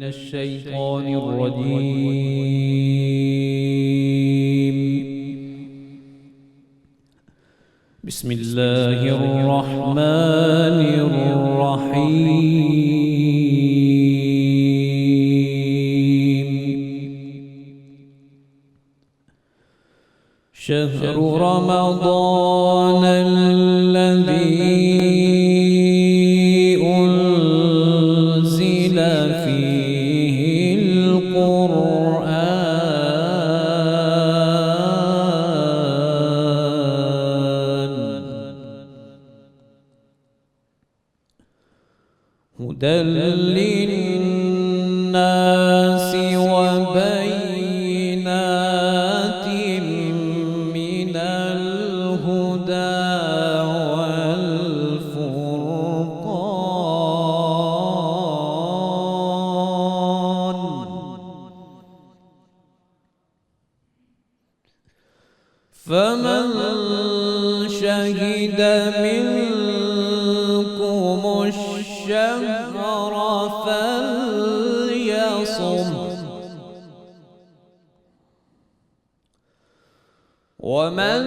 الشيطان الرجيم. بسم الله الرحمن الرحيم. شهر رمضان الذي أنزل فيه القرآن هدى للناس وبينات من الهدى فمن شهد منكم الشهر فليصم ومن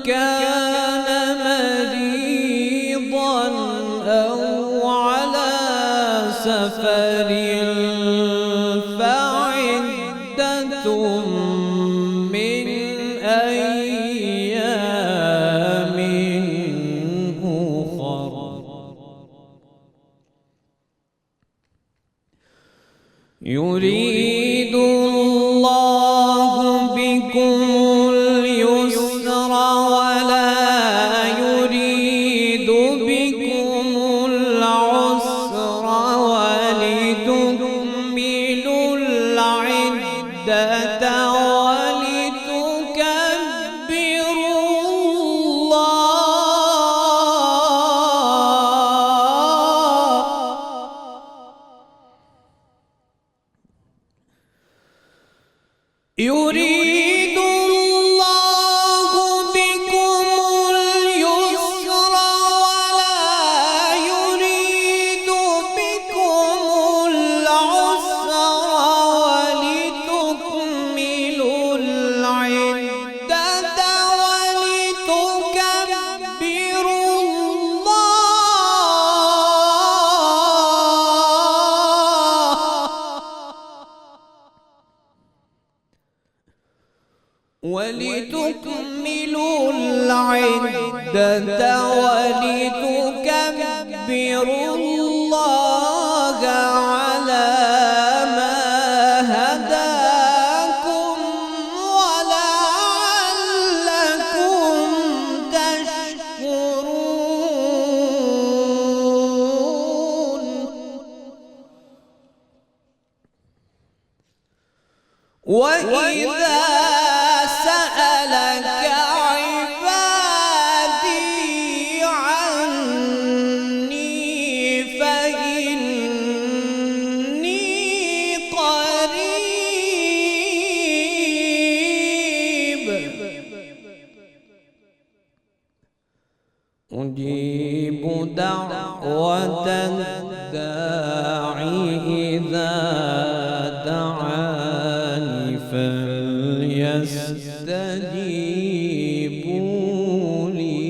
كان مريضا أو على سفر فعدة من أيام أخر يريد الله بكم اليسر ولا يريد بكم العسر ولتكملوا العدة يريد الله بكم اليسر ولا يريد بكم العسر ولتكملوا العدة ولتكبروا ولتكملوا العدة ولتكبروا الله على ما هداكم ولعلكم تشكرون. وإذا سألك عبادي عني فإني قريب أجيب دعوة الداعي إذا دعاني فليستجيبوا لي.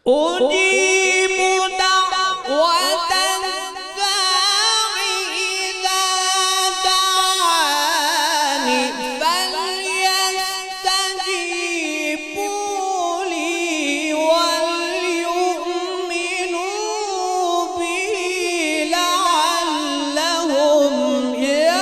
أجيب دعوة الداعي إذا دعاني فليستجيبوا لي وليؤمنوا بي لعلهم يرشدون.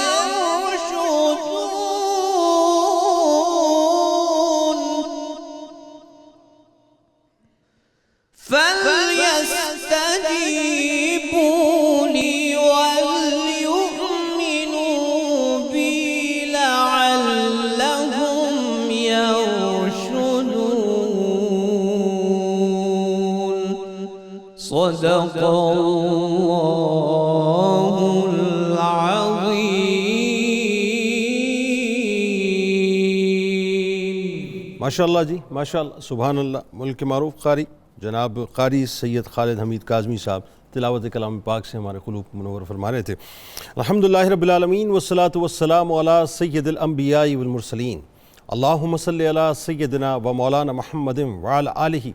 صدق اللہ العظیم۔ ماشاءاللہ جی، ماشاءاللہ، سبحان اللہ۔ ملک معروف قاری جناب قاری سید خالد حمید کاظمی صاحب تلاوت کلام پاک سے ہمارے قلوب منور فرما رہے تھے۔ الحمدللہ رب العالمین والصلاة والسلام علی سید الانبیاء والمرسلین، اللہم صلی علی سیدنا و مولانا محمد وعلی آلہ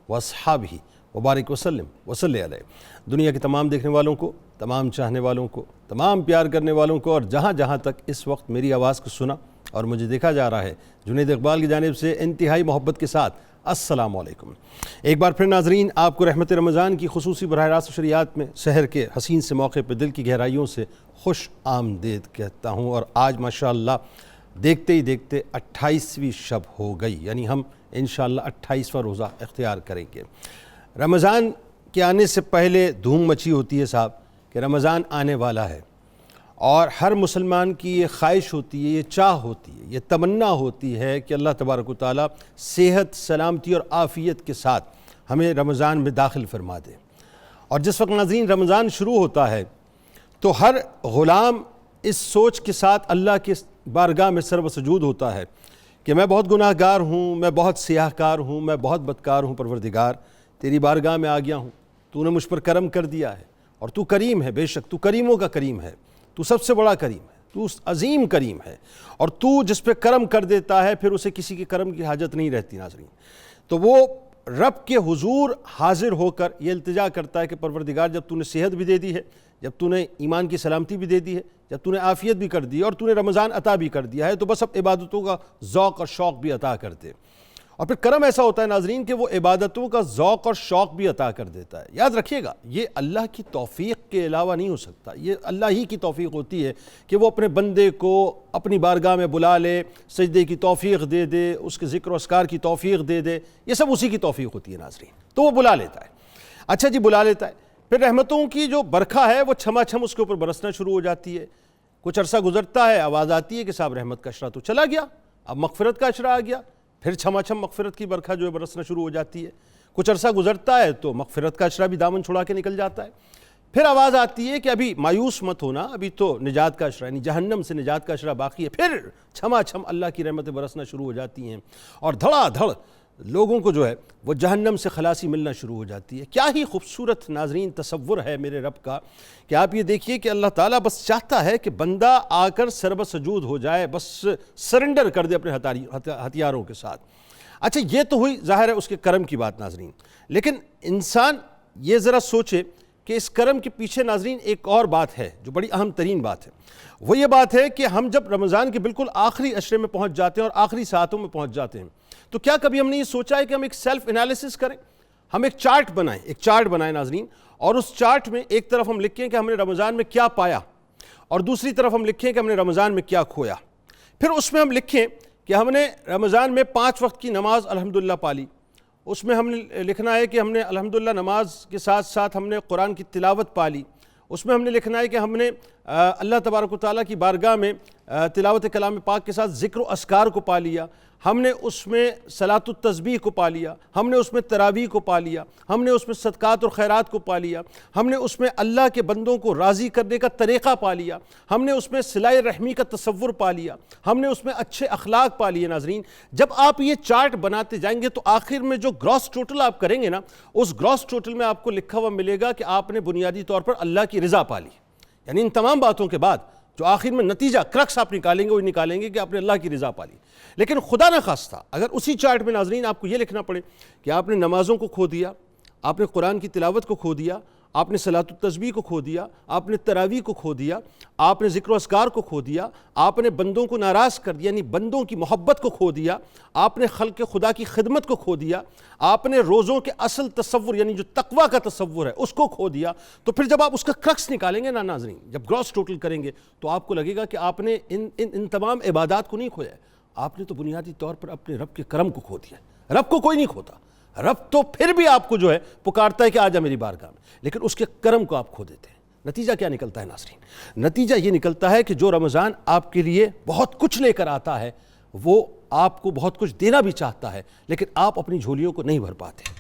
واصحابہ وبارک وسلم وصلی علیہ۔ دنیا کے تمام دیکھنے والوں کو، تمام چاہنے والوں کو، تمام پیار کرنے والوں کو، اور جہاں جہاں تک اس وقت میری آواز کو سنا اور مجھے دیکھا جا رہا ہے، جنید اقبال کی جانب سے انتہائی محبت کے ساتھ السلام علیکم۔ ایک بار پھر ناظرین، آپ کو رحمت رمضان کی خصوصی براہ راست شریعت میں سحر کے حسین سے موقع پہ دل کی گہرائیوں سے خوش آمدید کہتا ہوں۔ اور آج ماشاءاللہ دیکھتے ہی دیکھتے 28ویں شب ہو گئی، یعنی ہم انشاءاللہ 28واں روزہ اختیار کریں گے۔ رمضان کے آنے سے پہلے دھوم مچی ہوتی ہے صاحب کہ رمضان آنے والا ہے، اور ہر مسلمان کی یہ خواہش ہوتی ہے، یہ چاہ ہوتی ہے، یہ تمنا ہوتی ہے کہ اللہ تبارک و تعالیٰ صحت، سلامتی اور عافیت کے ساتھ ہمیں رمضان میں داخل فرما دے۔ اور جس وقت ناظرین رمضان شروع ہوتا ہے تو ہر غلام اس سوچ کے ساتھ اللہ کے بارگاہ میں سر و سجود ہوتا ہے کہ میں بہت گناہ گار ہوں، میں بہت سیاہ کار ہوں، میں بہت بدکار ہوں، پروردگار تیری بارگاہ میں آ گیا ہوں، تو نے مجھ پر کرم کر دیا ہے، اور تو کریم ہے، بے شک تو کریموں کا کریم ہے، تو سب سے بڑا کریم ہے، تو عظیم کریم ہے، اور تو جس پہ کرم کر دیتا ہے پھر اسے کسی کے کرم کی حاجت نہیں رہتی ناظرین۔ تو وہ رب کے حضور حاضر ہو کر یہ التجا کرتا ہے کہ پروردگار جب تو نے صحت بھی دے دی ہے، جب تو نے ایمان کی سلامتی بھی دے دی ہے، جب تو نے عافیت بھی کر دی ہے، اور تو نے رمضان عطا بھی کر دیا ہے، تو بس اب عبادتوں کا ذوق اور شوق بھی عطا کر دے۔ اور پھر کرم ایسا ہوتا ہے ناظرین کہ وہ عبادتوں کا ذوق اور شوق بھی عطا کر دیتا ہے۔ یاد رکھیے گا، یہ اللہ کی توفیق کے علاوہ نہیں ہو سکتا، یہ اللہ ہی کی توفیق ہوتی ہے کہ وہ اپنے بندے کو اپنی بارگاہ میں بلا لے، سجدے کی توفیق دے دے، اس کے ذکر و اذکار کی توفیق دے دے، یہ سب اسی کی توفیق ہوتی ہے ناظرین۔ تو وہ بلا لیتا ہے، اچھا جی بلا لیتا ہے، پھر رحمتوں کی جو برکھا ہے وہ چھما چھم اس کے اوپر برسنا شروع ہو جاتی ہے۔ کچھ عرصہ گزرتا ہے، آواز آتی ہے کہ صاحب رحمت کا اشرا تو چلا گیا، اب مغفرت کا اشرا آ گیا، پھر چھما چھم مغفرت کی برکھا جو ہے برسنا شروع ہو جاتی ہے۔ کچھ عرصہ گزرتا ہے تو مغفرت کا اشرا بھی دامن چھڑا کے نکل جاتا ہے۔ پھر آواز آتی ہے کہ ابھی مایوس مت ہونا، ابھی تو نجات کا اشرا یعنی جہنم سے نجات کا اشرا باقی ہے۔ پھر چھما چھم اللہ کی رحمتیں برسنا شروع ہو جاتی ہیں، اور دھڑا دھڑ لوگوں کو جو ہے وہ جہنم سے خلاصی ملنا شروع ہو جاتی ہے۔ کیا ہی خوبصورت ناظرین تصور ہے میرے رب کا کہ آپ یہ دیکھیے کہ اللہ تعالیٰ بس چاہتا ہے کہ بندہ آ کر سربت سجود ہو جائے، بس سرنڈر کر دے اپنے ہتھیاروں کے ساتھ۔ اچھا یہ تو ہوئی ظاہر ہے اس کے کرم کی بات ناظرین، لیکن انسان یہ ذرا سوچے کہ اس کرم کے پیچھے ناظرین ایک اور بات ہے جو بڑی اہم ترین بات ہے۔ وہ یہ بات ہے کہ ہم جب رمضان کے بالکل آخری عشرے میں پہنچ جاتے ہیں اور آخری ساعتوں میں پہنچ جاتے ہیں، تو کیا کبھی ہم نے یہ سوچا ہے کہ ہم ایک سیلف انالیسس کریں، ہم ایک چارٹ بنائیں ناظرین، اور اس چارٹ میں ایک طرف ہم لکھیں کہ ہم نے رمضان میں کیا پایا، اور دوسری طرف ہم لکھیں کہ ہم نے رمضان میں کیا کھویا۔ پھر اس میں ہم لکھیں کہ ہم نے رمضان میں 5 وقت کی نماز الحمدللہ پالی، اس میں ہم نے لکھنا ہے کہ ہم نے الحمدللہ نماز کے ساتھ ساتھ ہم نے قرآن کی تلاوت پالی، اس میں ہم نے لکھنا ہے کہ ہم نے اللہ تبارک و تعالیٰ کی بارگاہ میں تلاوت کلام پاک کے ساتھ ذکر و اذکار کو پا لیا، ہم نے اس میں صلاۃ التسبیح کو پا لیا، ہم نے اس میں تراویح کو پا لیا، ہم نے اس میں صدقات اور خیرات کو پا لیا، ہم نے اس میں اللہ کے بندوں کو راضی کرنے کا طریقہ پا لیا، ہم نے اس میں صلہ رحمی کا تصور پا لیا، ہم نے اس میں اچھے اخلاق پا لیے۔ ناظرین جب آپ یہ چارٹ بناتے جائیں گے تو آخر میں جو گراس ٹوٹل آپ کریں گے نا، اس گراس ٹوٹل میں آپ کو لکھا ہوا ملے گا کہ آپ نے بنیادی طور پر اللہ کی رضا پا لی۔ یعنی ان تمام باتوں کے بعد جو آخر میں نتیجہ کرکس آپ نکالیں گے وہ نکالیں گے کہ آپ نے اللہ کی رضا پا لی۔ لیکن خدا نہ خواستہ اگر اسی چارٹ میں ناظرین آپ کو یہ لکھنا پڑے کہ آپ نے نمازوں کو کھو دیا، آپ نے قرآن کی تلاوت کو کھو دیا، آپ نے صلاۃ التسبیح کو کھو دیا، آپ نے تراویح کو کھو دیا، آپ نے ذکر و اذکار کو کھو دیا، آپ نے بندوں کو ناراض کر دیا یعنی بندوں کی محبت کو کھو دیا، آپ نے خلق خدا کی خدمت کو کھو دیا، آپ نے روزوں کے اصل تصور یعنی جو تقویٰ کا تصور ہے اس کو کھو دیا، تو پھر جب آپ اس کا کرکس نکالیں گے نا ناظرین، جب گراس ٹوٹل کریں گے تو آپ کو لگے گا کہ آپ نے ان تمام عبادات کو نہیں کھویا ہے، آپ نے تو بنیادی طور پر اپنے رب کے کرم کو کھو دیا۔ رب کو کوئی نہیں کھوتا، رب تو پھر بھی آپ کو جو ہے پکارتا ہے کہ آ جا میری بارگاہ میں، لیکن اس کے کرم کو آپ کھو دیتے ہیں۔ نتیجہ کیا نکلتا ہے ناظرین؟ نتیجہ یہ نکلتا ہے کہ جو رمضان آپ کے لیے بہت کچھ لے کر آتا ہے وہ آپ کو بہت کچھ دینا بھی چاہتا ہے، لیکن آپ اپنی جھولیوں کو نہیں بھر پاتے۔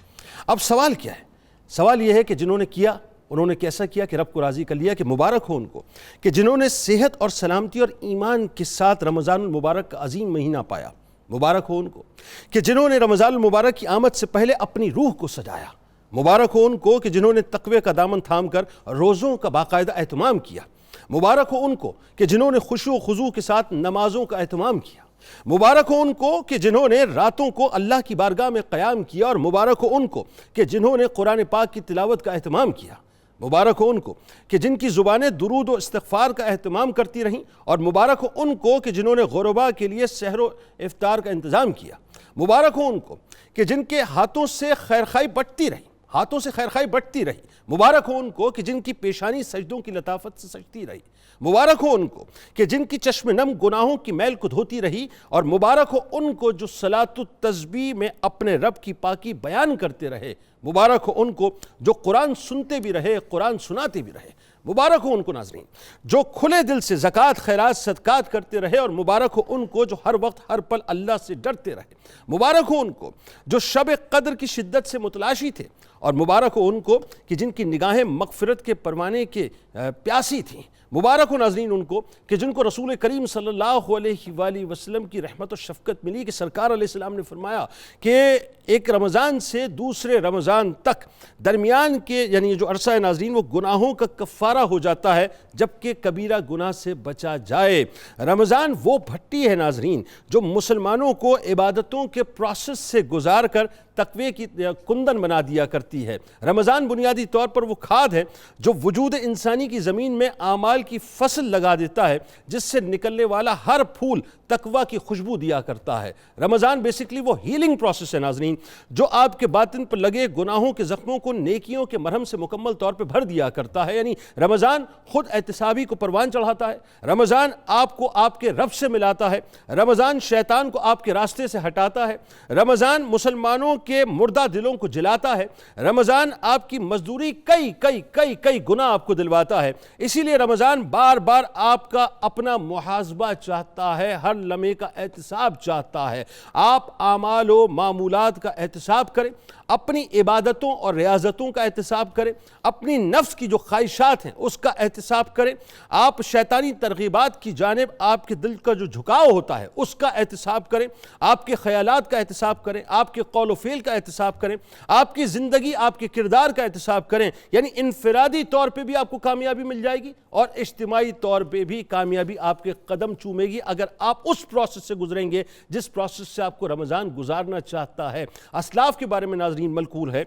اب سوال کیا ہے؟ سوال یہ ہے کہ جنہوں نے کیا انہوں نے کیسا کیا کہ رب کو راضی کر لیا، کہ مبارک ہو ان کو کہ جنہوں نے صحت اور سلامتی اور ایمان کے ساتھ رمضان المبارک کا عظیم مہینہ پایا۔ مبارک ہو ان کو کہ جنہوں نے رمضان المبارک کی آمد سے پہلے اپنی روح کو سجایا۔ مبارک ہو ان کو کہ جنہوں نے تقوی کا دامن تھام کر روزوں کا باقاعدہ اہتمام کیا۔ مبارک ہو ان کو کہ جنہوں نے خشوع و خضوع کے ساتھ نمازوں کا اہتمام کیا۔ مبارک ہو ان کو کہ جنہوں نے راتوں کو اللہ کی بارگاہ میں قیام کیا، اور مبارک ہو ان کو کہ جنہوں نے قرآن پاک کی تلاوت کا اہتمام کیا۔ مبارک ہو ان کو کہ جن کی زبانیں درود و استغفار کا اہتمام کرتی رہیں، اور مبارک ہو ان کو کہ جنہوں نے غرباء کے لیے سحر و افطار کا انتظام کیا۔ مبارک ہو ان کو کہ جن کے ہاتھوں سے خیرخواہی بٹتی رہی، مبارک ہو ان کو کہ جن کی پیشانی سجدوں کی لطافت سے سجتی رہی۔ مبارک ہو ان کو کہ جن کی چشم نم گناہوں کی میل کو دھوتی رہی، اور مبارک ہو ان کو جو صلاۃ التسبیح میں اپنے رب کی پاکی بیان کرتے رہے۔ مبارک ہو ان کو جو قرآن سنتے بھی رہے، قرآن سناتے بھی رہے۔ مبارک ہو ان کو ناظرین جو کھلے دل سے زکوٰۃ خیرات صدقات کرتے رہے، اور مبارک ہو ان کو جو ہر وقت ہر پل اللہ سے ڈرتے رہے۔ مبارک ہو ان کو جو شب قدر کی شدت سے متلاشی تھے، اور مبارک ہو ان کو کہ جن کی نگاہیں مغفرت کے پروانے کے پیاسی تھیں۔ مبارک ہو ناظرین ان کو کہ جن کو رسول کریم صلی اللہ علیہ وآلہ وسلم کی رحمت و شفقت ملی، کہ سرکار علیہ السلام نے فرمایا کہ ایک رمضان سے دوسرے رمضان تک درمیان کے یعنی جو عرصہ ہے ناظرین وہ گناہوں کا کفارہ ہو جاتا ہے جبکہ کبیرہ گناہ سے بچا جائے۔ رمضان وہ بھٹی ہے ناظرین جو مسلمانوں کو عبادتوں کے پروسیس سے گزار کر تقوی کی کندن بنا دیا کرتی ہے۔ رمضان بنیادی طور پر وہ کھاد ہے جو وجود انسانی کی زمین میں اعمال کی فصل لگا دیتا ہے، جس سے نکلنے والا ہر پھول تقوی کی خوشبو دیا کرتا ہے۔ رمضان بیسیکلی وہ ہیلنگ پروسیس ہے ناظرین جو آپ کے باطن پر لگے گناہوں کے زخموں کو نیکیوں کے مرہم سے مکمل طور پر بھر دیا کرتا ہے۔ یعنی رمضان خود احتسابی کو پروان چڑھاتا ہے، رمضان آپ کو آپ کے رب سے ملاتا ہے، رمضان شیطان کو آپ کے راستے سے ہٹاتا ہے، رمضان مسلمانوں کے مردہ دلوں کو جلاتا ہے، رمضان آپ کی مزدوری کئی گناہ آپ کو دلواتا ہے۔ اسی لیے رمضان بار بار آپ کا اپنا محاسبہ چاہتا ہے، ہر لمحے کا احتساب چاہتا ہے۔ آپ اعمال و معمولات کا احتساب کریں، اپنی عبادتوں اور ریاضتوں کا احتساب کریں، اپنی نفس کی جو خواہشات ہیں اس کا احتساب کریں، آپ شیطانی ترغیبات کی جانب آپ کے دل کا جو جھکاؤ ہوتا ہے اس کا احتساب کریں، آپ کے خیالات کا احتساب کریں، آپ کے قول و فعل کا احتساب کریں، آپ کی زندگی آپ کے کردار کا احتساب کریں۔ یعنی انفرادی طور پہ بھی آپ کو کامیابی مل جائے گی اور اجتماعی طور پہ بھی کامیابی آپ کے قدم چومے گی اگر آپ اس پروسیس سے گزریں گے جس پروسیس سے آپ کو رمضان گزارنا چاہتا ہے۔ اسلاف کے بارے میں ناظرین منقول ہے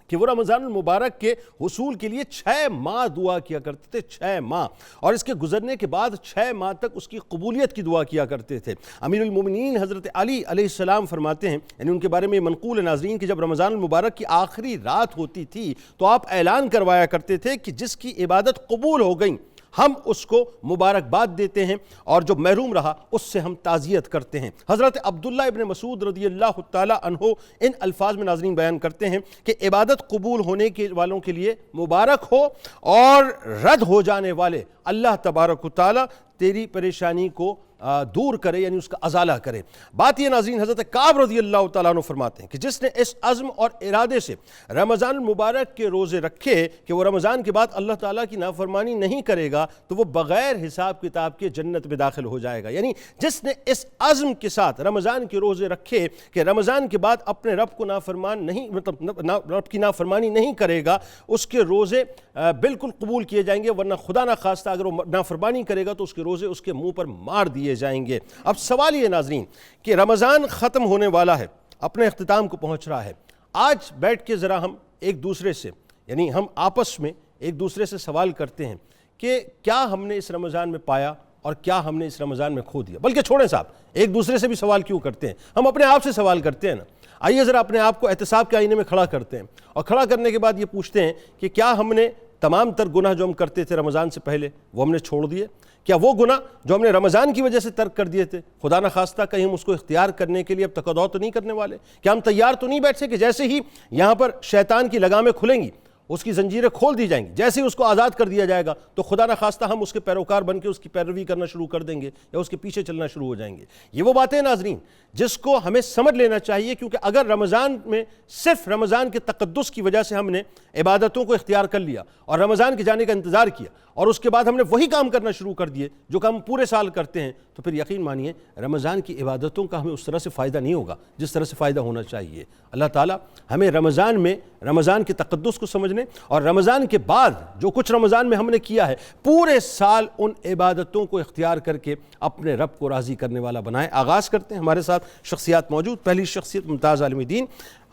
کہ وہ رمضان المبارک کے حصول کے لیے 6 ماہ دعا کیا کرتے تھے، 6 ماہ، اور اس کے گزرنے کے بعد 6 ماہ تک اس کی قبولیت کی دعا کیا کرتے تھے۔ امیر المومنین حضرت علی علیہ السلام فرماتے ہیں، یعنی ان کے بارے میں منقول ہے ناظرین کہ جب رمضان المبارک کی آخری رات ہوتی تھی تو آپ اعلان کروایا کرتے تھے کہ جس کی عبادت قبول ہو گئی ہم اس کو مبارکباد دیتے ہیں، اور جو محروم رہا اس سے ہم تعزیت کرتے ہیں۔ حضرت عبداللہ ابن مسعود رضی اللہ تعالی عنہ ان الفاظ میں ناظرین بیان کرتے ہیں کہ عبادت قبول ہونے کے والوں کے لیے مبارک ہو، اور رد ہو جانے والے اللہ تبارک و تعالی تیری پریشانی کو دور کرے، یعنی اس کا ازالہ کرے۔ بات یہ ناظرین حضرت کعب رضی اللہ تعالیٰ عنہ فرماتے ہیں کہ جس نے اس عزم اور ارادے سے رمضان المبارک کے روزے رکھے کہ وہ رمضان کے بعد اللہ تعالیٰ کی نافرمانی نہیں کرے گا تو وہ بغیر حساب کتاب کے جنت میں داخل ہو جائے گا۔ یعنی جس نے اس عزم کے ساتھ رمضان کے روزے رکھے کہ رمضان کے بعد اپنے رب کو رب کی نافرمانی نہیں کرے گا، اس کے روزے بالکل قبول کیے جائیں گے، ورنہ خدا نہ خواستہ اگر وہ نافرمانی کرے گا تو اس کے روزے اس کے منہ پر مار دیے جائیں گے۔ اب سوال یہ ناظرین کہ رمضان ختم ہونے والا ہے، اپنے اختتام کو پہنچ رہا ہے، آج بیٹھ کے ذرا ہم ایک دوسرے سے یعنی ہم آپس میں ایک دوسرے سے سوال کرتے ہیں کہ کیا ہم نے اس رمضان میں پایا اور کیا ہم نے اس رمضان میں کھو دیا۔ بلکہ چھوڑیں صاحب، ایک دوسرے سے بھی سوال کیوں کرتے ہیں، ہم اپنے آپ سے سوال کرتے ہیں نا۔ آئیے ذرا اپنے آپ کو احتساب کے آئینے میں کھڑا کرتے ہیں، اور کھڑا کرنے کے بعد یہ پوچھتے ہیں کہ کیا ہم نے تمام تر گناہ جو ہم کرتے تھے رمضان سے پہلے وہ ہم نے چھوڑ دیے؟ کیا وہ گناہ جو ہم نے رمضان کی وجہ سے ترک کر دیے تھے خدا نہ خواستہ کہیں ہم اس کو اختیار کرنے کے لیے اب تقاضا تو نہیں کرنے والے؟ کیا ہم تیار تو نہیں بیٹھے کہ جیسے ہی یہاں پر شیطان کی لگامیں کھلیں گی اس کی زنجیریں کھول دی جائیں گی. جیسے ہی اس کو آزاد کر دیا جائے گا تو خدا نخواستہ ہم اس کے پیروکار بن کے اس کی پیروی کرنا شروع کر دیں گے یا اس کے پیچھے چلنا شروع ہو جائیں گے. یہ وہ باتیں ناظرین جس کو ہمیں سمجھ لینا چاہیے، کیونکہ اگر رمضان میں صرف رمضان کے تقدس کی وجہ سے ہم نے عبادتوں کو اختیار کر لیا اور رمضان کے جانے کا انتظار کیا اور اس کے بعد ہم نے وہی کام کرنا شروع کر دیے جو کام پورے سال کرتے ہیں، تو پھر یقین مانیے رمضان کی عبادتوں کا ہمیں اس طرح سے فائدہ نہیں ہوگا جس طرح سے فائدہ ہونا چاہیے. اللہ تعالیٰ ہمیں رمضان میں رمضان کے تقدس کو سمجھنے اور رمضان کے بعد جو کچھ رمضان میں ہم نے کیا ہے پورے سال ان عبادتوں کو اختیار کر کے اپنے رب کو راضی کرنے والا بنائے. آغاز کرتے ہیں. ہمارے ساتھ شخصیات موجود. پہلی شخصیت ممتاز عالم دین،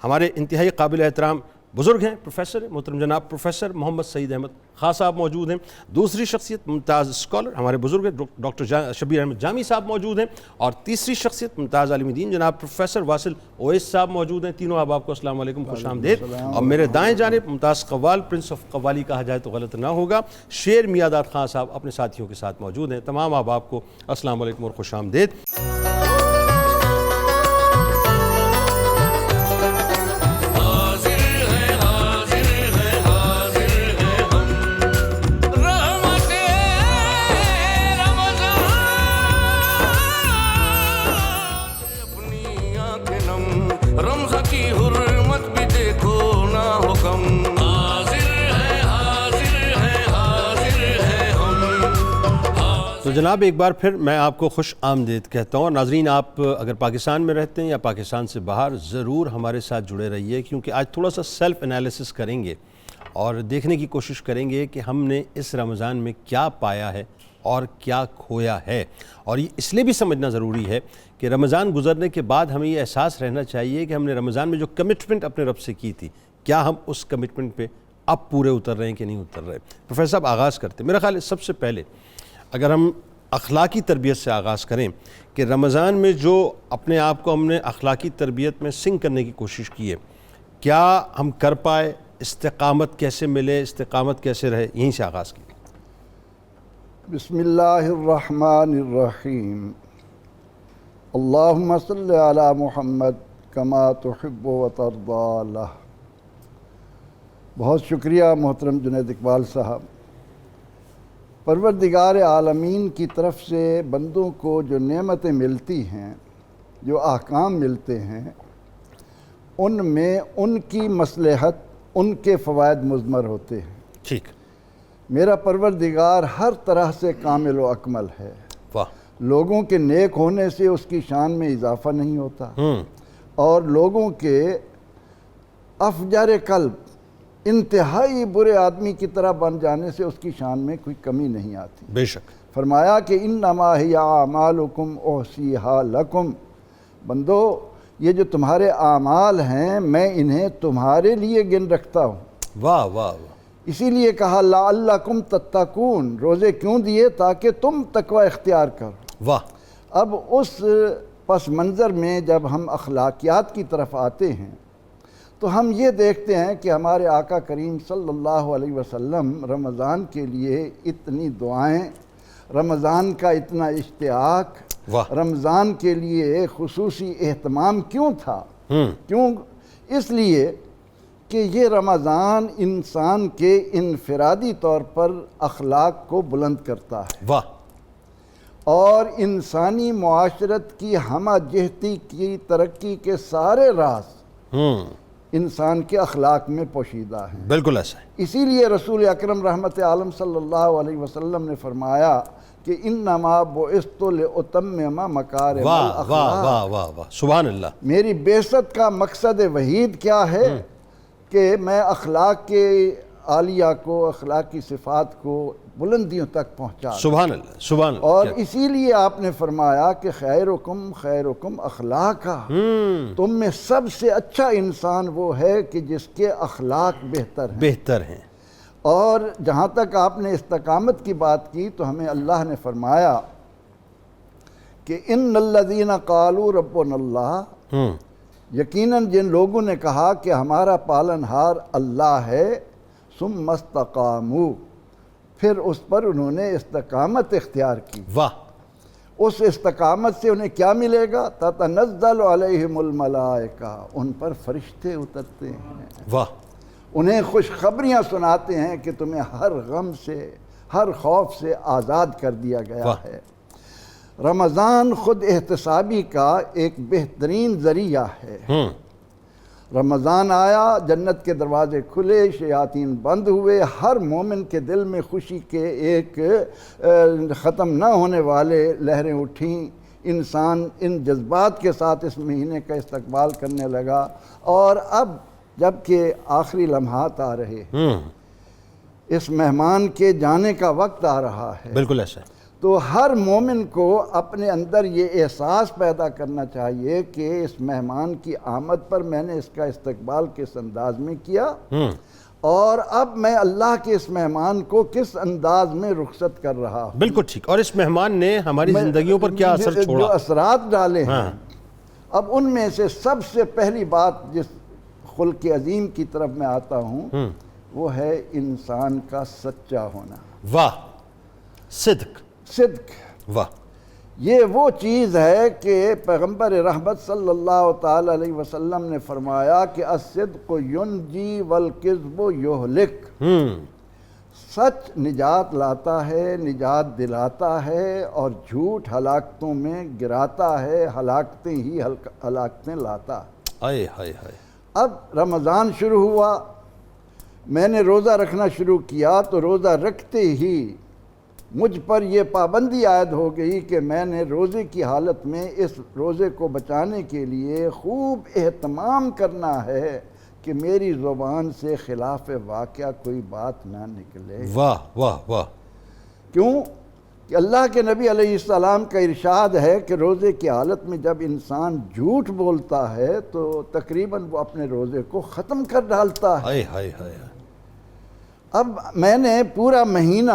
ہمارے انتہائی قابل احترام بزرگ ہیں، پروفیسر محترم جناب پروفیسر محمد سعید احمد خان صاحب موجود ہیں. دوسری شخصیت ممتاز اسکالر ہمارے بزرگ ہیں ڈاکٹر شبیر احمد جامی صاحب موجود ہیں. اور تیسری شخصیت ممتاز عالم دین جناب پروفیسر واصل اویس صاحب موجود ہیں. تینوں احباب کو السلام علیکم، خوش آمدید. اور میرے دائیں جانب ممتاز قوال، پرنس آف قوالی کہا جائے تو غلط نہ ہوگا، شیر میاداد خان صاحب اپنے ساتھیوں کے ساتھ موجود ہیں. تمام احباب کو السلام علیکم اور خوش آمدید. تو جناب ایک بار پھر میں آپ کو خوش آمدید کہتا ہوں. اور ناظرین آپ اگر پاکستان میں رہتے ہیں یا پاکستان سے باہر ضرور ہمارے ساتھ جڑے رہیے، کیونکہ آج تھوڑا سا سیلف انالیسس کریں گے اور دیکھنے کی کوشش کریں گے کہ ہم نے اس رمضان میں کیا پایا ہے اور کیا کھویا ہے. اور یہ اس لیے بھی سمجھنا ضروری ہے کہ رمضان گزرنے کے بعد ہمیں یہ احساس رہنا چاہیے کہ ہم نے رمضان میں جو کمٹمنٹ اپنے رب سے کی تھی کیا ہم اس کمٹمنٹ پہ اب پورے اتر رہے ہیں کہ نہیں اتر رہے. پروفیسر صاحب آغاز کرتے ہیں. میرا خیال ہے سب سے پہلے اگر ہم اخلاقی تربیت سے آغاز کریں کہ رمضان میں جو اپنے آپ کو ہم نے اخلاقی تربیت میں سنک کرنے کی کوشش کی ہے کیا ہم کر پائے، استقامت کیسے ملے، استقامت کیسے رہے، یہیں سے آغاز کی. بسم اللہ الرحمن الرحیم. اللہم صلی علی محمد کما تحب و ترضی. بہت شکریہ محترم جنید اقبال صاحب. پروردگار عالمین کی طرف سے بندوں کو جو نعمتیں ملتی ہیں، جو احکام ملتے ہیں، ان میں ان کی مصلحت، ان کے فوائد مضمر ہوتے ہیں. ٹھیک. میرا پروردگار ہر طرح سے کامل و اکمل ہے. واہ. لوگوں کے نیک ہونے سے اس کی شان میں اضافہ نہیں ہوتا اور لوگوں کے افجر قلب، انتہائی برے آدمی کی طرح بن جانے سے اس کی شان میں کوئی کمی نہیں آتی. بے شک. فرمایا کہ انما ہی اعمالکم احصیھا لکم. بندو یہ جو تمہارے اعمال ہیں میں انہیں تمہارے لیے گن رکھتا ہوں. واہ واہ واہ. اسی لیے کہا لعلکم تتقون. روزے کیوں دیے؟ تاکہ تم تقوی اختیار کرو. واہ. اب اس پس منظر میں جب ہم اخلاقیات کی طرف آتے ہیں تو ہم یہ دیکھتے ہیں کہ ہمارے آقا کریم صلی اللہ علیہ وسلم رمضان کے لیے اتنی دعائیں، رمضان کا اتنا اشتیاق، رمضان کے لیے خصوصی اہتمام کیوں تھا؟ کیوں؟ اس لیے کہ یہ رمضان انسان کے انفرادی طور پر اخلاق کو بلند کرتا ہے. واہ. اور انسانی معاشرت کی ہمہ جہتی کی ترقی کے سارے راز انسان کے اخلاق میں پوشیدہ ہیں. بالکل ایسا ہے. اسی لیے رسول اکرم رحمت عالم صلی اللہ علیہ وسلم نے فرمایا کہ انما بعثت لاتمم مکارم الاخلاق. واہ واہ واہ واہ. سبحان اللہ. میری بعثت کا مقصد وحید کیا ہے کہ میں اخلاق کے عالیہ کو، اخلاق کی صفات کو بلندیوں تک پہنچا. سبحان اللہ. سبحان اللہ. اور اسی لیے آپ نے فرمایا کہ خیرکم اخلاقا. تم میں سب سے اچھا انسان وہ ہے کہ جس کے اخلاق بہتر ہیں. اور جہاں تک آپ نے استقامت کی بات کی تو ہمیں اللہ نے فرمایا کہ ان الذین قالوا ربنا اللہ. یقیناً جن لوگوں نے کہا کہ ہمارا پالنہار اللہ ہے، ثم استقاموا، پھر اس پر انہوں نے استقامت اختیار کی. واہ. اس استقامت سے انہیں کیا ملے گا؟ تتنزل علیہم الملائکہ. ان پر فرشتے اترتے ہیں. واہ. انہیں خوشخبریاں سناتے ہیں کہ تمہیں ہر غم سے ہر خوف سے آزاد کر دیا گیا ہے۔ رمضان خود احتسابی کا ایک بہترین ذریعہ ہے۔ رمضان آیا، جنت کے دروازے کھلے، شیاطین بند ہوئے، ہر مومن کے دل میں خوشی کے ایک ختم نہ ہونے والے لہریں اٹھیں، انسان ان جذبات کے ساتھ اس مہینے کا استقبال کرنے لگا، اور اب جب کہ آخری لمحات آ رہے ہیں، اس مہمان کے جانے کا وقت آ رہا ہے، بالکل ایسا ہے، تو ہر مومن کو اپنے اندر یہ احساس پیدا کرنا چاہیے کہ اس مہمان کی آمد پر میں نے اس کا استقبال کس انداز میں کیا، اور اب میں اللہ کے اس مہمان کو کس انداز میں رخصت کر رہا ہوں۔ بالکل ٹھیک، اور اس مہمان نے ہماری زندگیوں پر کیا اثر چھوڑا، جو اثرات ڈالے ہیں۔ اب ان میں سے سب سے پہلی بات جس خلق عظیم کی طرف میں آتا ہوں وہ ہے انسان کا سچا ہونا۔ واہ، صدق، واہ، یہ وہ چیز ہے کہ پیغمبر رحمت صلی اللہ تعالی علیہ وسلم نے فرمایا کہ الصدق ینجی والکذب یہلک، سچ نجات لاتا ہے، نجات دلاتا ہے، اور جھوٹ ہلاکتوں میں گراتا ہے، ہلاکتیں ہی ہلاکتیں لاتا ہے۔ اب رمضان شروع ہوا، میں نے روزہ رکھنا شروع کیا، تو روزہ رکھتے ہی مجھ پر یہ پابندی عائد ہو گئی کہ میں نے روزے کی حالت میں اس روزے کو بچانے کے لیے خوب اہتمام کرنا ہے کہ میری زبان سے خلاف واقعہ کوئی بات نہ نکلے۔ واہ واہ واہ، کیوں کہ اللہ کے نبی علیہ السلام کا ارشاد ہے کہ روزے کی حالت میں جب انسان جھوٹ بولتا ہے تو تقریباً وہ اپنے روزے کو ختم کر ڈالتا ہے۔ اب میں نے پورا مہینہ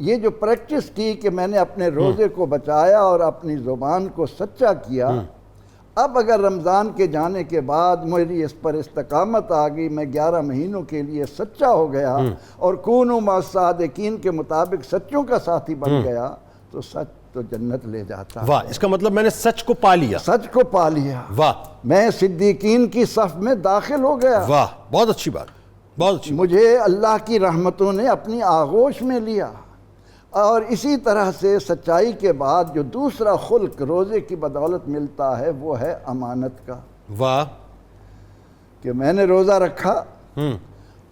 یہ جو پریکٹس کی کہ میں نے اپنے روزے کو بچایا اور اپنی زبان کو سچا کیا، اب اگر رمضان کے جانے کے بعد میری اس پر استقامت آ گئی، میں 11 مہینوں کے لیے سچا ہو گیا اور کونوا مع الصادقین کے مطابق سچوں کا ساتھی بن گیا، تو سچ تو جنت لے جاتا۔ واہ، اس کا مطلب میں نے سچ کو پا لیا، سچ کو پا لیا، واہ، میں صدیقین کی صف میں داخل ہو گیا، واہ، بہت اچھی بات، بہت اچھی، مجھے اللہ کی رحمتوں نے اپنی آغوش میں لیا۔ اور اسی طرح سے سچائی کے بعد جو دوسرا خلق روزے کی بدولت ملتا ہے وہ ہے امانت کا۔ واہ، کہ میں نے روزہ رکھا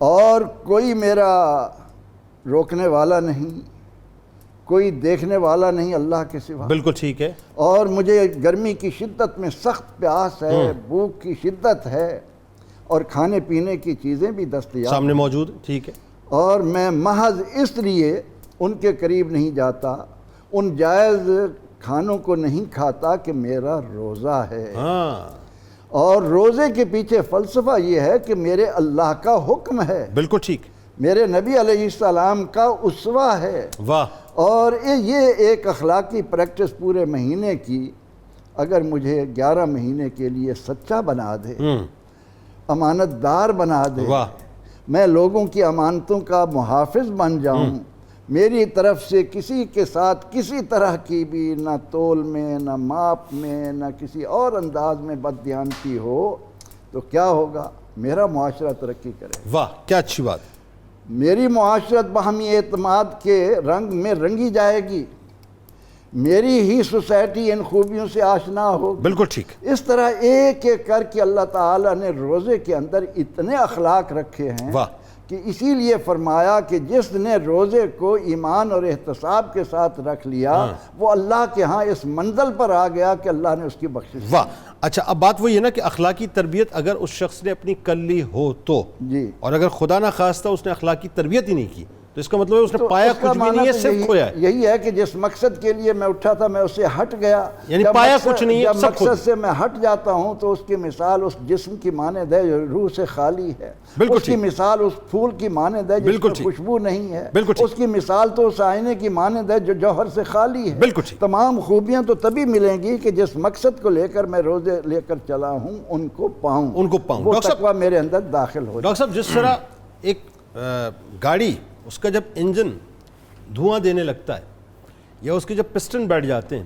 اور کوئی میرا روکنے والا نہیں، کوئی دیکھنے والا نہیں اللہ کے سوا، بالکل ٹھیک ہے، اور مجھے گرمی کی شدت میں سخت پیاس ہے، بھوک کی شدت ہے، اور کھانے پینے کی چیزیں بھی دستیاب سامنے موجود، ٹھیک ہے، اور میں محض اس لیے ان کے قریب نہیں جاتا، ان جائز کھانوں کو نہیں کھاتا کہ میرا روزہ ہے۔ اور روزے کے پیچھے فلسفہ یہ ہے کہ میرے اللہ کا حکم ہے، بالکل ٹھیک، میرے نبی علیہ السلام کا اسوہ ہے۔ واہ، اور یہ ایک اخلاقی پریکٹس پورے مہینے کی اگر مجھے 11 مہینے کے لیے سچا بنا دے، امانت دار بنا دے، میں لوگوں کی امانتوں کا محافظ بن جاؤں، میری طرف سے کسی کے ساتھ کسی طرح کی بھی نہ تول میں، نہ ماپ میں، نہ کسی اور انداز میں بددیانتی ہو، تو کیا ہوگا؟ میرا معاشرہ ترقی کرے۔ واہ، کیا اچھی بات، میری معاشرت باہمی اعتماد کے رنگ میں رنگی جائے گی، میری ہی سوسائٹی ان خوبیوں سے آشنا ہوگی۔ بالکل ٹھیک، اس طرح ایک ایک کر کے اللہ تعالیٰ نے روزے کے اندر اتنے اخلاق رکھے ہیں کہ اسی لیے فرمایا کہ جس نے روزے کو ایمان اور احتساب کے ساتھ رکھ لیا وہ اللہ کے ہاں اس منزل پر آ گیا کہ اللہ نے اس کی بخشش۔ واہ، اچھا، اب بات وہ یہ نا کہ اخلاقی تربیت اگر اس شخص نے اپنی کر لی ہو تو، جی، اور اگر خدا نہ خواستہ اس نے اخلاقی تربیت ہی نہیں کی تو اس کا مطلب ہے اس نے پایا کچھ بھی نہیں ہے، صرف کھویا ہے۔ یہی ہے کہ جس مقصد کے لیے میں اٹھا تھا میں اسے ہٹ گیا، یعنی پایا کچھ نہیں ہے، جب سب مقصد سے میں ہٹ جاتا ہوں تو اس کی مثال اس جسم کی مانند ہے جو روح سے خالی ہے، اس کی مثال اس پھول کی مانند ہے جس میں خوشبو نہیں ہے، اس کی مثال تو اس آئینے کی مانند ہے جو جوہر سے خالی ہے۔ تمام خوبیاں تو تبھی ملیں گی کہ جس مقصد کو لے کر میں روزے لے کر چلا ہوں ان کو پاؤں، وہ تقویٰ میرے اندر داخل ہو جائے۔ ڈاکٹر صاحب، جس طرح ایک گاڑی اس کا جب انجن دھواں دینے لگتا ہے یا اس کے جب پسٹن بیٹھ جاتے ہیں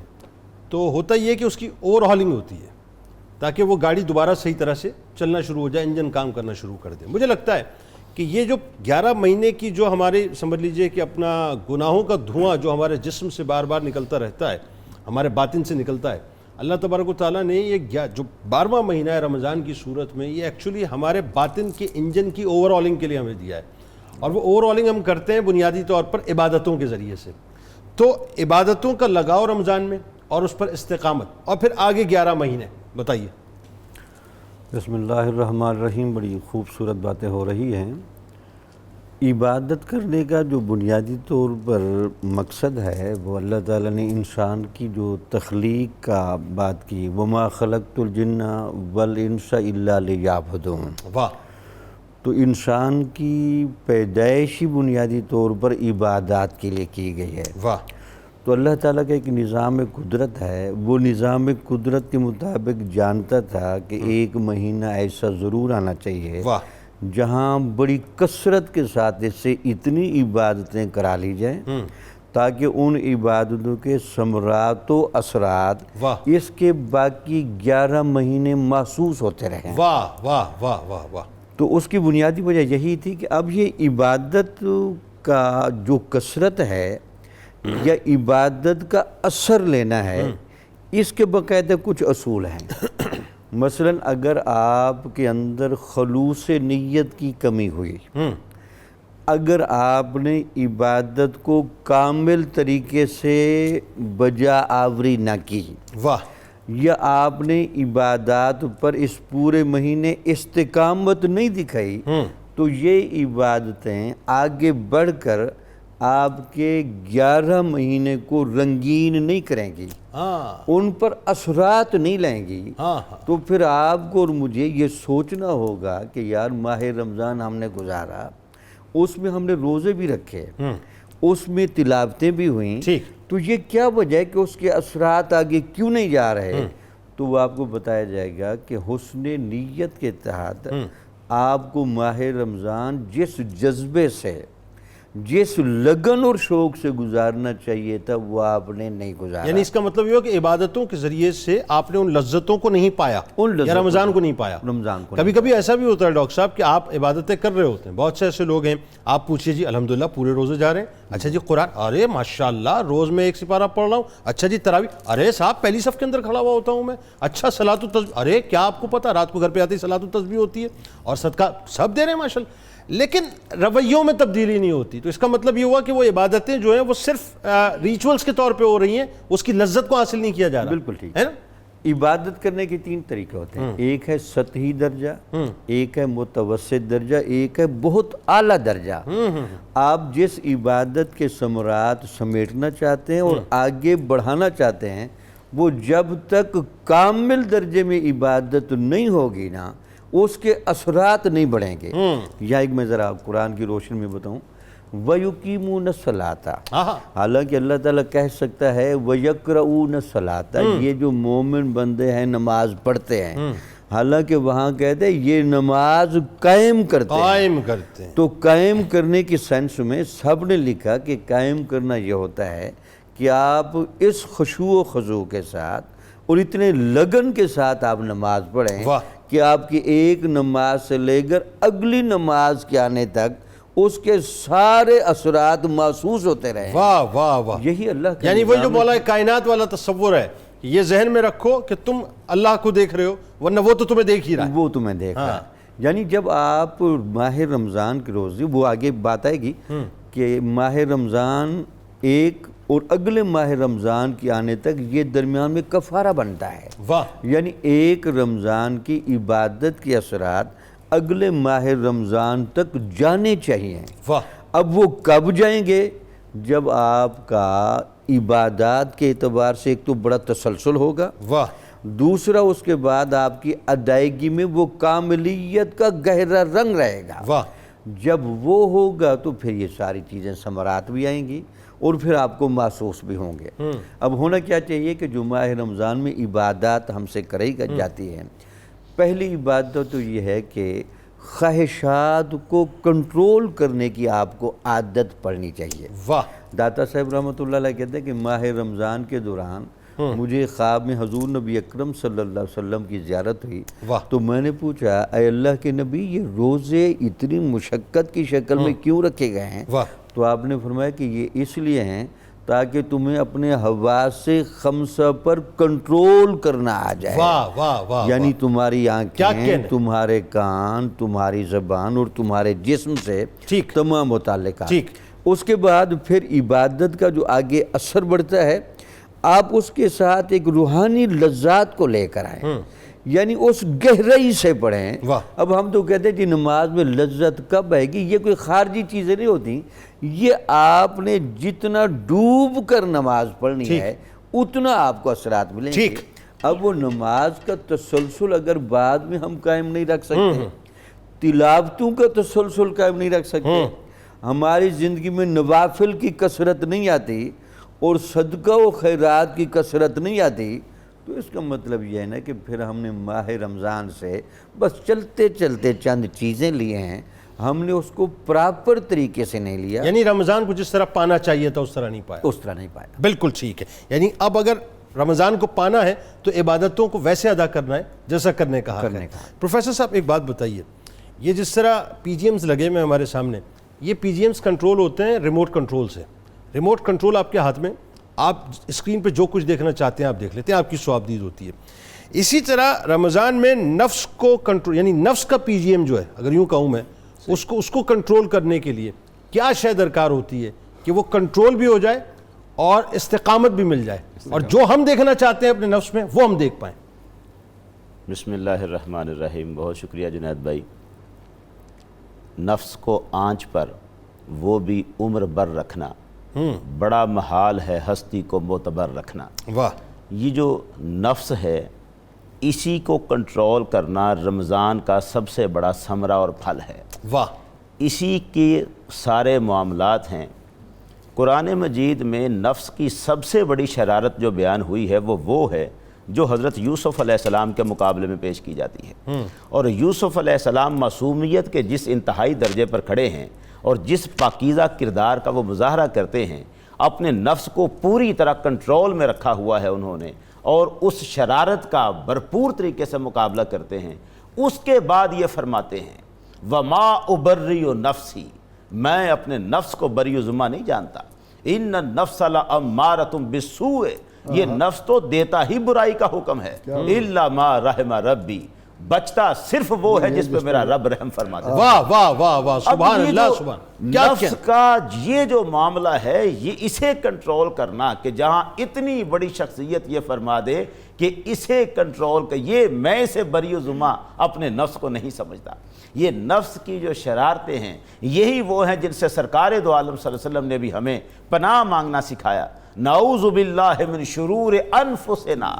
تو ہوتا یہ ہے کہ اس کی اوور ہالنگ ہوتی ہے تاکہ وہ گاڑی دوبارہ صحیح طرح سے چلنا شروع ہو جائے، انجن کام کرنا شروع کر دے۔ مجھے لگتا ہے کہ یہ جو 11 مہینے کی جو ہمارے سمجھ لیجئے کہ اپنا گناہوں کا دھواں جو ہمارے جسم سے بار بار نکلتا رہتا ہے، ہمارے باطن سے نکلتا ہے، اللہ تبارک و تعالیٰ نے یہ جو 12واں مہینہ ہے رمضان کی صورت میں، یہ ایکچولی ہمارے باطن کے انجن کی اوور آلنگ کے لیے ہمیں دیا ہے، اور وہ اوور آلنگ ہم کرتے ہیں بنیادی طور پر عبادتوں کے ذریعے سے. تو عبادتوں کا لگاؤ رمضان میں اور اس پر استقامت، اور پھر آگے 11 مہینے بتائیے. بسم اللہ الرحمن الرحیم. بڑی خوبصورت باتیں ہو رہی ہیں. عبادت کرنے کا جو بنیادی طور پر مقصد ہے وہ اللہ تعالیٰ نے انسان کی جو تخلیق کا بات کی، وَمَا خَلَقْتُ الْجِنَّ وَالْإِنسَ إِلَّا لِيَعْبُدُونَ. واہ. تو انسان کی پیدائش ہی بنیادی طور پر عبادات کے لیے کی گئی ہے. واہ. تو اللہ تعالیٰ کا ایک نظام قدرت ہے، وہ نظام قدرت کے مطابق جانتا تھا کہ ایک مہینہ ایسا ضرور آنا چاہیے واہ. جہاں بڑی کثرت کے ساتھ اس سے اتنی عبادتیں کرا لی جائیں تاکہ ان عبادتوں کے ثمرات و اثرات واہ. اس کے باقی 11 مہینے محسوس ہوتے رہیں. واہ واہ واہ واہ واہ. تو اس کی بنیادی وجہ یہی تھی کہ اب یہ عبادت کا جو کثرت ہے یا عبادت کا اثر لینا ہے، اس کے باقاعدہ کچھ اصول ہیں. مثلا اگر آپ کے اندر خلوص نیت کی کمی ہوئی، اگر آپ نے عبادت کو کامل طریقے سے بجا آوری نہ کی، واہ. یا آپ نے عبادات پر اس پورے مہینے استقامت نہیں دکھائی، تو یہ عبادتیں آگے بڑھ کر آپ کے 11 مہینے کو رنگین نہیں کریں گی، ان پر اثرات نہیں لیں گی. تو پھر آپ کو اور مجھے یہ سوچنا ہوگا کہ یار ماہ رمضان ہم نے گزارا، اس میں ہم نے روزے بھی رکھے، اس میں تلاوتیں بھی ہوئیں، تو یہ کیا وجہ ہے کہ اس کے اثرات آگے کیوں نہیں جا رہے؟ تو وہ آپ کو بتایا جائے گا کہ حسن نیت کے تحت آپ کو ماہ رمضان جس جذبے سے، جس لگن اور شوق سے گزارنا چاہیے تھا وہ آپ نے نہیں گزارا. یعنی اس کا مطلب یہ ہو کہ عبادتوں کے ذریعے سے آپ نے ان لذتوں کو نہیں پایا، یا رمضان کو نہیں پایا. کبھی کبھی ایسا بھی ہوتا ہے ڈاکٹر صاحب کہ آپ عبادتیں کر رہے ہوتے ہیں، بہت سے ایسے لوگ ہیں، آپ پوچھئے جی الحمدللہ پورے روزے جا رہے ہیں، اچھا جی قرآن، ارے ماشاءاللہ روز میں 1 سپارہ پڑھ رہا ہوں، اچھا جی تراویح، ارے صاحب پہلی صف کے اندر کھڑا ہوا ہوتا ہوں میں، اچھا صلاۃ التسبیح، ارے کیا آپ کو پتہ رات کو گھر پہ آتی صلاۃ التسبیح ہوتی ہے، اور صدقہ سب دے رہے ہیں ماشاءاللہ، لیکن رویوں میں تبدیلی نہیں ہوتی. تو اس کا مطلب یہ ہوا کہ وہ عبادتیں جو ہیں وہ صرف ریچولز کے طور پہ ہو رہی ہیں، اس کی لذت کو حاصل نہیں کیا جا رہا. بالکل ٹھیک ہے نا. عبادت کرنے کے 3 طریقے ہوتے ہیں. ایک ہے سطحی درجہ، ایک ہے متوسط درجہ، ایک ہے بہت اعلیٰ درجہ. آپ جس عبادت کے ثمرات سمیٹنا چاہتے ہیں اور آگے بڑھانا چاہتے ہیں، وہ جب تک کامل درجے میں عبادت نہیں ہوگی نا، اس کے اثرات نہیں بڑھیں گے. یا ایک میں ذرا قرآن کی روشنی میں بتاؤں، وَيُقِيمُونَ الصَّلَاةَ، حالانکہ اللہ تعالیٰ کہہ سکتا ہے وَيَقْرَؤُونَ الصَّلَاةَ، یہ جو مومن بندے ہیں نماز پڑھتے ہیں، حالانکہ وہاں کہتے ہیں یہ نماز قائم کرتے ہیں. تو قائم کرنے کی سینس میں سب نے لکھا کہ قائم کرنا یہ ہوتا ہے کہ آپ اس خشوع و خضوع کے ساتھ اور اتنے لگن کے ساتھ آپ نماز پڑھیں کہ آپ کی ایک نماز سے لے کر اگلی نماز کے آنے تک اس کے سارے اثرات محسوس ہوتے رہیں. واہ واہ واہ. یہی اللہ کا یعنی وہ جو مولا کائنات والا تصور ہے، یہ ذہن میں رکھو کہ تم اللہ کو دیکھ رہے ہو، ورنہ وہ تو تمہیں دیکھ ہی رہا ہے. وہ تمہیں دیکھ رہا ہے. یعنی جب آپ ماہ رمضان کے روزے، وہ آگے بات آئے گی کہ ماہ رمضان ایک اور اگلے ماہ رمضان کی آنے تک یہ درمیان میں کفارہ بنتا ہے. یعنی ایک رمضان کی عبادت کے اثرات اگلے ماہ رمضان تک جانے چاہیے. اب وہ کب جائیں گے؟ جب آپ کا عبادات کے اعتبار سے ایک تو بڑا تسلسل ہوگا، دوسرا اس کے بعد آپ کی ادائیگی میں وہ کاملیت کا گہرا رنگ رہے گا. جب وہ ہوگا تو پھر یہ ساری چیزیں ثمرات بھی آئیں گی اور پھر آپ کو محسوس بھی ہوں گے. اب ہونا کیا چاہیے کہ جو ماہ رمضان میں عبادات ہم سے کرائی جاتی ہیں، پہلی عبادت تو یہ ہے کہ خواہشات کو کنٹرول کرنے کی آپ کو عادت پڑنی چاہیے. داتا صاحب رحمۃ اللہ علیہ کہتے ہیں کہ ماہ رمضان کے دوران مجھے خواب میں حضور نبی اکرم صلی اللہ علیہ وسلم کی زیارت ہوئی، واہ۔ تو میں نے پوچھا اے اللہ کے نبی یہ روزے اتنی مشقت کی شکل میں کیوں رکھے گئے ہیں؟ واہ۔ تو آپ نے فرمایا کہ یہ اس لیے ہیں تاکہ تمہیں اپنے حواس خمسہ پر کنٹرول کرنا آ جائے۔ واہ واہ واہ، یعنی تمہاری کیا آنکھیں، کہنا ہے؟ تمہارے کان، تمہاری زبان اور تمہارے جسم سے ٹھیک۔ تمام متعلقات۔ ٹھیک۔ اس کے بعد پھر عبادت کا جو آگے اثر بڑھتا ہے، آپ اس کے ساتھ ایک روحانی لذات کو لے کر آئیں، یعنی اس گہرائی سے پڑھیں۔ واہ۔ اب ہم تو کہتے ہیں کہ نماز میں لذت کب آئے گی؟ یہ کوئی خارجی چیزیں نہیں ہوتی، یہ آپ نے جتنا ڈوب کر نماز پڑھنی ہے اتنا آپ کو اثرات ملیں گے۔ ٹھیک۔ اب وہ نماز کا تسلسل اگر بعد میں ہم قائم نہیں رکھ سکتے، تلاوتوں کا تسلسل قائم نہیں رکھ سکتے، ہماری زندگی میں نوافل کی کثرت نہیں آتی اور صدقہ و خیرات کی کثرت نہیں آتی، تو اس کا مطلب یہ ہے نا کہ پھر ہم نے ماہ رمضان سے بس چلتے چلتے چند چیزیں لیے ہیں، ہم نے اس کو پراپر طریقے سے نہیں لیا، یعنی رمضان کو جس طرح پانا چاہیے تھا اس طرح نہیں پایا۔ اس طرح نہیں پایا۔ بالکل ٹھیک ہے، یعنی اب اگر رمضان کو پانا ہے تو عبادتوں کو ویسے ادا کرنا ہے جیسا کرنے کا حق ہے۔ پروفیسر صاحب ایک بات بتائیے، یہ جس طرح پی جی ایمز لگے ہوئے ہمارے سامنے، یہ پی جی ایمز کنٹرول ہوتے ہیں ریموٹ کنٹرول سے۔ ریموٹ کنٹرول آپ کے ہاتھ میں، آپ اسکرین پہ جو کچھ دیکھنا چاہتے ہیں آپ دیکھ لیتے ہیں، آپ کی صوابدید ہوتی ہے۔ اسی طرح رمضان میں نفس کو کنٹرول، یعنی نفس کا پی جی ایم جو ہے، اگر یوں کہوں میں، اس کو کنٹرول کرنے کے لیے کیا شے درکار ہوتی ہے کہ وہ کنٹرول بھی ہو جائے اور استقامت بھی مل جائے، اور جو ہم دیکھنا چاہتے ہیں اپنے نفس میں وہ ہم دیکھ پائیں؟ بسم اللہ الرحمن الرحیم۔ بہت شکریہ جنید بھائی۔ نفس کو آنچ پر، وہ بھی عمر بر رکھنا، بڑا محال ہے ہستی کو معتبر رکھنا۔ واہ۔ یہ جو نفس ہے اسی کو کنٹرول کرنا رمضان کا سب سے بڑا ثمرہ اور پھل ہے۔ واہ۔ اسی کے سارے معاملات ہیں۔ قرآن مجید میں نفس کی سب سے بڑی شرارت جو بیان ہوئی ہے وہ ہے جو حضرت یوسف علیہ السلام کے مقابلے میں پیش کی جاتی ہے، اور یوسف علیہ السلام معصومیت کے جس انتہائی درجے پر کھڑے ہیں اور جس پاکیزہ کردار کا وہ مظاہرہ کرتے ہیں، اپنے نفس کو پوری طرح کنٹرول میں رکھا ہوا ہے انہوں نے، اور اس شرارت کا بھرپور طریقے سے مقابلہ کرتے ہیں۔ اس کے بعد یہ فرماتے ہیں وَمَا أُبَرِّئُ نَفْسِي، میں اپنے نفس کو بری و ذمہ نہیں جانتا، إِنَّ النَّفْسَ لَأَمَّارَةٌ بِالسُّوءِ، یہ نفس تو دیتا ہی برائی کا حکم ہے، إِلَّا مَا رَحِمَ رَبِّي، بچتا صرف وہ ہے جس پہ میرا رب رحم فرماتا ہے۔ واہ واہ واہ واہ، سبحان اللہ سبحان۔ کیا نفس کا یہ جو معاملہ ہے، یہ اسے کنٹرول کرنا کہ جہاں اتنی بڑی شخصیت یہ فرما دے کہ اسے کنٹرول کر، یہ میں سے بری و ذمہ اپنے نفس کو نہیں سمجھتا۔ یہ نفس کی جو شرارتیں ہیں یہی وہ ہیں جن سے سرکار دو عالم صلی اللہ علیہ وسلم نے بھی ہمیں پناہ مانگنا سکھایا۔ نعوذ باللہ من شرور انفسنا،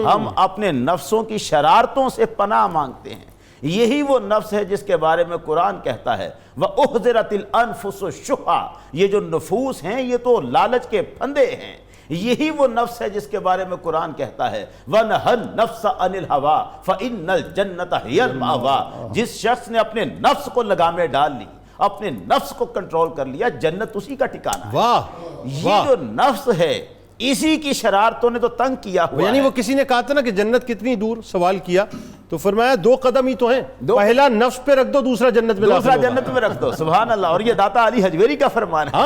ہم اپنے نفسوں کی شرارتوں سے پناہ مانگتے ہیں۔ یہی وہ نفس ہے جس کے بارے میں قرآن کہتا ہے وَأُحْضِرَتِ الْأَنفُسُ الشُّحَّ، یہ جو نفوس ہیں یہ تو لالچ کے پھندے ہیں۔ یہی وہ نفس ہے جس کے بارے میں قرآن کہتا ہے وَنَهَا النَّفْسَ عَنِ الْهَوَىٰ فَإِنَّ الْجَنَّةَ هِيَ الْمَأْوَىٰ، جس شخص نے اپنے نفس کو لگامیں ڈال لی، اپنے نفس کو کنٹرول کر لیا، جنت اسی کا ٹھکانہ ہے۔ واہ۔ یہ جو نفس ہے اسی کی شرارتوں نے تو تنگ کیا ہوا یعنی ہے۔ وہ کسی نے کہا تھا نا کہ جنت کتنی دور، سوال کیا تو فرمایا 2 قدم ہی تو ہیں، پہلا نفس پہ رکھ دو، دوسرا جنت میں دوسرا جنت میں رکھ دو۔ سبحان اللہ۔ اور یہ داتا علی حجویری کا فرمان ہے۔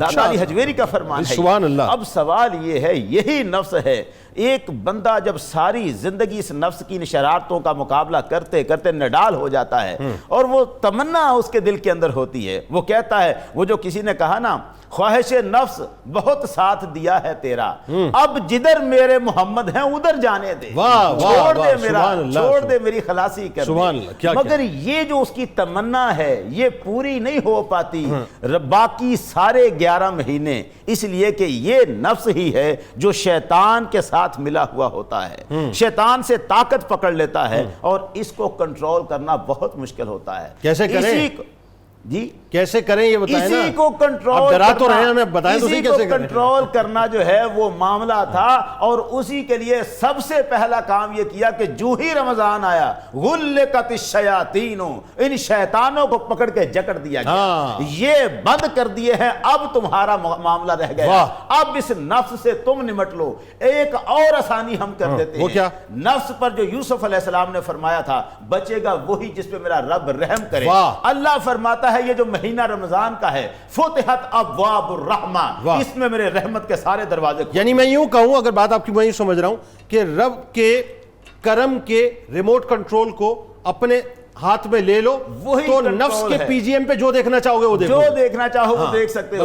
داتا علی حجویری کا فرمان ہے۔ سبحان اللہ۔ اب سوال یہ ہے، یہی نفس ہے، ایک بندہ جب ساری زندگی اس نفس کی شرارتوں کا مقابلہ کرتے کرتے نڈال ہو جاتا ہے اور وہ تمنا اس کے دل کے اندر ہوتی ہے، وہ کہتا ہے، وہ جو کسی نے کہا نا خواہش نفس بہت ساتھ دیا ہے تیرا، اب جدھر میرے محمد ہیں ادھر جانے دے، چھوڑ دے میرا، چھوڑ دے میری خلاصی کر دے۔ مگر یہ جو اس کی تمنا ہے یہ پوری نہیں ہو پاتی باقی سارے 11 مہینے، اس لیے کہ یہ نفس ہی ہے جو شیطان کے ساتھ ملا ہوا ہوتا ہے، شیطان سے طاقت پکڑ لیتا ہے اور اس کو کنٹرول کرنا بہت مشکل ہوتا ہے۔ کیسے کریں؟ جی کیسے کریں یہ بتائیں نا. اسی کو کنٹرول آپ ڈرا تو کرنا، رہے ہیں ہمیں، بتائیں تو اسی صحیح کو کیسے کریں. کنٹرول کرنا جو ہے وہ معاملہ تھا، اور اسی کے لیے سب سے پہلا کام یہ کیا کہ جو ہی رمضان آیا غلقت الشیاطین، ان شیطانوں کو پکڑ کے جکڑ دیا گیا، یہ بند کر دیے ہیں، اب تمہارا معاملہ رہ گیا، اب اس نفس سے تم نمٹ لو. ایک اور آسانی ہم کر دیتے ہیں، کیا؟ نفس پر جو یوسف علیہ السلام نے فرمایا تھا بچے گا وہی جس پہ میرا رب رحم کرے. اللہ فرماتا ہے یہ جو مہینہ رمضان کا ہے فتحت ابواب الرحمہ، اس میں میرے رحمت کے سارے دروازے. یعنی میں یوں کہوں، اگر بات آپ کی میں یوں سمجھ رہا ہوں کہ رب کے کرم کے ریموٹ کنٹرول کو اپنے ہاتھ میں لے لو، تو نفس کے پی جی ایم پہ جو دیکھنا چاہو گے وہ دیکھو، جو دیکھنا چاہو وہ دیکھ سکتے ہو.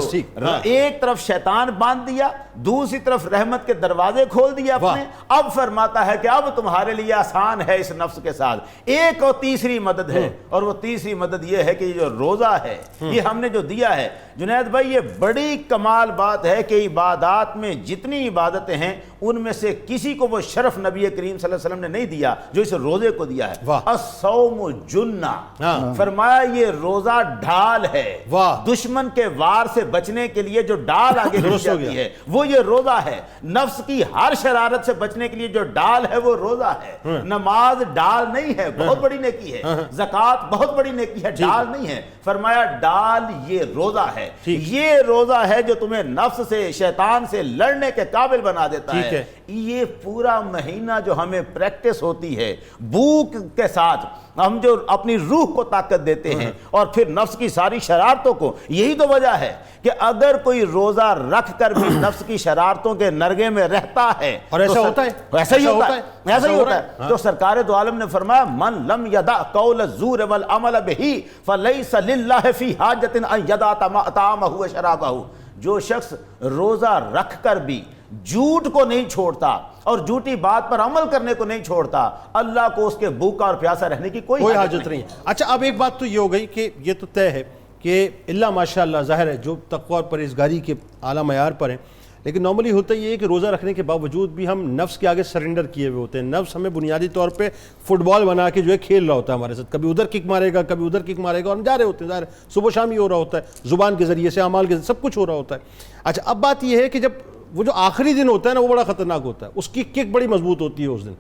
ایک طرف شیطان باندھ دیا، دوسری طرف رحمت کے دروازے کھول دیے اپنے. اب فرماتا ہے کہ اب تمہارے لیے آسان ہے اس نفس کے ساتھ. ایک اور تیسری مدد ہے، اور وہ تیسری مدد یہ ہے کہ یہ جو روزہ ہے یہ ہم نے جو دیا ہے جنید بھائی، یہ بڑی کمال بات ہے کہ عبادات میں جتنی عبادتیں ہیں ان میں سے کسی کو وہ شرف نبی کریم صلی اللہ علیہ وسلم نے نہیں دیا جو اس روزے کو دیا ہے. الصوم جنہ، فرمایا یہ روزہ ڈھال ہے، دشمن کے وار سے بچنے کے لیے جو ڈال آگے دی جاتی ہے وہ یہ روزہ ہے. نفس کی ہر شرارت سے بچنے کے لیے جو ڈال ہے وہ روزہ ہے. نماز ڈال نہیں ہے، بہت بڑی نیکی ہے. زکوٰۃ بہت بڑی نیکی ہے، ڈال نہیں ہے. فرمایا ڈال یہ روزہ ہے. یہ روزہ ہے جو تمہیں نفس سے، شیطان سے لڑنے کے قابل بنا دیتا ہے. یہ پورا مہینہ جو ہمیں پریکٹس ہوتی ہے بھوک کے ساتھ، ہم جو اپنی روح کو طاقت دیتے ہیں اور پھر نفس کی ساری شرارتوں کو، یہی تو وجہ ہے کہ اگر کوئی روزہ رکھ کر بھی نفس کی شرارتوں کے نرگے میں رہتا ہے، اور ایسا ہوتا ہے، ایسا ہی ہوتا ہے، ایسا ہی ہوتا ہے. تو سرکار دو عالم نے فرمایا من لم یدع قول الزور والعمل به فلیس للہ فی حاجۃ ان یدع طعامہ وشرابہ. جو شخص روزہ رکھ کر بھی جھوٹ کو نہیں چھوڑتا اور جھوٹی بات پر عمل کرنے کو نہیں چھوڑتا، اللہ کو اس کے بھوکا اور پیاسا رہنے کی کوئی حاجت نہیں. اچھا، اب ایک بات تو یہ ہو گئی کہ یہ تو طے ہے کہ اللہ ماشاء اللہ ظاہر ہے جو تقوی اور پرہیزگاری کے اعلیٰ معیار پر ہیں، لیکن نارملی ہوتا یہ ہے کہ روزہ رکھنے کے باوجود بھی ہم نفس کے آگے سرنڈر کیے ہوئے ہوتے ہیں. نفس ہمیں بنیادی طور پہ فٹ بال بنا کے جو ہے کھیل رہا ہوتا ہے ہمارے ساتھ، کبھی ادھر کک مارے گا کبھی ادھر کک مارے گا، اور ہم جا رہے ہوتے ہیں. ظاہر صبح شام ہی ہو رہا ہوتا ہے، زبان کے ذریعے سے، اعمال کے ذریعے سب کچھ ہو رہا ہوتا ہے. اچھا، اب بات یہ ہے کہ جب وہ جو آخری دن ہوتا ہے نا وہ بڑا خطرناک ہوتا ہے، اس کی کک بڑی مضبوط ہوتی ہے. اس دن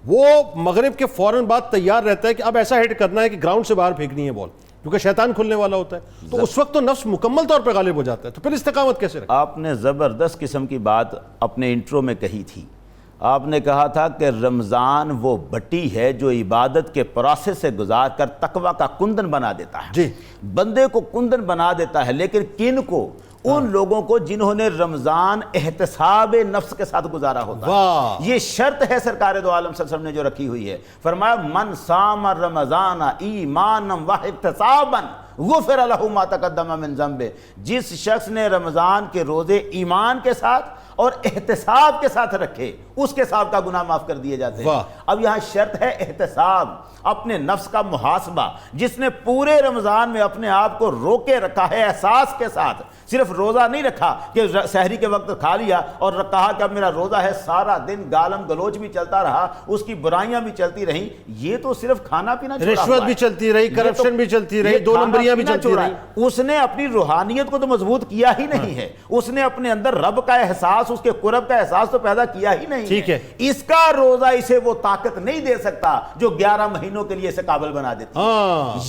وہ مغرب کے فوراً بعد تیار رہتا ہے کہ اب ایسا ہٹ کرنا ہے کہ گراؤنڈ سے باہر پھینکنی ہے بال، کیونکہ شیطان کھلنے والا ہوتا ہے. تو اس وقت تو نفس مکمل طور پہ غالب ہو جاتا ہے. تو پھر استقامت کیسے رکھیں؟ آپ نے زبردست قسم کی بات اپنے انٹرو میں کہی تھی. آپ نے کہا تھا کہ رمضان وہ بٹی ہے جو عبادت کے پروسیس سے گزار کر تقوی کا کندن بنا دیتا ہے. جی، بندے کو کندن بنا دیتا ہے، لیکن کن کو؟ ان لوگوں کو جنہوں نے رمضان احتساب نفس کے ساتھ گزارا ہوتا ہے. یہ شرط ہے سرکار دو عالم صلی اللہ علیہ وسلم نے جو رکھی ہوئی ہے. فرمایا من صام رمضان ایمانا واحتسابا غفر لہ ما تقدم من ذنبہ. جس شخص نے رمضان کے روزے ایمان کے ساتھ اور احتساب کے ساتھ رکھے، اس کے ساتھ کا گناہ معاف کر دیے جاتے ہیں. اب یہاں شرط ہے احتساب، اپنے نفس کا محاسبہ. جس نے پورے رمضان میں اپنے آپ کو روکے رکھا ہے احساس کے ساتھ، صرف روزہ نہیں رکھا کہ سحری کے وقت کھا لیا اور کہا کہ اب میرا روزہ ہے، سارا دن گالم گلوچ بھی چلتا رہا، اس کی برائیاں بھی چلتی رہیں. یہ تو صرف کھانا پینا چھوڑا، رشوت بھی چلتی رہی، کرپشن بھی چلتی رہی، دو نمبریاں بھی چلتی رہی. اس نے اپنی روحانیت کو تو مضبوط کیا ہی نہیں ہے. اس نے اپنے اندر رب کا احساس، اس کے قرب کا احساس تو پیدا کیا ہی نہیں. ٹھیک ہے، اس کا روزہ اسے وہ طاقت نہیں دے سکتا جو 11 مہینوں کے لیے اسے قابل بنا دیتی.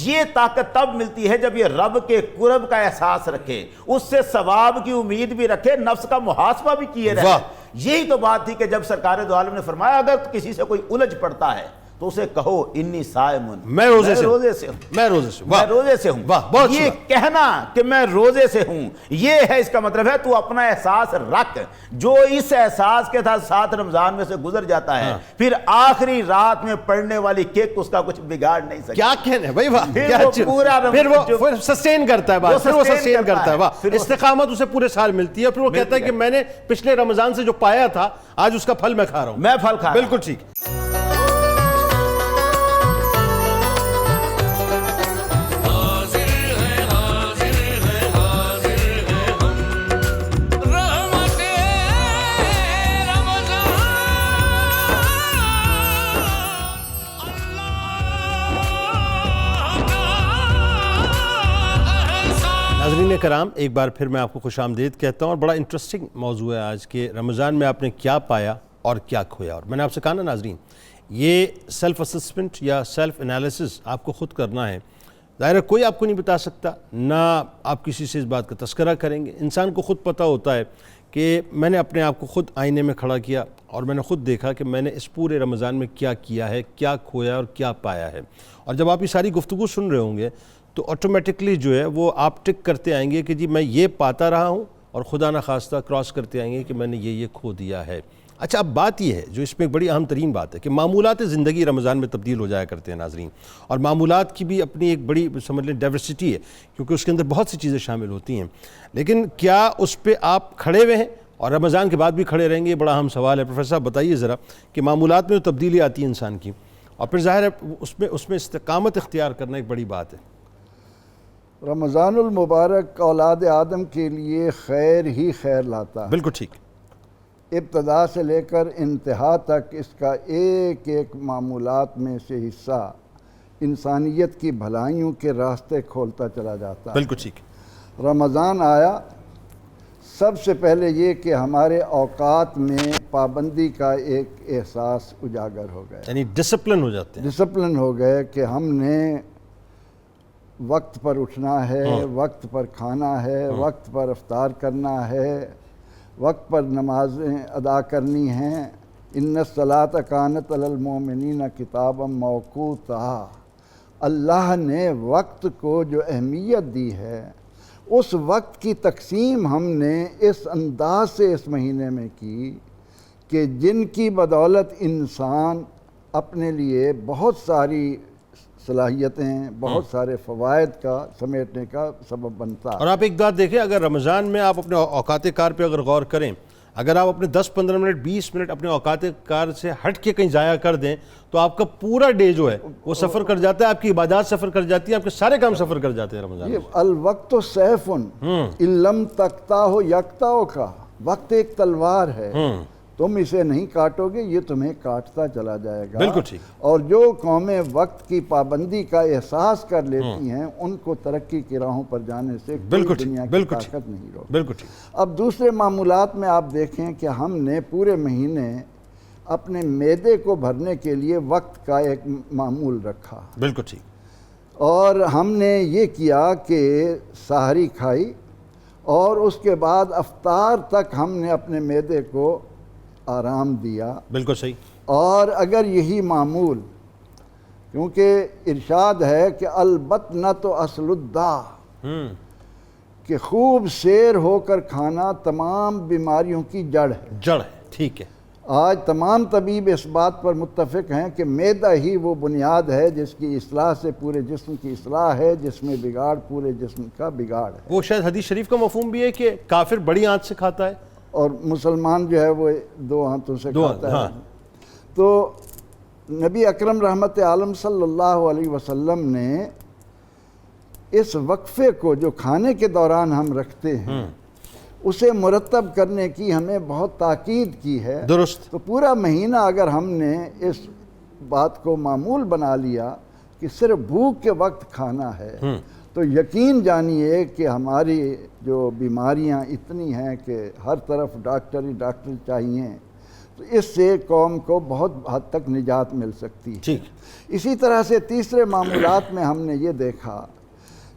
یہ طاقت تب ملتی ہے جب یہ رب کے قرب کا احساس رکھے، اس سے ثواب کی امید بھی رکھے، نفس کا محاسبہ بھی کیے رہے. یہی تو بات تھی کہ جب سرکار دو عالم نے فرمایا اگر کسی سے کوئی الجھ پڑتا ہے تو اسے کہو انی صائمن، میں روزے سے ہوں. میں روزے سے ہوں. یہ کہنا کہ میں روزے سے ہوں، یہ ہے اس کا مطلب ہے تو اپنا احساس رکھ. جو اس احساس کے ساتھ رمضان میں سے گزر جاتا ہے، پھر آخری رات میں پڑھنے والی کیک اس کا کچھ بگاڑ نہیں سکتا. کیا کہنے بھائی، پھر وہ سسٹین کرتا ہے بات، پھر وہ سسٹین کرتا ہے. واہ، استقامت اسے پورے سال ملتی ہے. پھر وہ کہتا ہے کہ میں نے پچھلے رمضان سے جو پایا تھا آج اس کا پھل میں کھا رہا ہوں. میں پھل کھا رہا ہوں. بالکل ٹھیک. کرام، ایک بار پھر میں آپ کو خوش آمدید کہتا ہوں، اور بڑا انٹرسٹنگ موضوع ہے آج کے رمضان میں آپ نے کیا پایا اور کیا کھویا. اور میں نے آپ سے کہا نا ناظرین، یہ سیلف اسسمنٹ یا سیلف انالیسس آپ کو خود کرنا ہے. ظاہر ہے کوئی آپ کو نہیں بتا سکتا، نہ آپ کسی سے اس بات کا تذکرہ کریں گے. انسان کو خود پتہ ہوتا ہے کہ میں نے اپنے آپ کو خود آئینے میں کھڑا کیا اور میں نے خود دیکھا کہ میں نے اس پورے رمضان میں کیا کیا ہے، کیا کھویا اور کیا پایا ہے. اور جب آپ یہ ساری گفتگو سن رہے ہوں گے تو آٹومیٹکلی جو ہے وہ آپ ٹک کرتے آئیں گے کہ جی میں یہ پاتا رہا ہوں، اور خدا نخواستہ کراس کرتے آئیں گے کہ میں نے یہ کھو دیا ہے. اچھا، اب بات یہ ہے جو اس میں ایک بڑی اہم ترین بات ہے کہ معمولات زندگی رمضان میں تبدیل ہو جایا کرتے ہیں ناظرین. اور معمولات کی بھی اپنی ایک بڑی سمجھ لیں ڈائیورسٹی ہے، کیونکہ اس کے اندر بہت سی چیزیں شامل ہوتی ہیں. لیکن کیا اس پہ آپ کھڑے ہوئے ہیں اور رمضان کے بعد بھی کھڑے رہیں گے؟ یہ بڑا اہم سوال ہے. پروفیسر صاحب بتائیے ذرا کہ معمولات میں جو تبدیلی آتی ہے انسان کی، اور پھر ظاہر ہے اس میں استقامت اختیار کرنا ایک بڑی بات ہے. رمضان المبارک اولاد آدم کے لیے خیر ہی خیر لاتا ہے. بالکل ٹھیک. ابتدا سے لے کر انتہا تک اس کا ایک ایک معمولات میں سے حصہ انسانیت کی بھلائیوں کے راستے کھولتا چلا جاتا ہے. بالکل ٹھیک. رمضان آیا، سب سے پہلے یہ کہ ہمارے اوقات میں پابندی کا ایک احساس اجاگر ہو گیا، یعنی ڈسپلن ہو جاتے ہیں. ڈسپلن ہو گئے کہ ہم نے وقت پر اٹھنا ہے، وقت پر کھانا ہے، وقت پر افطار کرنا ہے، وقت پر نمازیں ادا کرنی ہیں. ان الصلاۃ کانت علی المؤمنین کتابا موقوتا. اللہ نے وقت کو جو اہمیت دی ہے، اس وقت کی تقسیم ہم نے اس انداز سے اس مہینے میں کی کہ جن کی بدولت انسان اپنے لیے بہت ساری صلاحیتیں، بہت سارے فوائد کا سمیٹنے کا سبب بنتا. اور آپ ایک بات دیکھیں، اگر رمضان میں آپ اپنے اوقات کار پہ اگر غور کریں، اگر آپ اپنے 10-15 منٹ 20 منٹ اپنے اوقات کار سے ہٹ کے کہیں ضائع کر دیں تو آپ کا پورا ڈے جو ہے وہ سفر کر جاتا ہے، آپ کی عبادات سفر کر جاتی ہیں، آپ کے سارے کام سفر کر جاتے ہیں رمضان میں. الوقت سیف ان لم تقطعہ یقطعہ کا. وقت ایک تلوار ہے، تم اسے نہیں کاٹو گے، یہ تمہیں کاٹتا چلا جائے گا. بالکل ٹھیک. اور جو قومیں وقت کی پابندی کا احساس کر لیتی ہیں ان کو ترقی کی راہوں پر جانے سے کوئی دنیا کی طاقت نہیں روکتی. بالکل ٹھیک. اب دوسرے معمولات میں آپ دیکھیں کہ ہم نے پورے مہینے اپنے معدے کو بھرنے کے لیے وقت کا ایک معمول رکھا. بالکل ٹھیک. اور ہم نے یہ کیا کہ سحری کھائی اور اس کے بعد افطار تک ہم نے اپنے معدے کو آرام دیا. بالکل صحیح. اور اگر یہی معمول، کیونکہ ارشاد ہے کہ البطنۃ اصل الداء، کہ خوب سیر ہو کر کھانا تمام بیماریوں کی جڑ ہے. جڑ ہے. ٹھیک ہے. آج تمام طبیب اس بات پر متفق ہیں کہ معدہ ہی وہ بنیاد ہے جس کی اصلاح سے پورے جسم کی اصلاح ہے، جس میں بگاڑ پورے جسم کا بگاڑ ہے. وہ شاید حدیث شریف کا مفہوم بھی ہے کہ کافر بڑی آنچ سے کھاتا ہے اور مسلمان جو ہے وہ 2 ہاتھوں سے کھاتا ہے. تو نبی اکرم رحمت عالم صلی اللہ علیہ وسلم نے اس وقفے کو جو کھانے کے دوران ہم رکھتے ہیں اسے مرتب کرنے کی ہمیں بہت تاکید کی ہے. درست. تو پورا مہینہ اگر ہم نے اس بات کو معمول بنا لیا کہ صرف بھوک کے وقت کھانا ہے تو یقین جانیے کہ ہماری جو بیماریاں اتنی ہیں کہ ہر طرف ڈاکٹر چاہیے، تو اس سے قوم کو بہت حد تک نجات مل سکتی ہے. ٹھیک. اسی طرح سے تیسرے معمولات میں ہم نے یہ دیکھا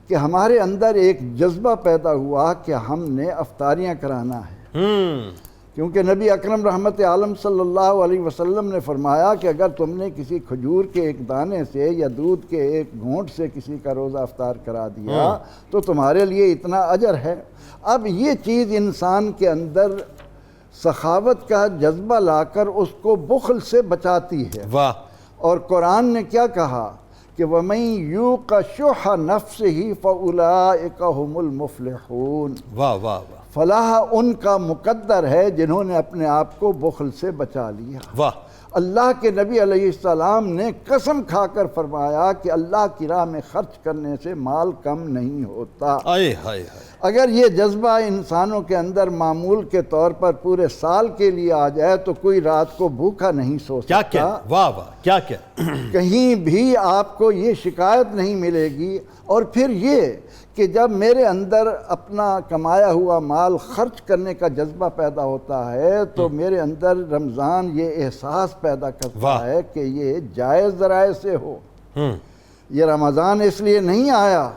کہ ہمارے اندر ایک جذبہ پیدا ہوا کہ ہم نے افطاریاں کرانا ہے. کیونکہ نبی اکرم رحمت عالم صلی اللہ علیہ وسلم نے فرمایا کہ اگر تم نے کسی کھجور کے ایک دانے سے یا دودھ کے ایک گھونٹ سے کسی کا روزہ افطار کرا دیا تو تمہارے لیے اتنا اجر ہے. اب یہ چیز انسان کے اندر سخاوت کا جذبہ لا کر اس کو بخل سے بچاتی ہے. واہ. اور قرآن نے کیا کہا کہ وَمَن يُوقَ شُحَّ نَفْسِهِ فَأُولَٰئِكَ هُمُ الْمُفْلِحُونَ. واہ واہ واہ. فلاح ان کا مقدر ہے جنہوں نے اپنے آپ کو بخل سے بچا لیا. واہ. اللہ کے نبی علیہ السلام نے قسم کھا کر فرمایا کہ اللہ کی راہ میں خرچ کرنے سے مال کم نہیں ہوتا. آئے ہائے ہائے. اگر یہ جذبہ انسانوں کے اندر معمول کے طور پر پورے سال کے لیے آ جائے تو کوئی رات کو بھوکا نہیں سو کیا سکتا. کیا واہ واہ کیا کیا کہیں بھی آپ کو یہ شکایت نہیں ملے گی. اور پھر یہ کہ جب میرے اندر اپنا کمایا ہوا مال خرچ کرنے کا جذبہ پیدا ہوتا ہے تو میرے اندر رمضان یہ احساس پیدا کرتا ہے کہ یہ جائز ذرائع سے ہو. یہ رمضان اس لیے نہیں آیا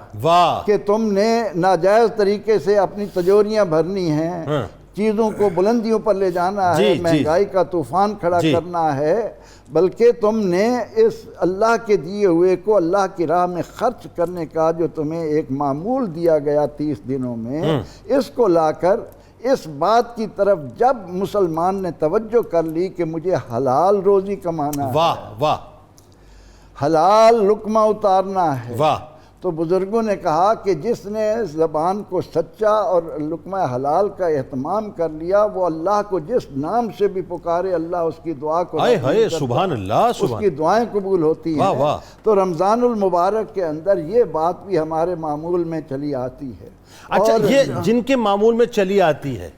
کہ تم نے ناجائز طریقے سے اپنی تجوریاں بھرنی ہیں, چیزوں کو بلندیوں پر لے جانا ہے, مہنگائی کا طوفان کھڑا کرنا ہے, بلکہ تم نے اس اللہ کے دیے ہوئے کو اللہ کی راہ میں خرچ کرنے کا جو تمہیں ایک معمول دیا گیا 30 دنوں میں, اس کو لا کر اس بات کی طرف جب مسلمان نے توجہ کر لی کہ مجھے حلال روزی کمانا ہے, حلال لقمہ اتارنا ہے, تو بزرگوں نے کہا کہ جس نے زبان کو سچا اور لقمہ حلال کا اہتمام کر لیا وہ اللہ کو جس نام سے بھی پکارے اللہ اس کی دعا کو سبحان اللہ, اس کی دعائیں قبول ہوتی ہیں. تو رمضان المبارک کے اندر یہ بات بھی ہمارے معمول میں چلی آتی ہے. اچھا, یہ جن کے معمول میں چلی آتی ہے,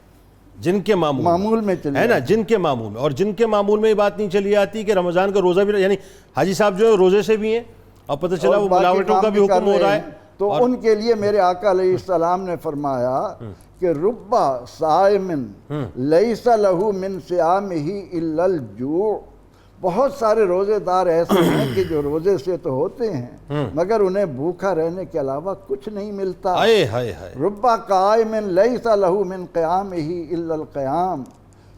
جن کے معمول میں چلی ہے نا, جن کے معمول میں, اور جن کے معمول میں یہ بات نہیں چلی آتی کہ رمضان کا روزہ بھی, یعنی حاجی صاحب جو روزے سے بھی ہیں اور پتہ چلا وہ ملاوٹوں کا بھی حکم ہو رہا ہے, تو ان کے لیے میرے آقا علیہ السلام نے فرمایا کہ ربا صائمن لیس لہ من صیامہ الا الجوع. بہت سارے روزے دار ایسے ہیں کہ جو روزے سے تو ہوتے ہیں مگر انہیں بھوکا رہنے کے علاوہ کچھ نہیں ملتا. ربا قائم لیس لہ من قیامہ الا القیام.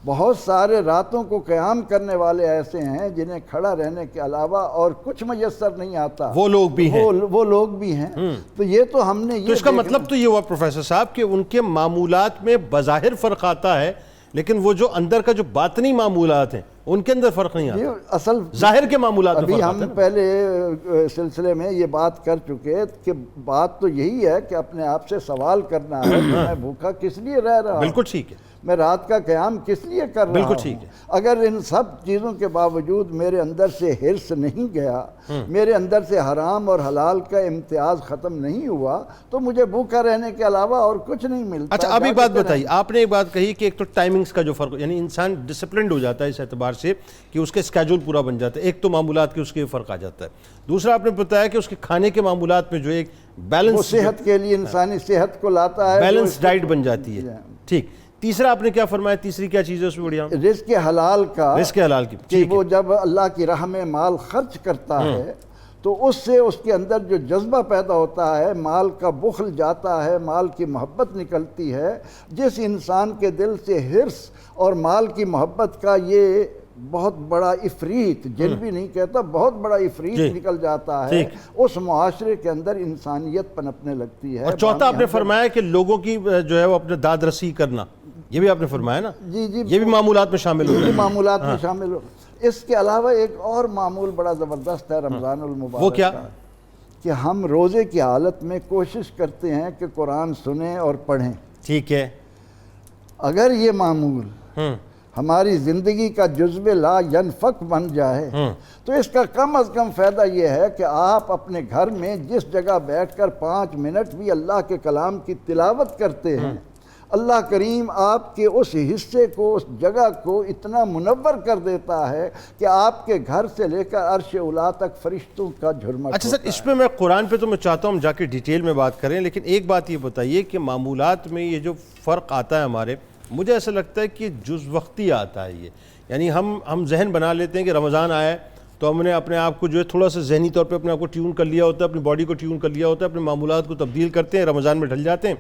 بہت سارے راتوں کو قیام کرنے والے ایسے ہیں جنہیں کھڑا رہنے کے علاوہ اور کچھ میسر نہیں آتا. وہ لوگ بھی ہیں, وہ لوگ بھی ہیں. تو یہ تو ہم نے, تو اس کا مطلب تو یہ ہوا پروفیسر صاحب کہ ان کے معمولات میں بظاہر فرق آتا ہے لیکن وہ جو اندر کا جو باطنی معمولات ہیں ان کے اندر فرق نہیں آتا. اصل ظاہر کے معمولات میں فرق آتا ہے. ابھی ہم پہلے سلسلے میں یہ بات کر چکے کہ بات تو یہی ہے کہ اپنے آپ سے سوال کرنا ہے کہ میں بھوکا کس لیے رہ رہا ہوں. بالکل ٹھیک ہے. میں رات کا قیام کس لیے کر رہا ہوں. اگر ان سب چیزوں کے باوجود میرے اندر سے حرص نہیں گیا, میرے اندر سے حرام اور حلال کا امتیاز ختم نہیں ہوا, تو مجھے بھوکا رہنے کے علاوہ اور کچھ نہیں ملتا. اچھا, اب ایک بات بتائیے, آپ نے ایک بات کہی کہ ایک تو ٹائمنگز کا جو فرق, یعنی انسان ڈسپلنڈ ہو جاتا ہے اس اعتبار سے کہ اس کے اسکیجول پورا بن جاتا ہے, ایک تو معمولات کے اس کے فرق آ جاتا ہے. دوسرا آپ نے بتایا کہ اس کے کھانے کے معمولات میں جو ایک بیلنس, صحت کے لیے انسانی صحت کو لاتا ہے, بیلنس ڈائٹ بن جاتی ہے. ٹھیک. تیسرا آپ نے کیا فرمایا, تیسری کیا چیز ہے اس میں بڑھیا؟ رزق حلال کا, رزق حلال کی, کہ وہ جب اللہ کی راہ میں مال خرچ کرتا ہے تو اس سے اس کے اندر جو جذبہ پیدا ہوتا ہے, مال کا بخل جاتا ہے, مال کی محبت نکلتی ہے. جس انسان کے دل سے حرص اور مال کی محبت کا یہ بہت بڑا افریت, جن بھی نہیں کہتا, بہت بڑا افریت نکل جاتا ہے, اس معاشرے کے اندر انسانیت پنپنے لگتی ہے. اور چوتھا آپ نے فرمایا کہ لوگوں کی جو ہے وہ اپنے داد رسی کرنا, یہ بھی آپ نے فرمایا نا, یہ بھی معمولات میں شامل ہو, معمولات میں شامل ہو. اس کے علاوہ ایک اور معمول بڑا زبردست ہے رمضان المبارک. وہ کیا؟ کہ ہم روزے کی حالت میں کوشش کرتے ہیں کہ قرآن سنیں اور پڑھیں. ٹھیک ہے. اگر یہ معمول ہماری زندگی کا جزو لا ینفک بن جائے تو اس کا کم از کم فائدہ یہ ہے کہ آپ اپنے گھر میں جس جگہ بیٹھ کر 5 منٹ بھی اللہ کے کلام کی تلاوت کرتے ہیں, اللہ کریم آپ کے اس حصے کو, اس جگہ کو اتنا منور کر دیتا ہے کہ آپ کے گھر سے لے کر عرش اولا تک فرشتوں کا جھرمٹ. اچھا سر, اس پہ میں قرآن پہ تو میں چاہتا ہوں ہم جا کے ڈیٹیل میں بات کریں, لیکن ایک بات یہ بتائیے کہ معمولات میں یہ جو فرق آتا ہے ہمارے, مجھے ایسا لگتا ہے کہ جز وقتی آتا ہے یہ, یعنی ہم ذہن بنا لیتے ہیں کہ رمضان آیا ہے تو ہم نے اپنے آپ کو جو ہے تھوڑا سا ذہنی طور پہ اپنے آپ کو ٹیون کر لیا ہوتا ہے, اپنی باڈی کو ٹیون کر لیا ہوتا ہے, اپنے معمولات کو تبدیل کرتے ہیں, رمضان میں ڈھل جاتے ہیں.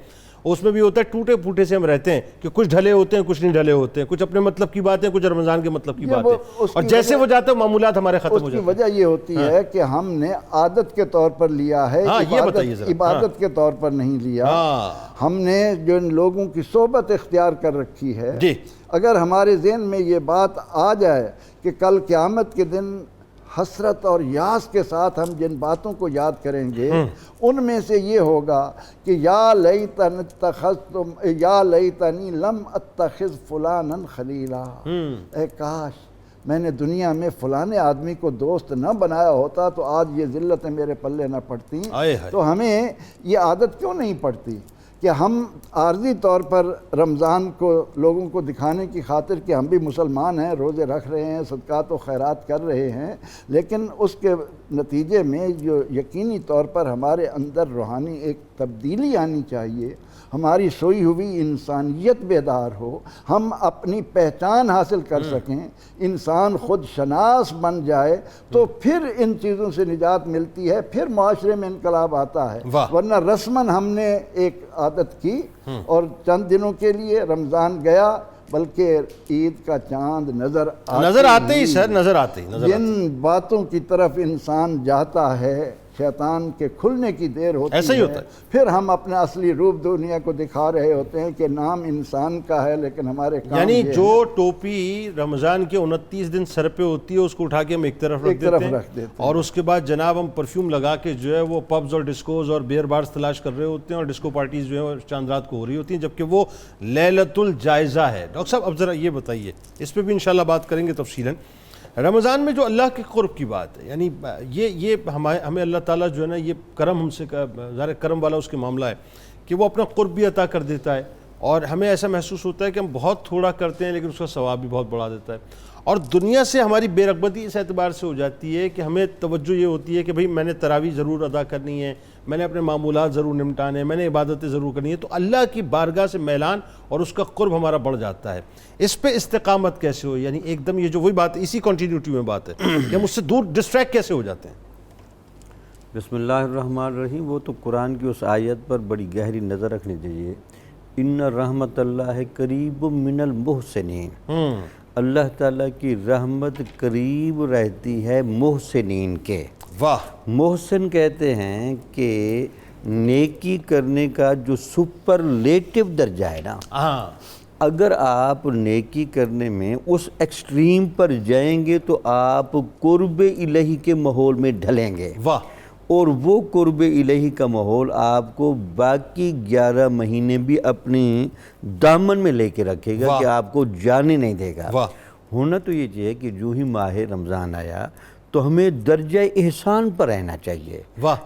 اس میں بھی ہوتا ہے ٹوٹے پھوٹے سے ہم رہتے ہیں کہ کچھ ڈھلے ہوتے ہیں, کچھ نہیں ڈھلے ہوتے ہیں, کچھ اپنے مطلب کی باتیں, کچھ رمضان کے مطلب کی باتیں, اور جیسے وہ جاتے ہیں معمولات ہمارے ختم ہو جاتے ہیں. اس کی وجہ یہ ہوتی ہے کہ ہم نے عادت کے طور پر لیا ہے, عبادت کے طور پر نہیں لیا. ہم نے جو ان لوگوں کی صحبت اختیار کر رکھی ہے, اگر ہمارے ذہن میں یہ بات آ جائے کہ کل قیامت کے دن حسرت اور یاس کے ساتھ ہم جن باتوں کو یاد کریں گے ان میں سے یہ ہوگا کہ یا لیتنی لم اتخذ فلانا خلیلا, اے کاش میں نے دنیا میں فلانے آدمی کو دوست نہ بنایا ہوتا تو آج یہ ذلتیں میرے پلے نہ پڑتی. تو ہمیں یہ عادت کیوں نہیں پڑتی کہ ہم عارضی طور پر رمضان کو لوگوں کو دکھانے کی خاطر کہ ہم بھی مسلمان ہیں، روزے رکھ رہے ہیں، صدقات و خیرات کر رہے ہیں، لیکن اس کے نتیجے میں جو یقینی طور پر ہمارے اندر روحانی ایک تبدیلی آنی چاہیے، ہماری سوئی ہوئی انسانیت بیدار ہو، ہم اپنی پہچان حاصل کر سکیں، انسان خود شناس بن جائے، تو پھر ان چیزوں سے نجات ملتی ہے، پھر معاشرے میں انقلاب آتا ہے۔ ورنہ رسماً ہم نے ایک عادت کی اور چند دنوں کے لیے رمضان گیا، بلکہ عید کا چاند نظر آتے ہی سر، نظر آتے ہی جن باتوں کی طرف انسان جاتا ہے، شیطان کے کھلنے کی دیر ہوتی ہے، ایسا ہی ہوتا ہے۔ پھر ہم اپنے اصلی روپ دنیا کو دکھا رہے ہوتے ہیں کہ نام انسان کا ہے لیکن ہمارے کام یعنی یہ جو ٹوپی رمضان کے 29 دن سر پہ ہوتی ہے اس کو اٹھا کے ہم ایک طرف رکھ دیتے ہیں، اور اس کے بعد جناب ہم پرفیوم لگا کے جو ہے وہ پبز اور ڈسکوز اور بیئر بارز تلاش کر رہے ہوتے ہیں، اور ڈسکو پارٹیز جو ہیں چاند رات کو ہو رہی ہوتی ہیں، جبکہ وہ لیلۃ الجائزہ ہے۔ ڈاکٹر صاحب اب ذرا یہ بتائیے، اس پہ بھی انشاءاللہ بات کریں گے تفصیلاً، رمضان میں جو اللہ کے قرب کی بات ہے، یعنی یہ ہمیں اللہ تعالیٰ جو ہے نا یہ کرم ہم سے ظاہر کرم والا اس کے معاملہ ہے کہ وہ اپنا قرب بھی عطا کر دیتا ہے، اور ہمیں ایسا محسوس ہوتا ہے کہ ہم بہت تھوڑا کرتے ہیں لیکن اس کا ثواب بھی بہت بڑھا دیتا ہے، اور دنیا سے ہماری بے رغبتی اس اعتبار سے ہو جاتی ہے کہ ہمیں توجہ یہ ہوتی ہے کہ بھئی میں نے تراویح ضرور ادا کرنی ہے، میں نے اپنے معمولات ضرور نمٹانے ہیں، میں نے عبادتیں ضرور کرنی ہے، تو اللہ کی بارگاہ سے میلان اور اس کا قرب ہمارا بڑھ جاتا ہے۔ اس پہ استقامت کیسے ہو، یعنی ایک دم یہ جو وہی بات ہے، اسی کنٹینیوٹی میں بات ہے کہ ہم اس سے دور ڈسٹریکٹ کیسے ہو جاتے ہیں؟ بسم اللہ الرحمن الرحیم، وہ تو قرآن کی اس آیت پر بڑی گہری نظر رکھنی چاہیے، ان رحمت اللہ قریب من المحسنین، اللہ تعالیٰ کی رحمت قریب رہتی ہے محسنین کے۔ واہ! محسن کہتے ہیں کہ نیکی کرنے کا جو سپرلیٹو درجہ ہے نا، اگر آپ نیکی کرنے میں اس ایکسٹریم پر جائیں گے تو آپ قرب الہی کے ماحول میں ڈھلیں گے، واہ! اور وہ قرب الہی کا ماحول آپ کو باقی 11 مہینے بھی اپنی دامن میں لے کے رکھے گا کہ آپ کو جانے نہیں دے گا۔ ہونا تو یہ چاہیے کہ جو ہی ماہ رمضان آیا تو ہمیں درجہ احسان پر رہنا چاہیے،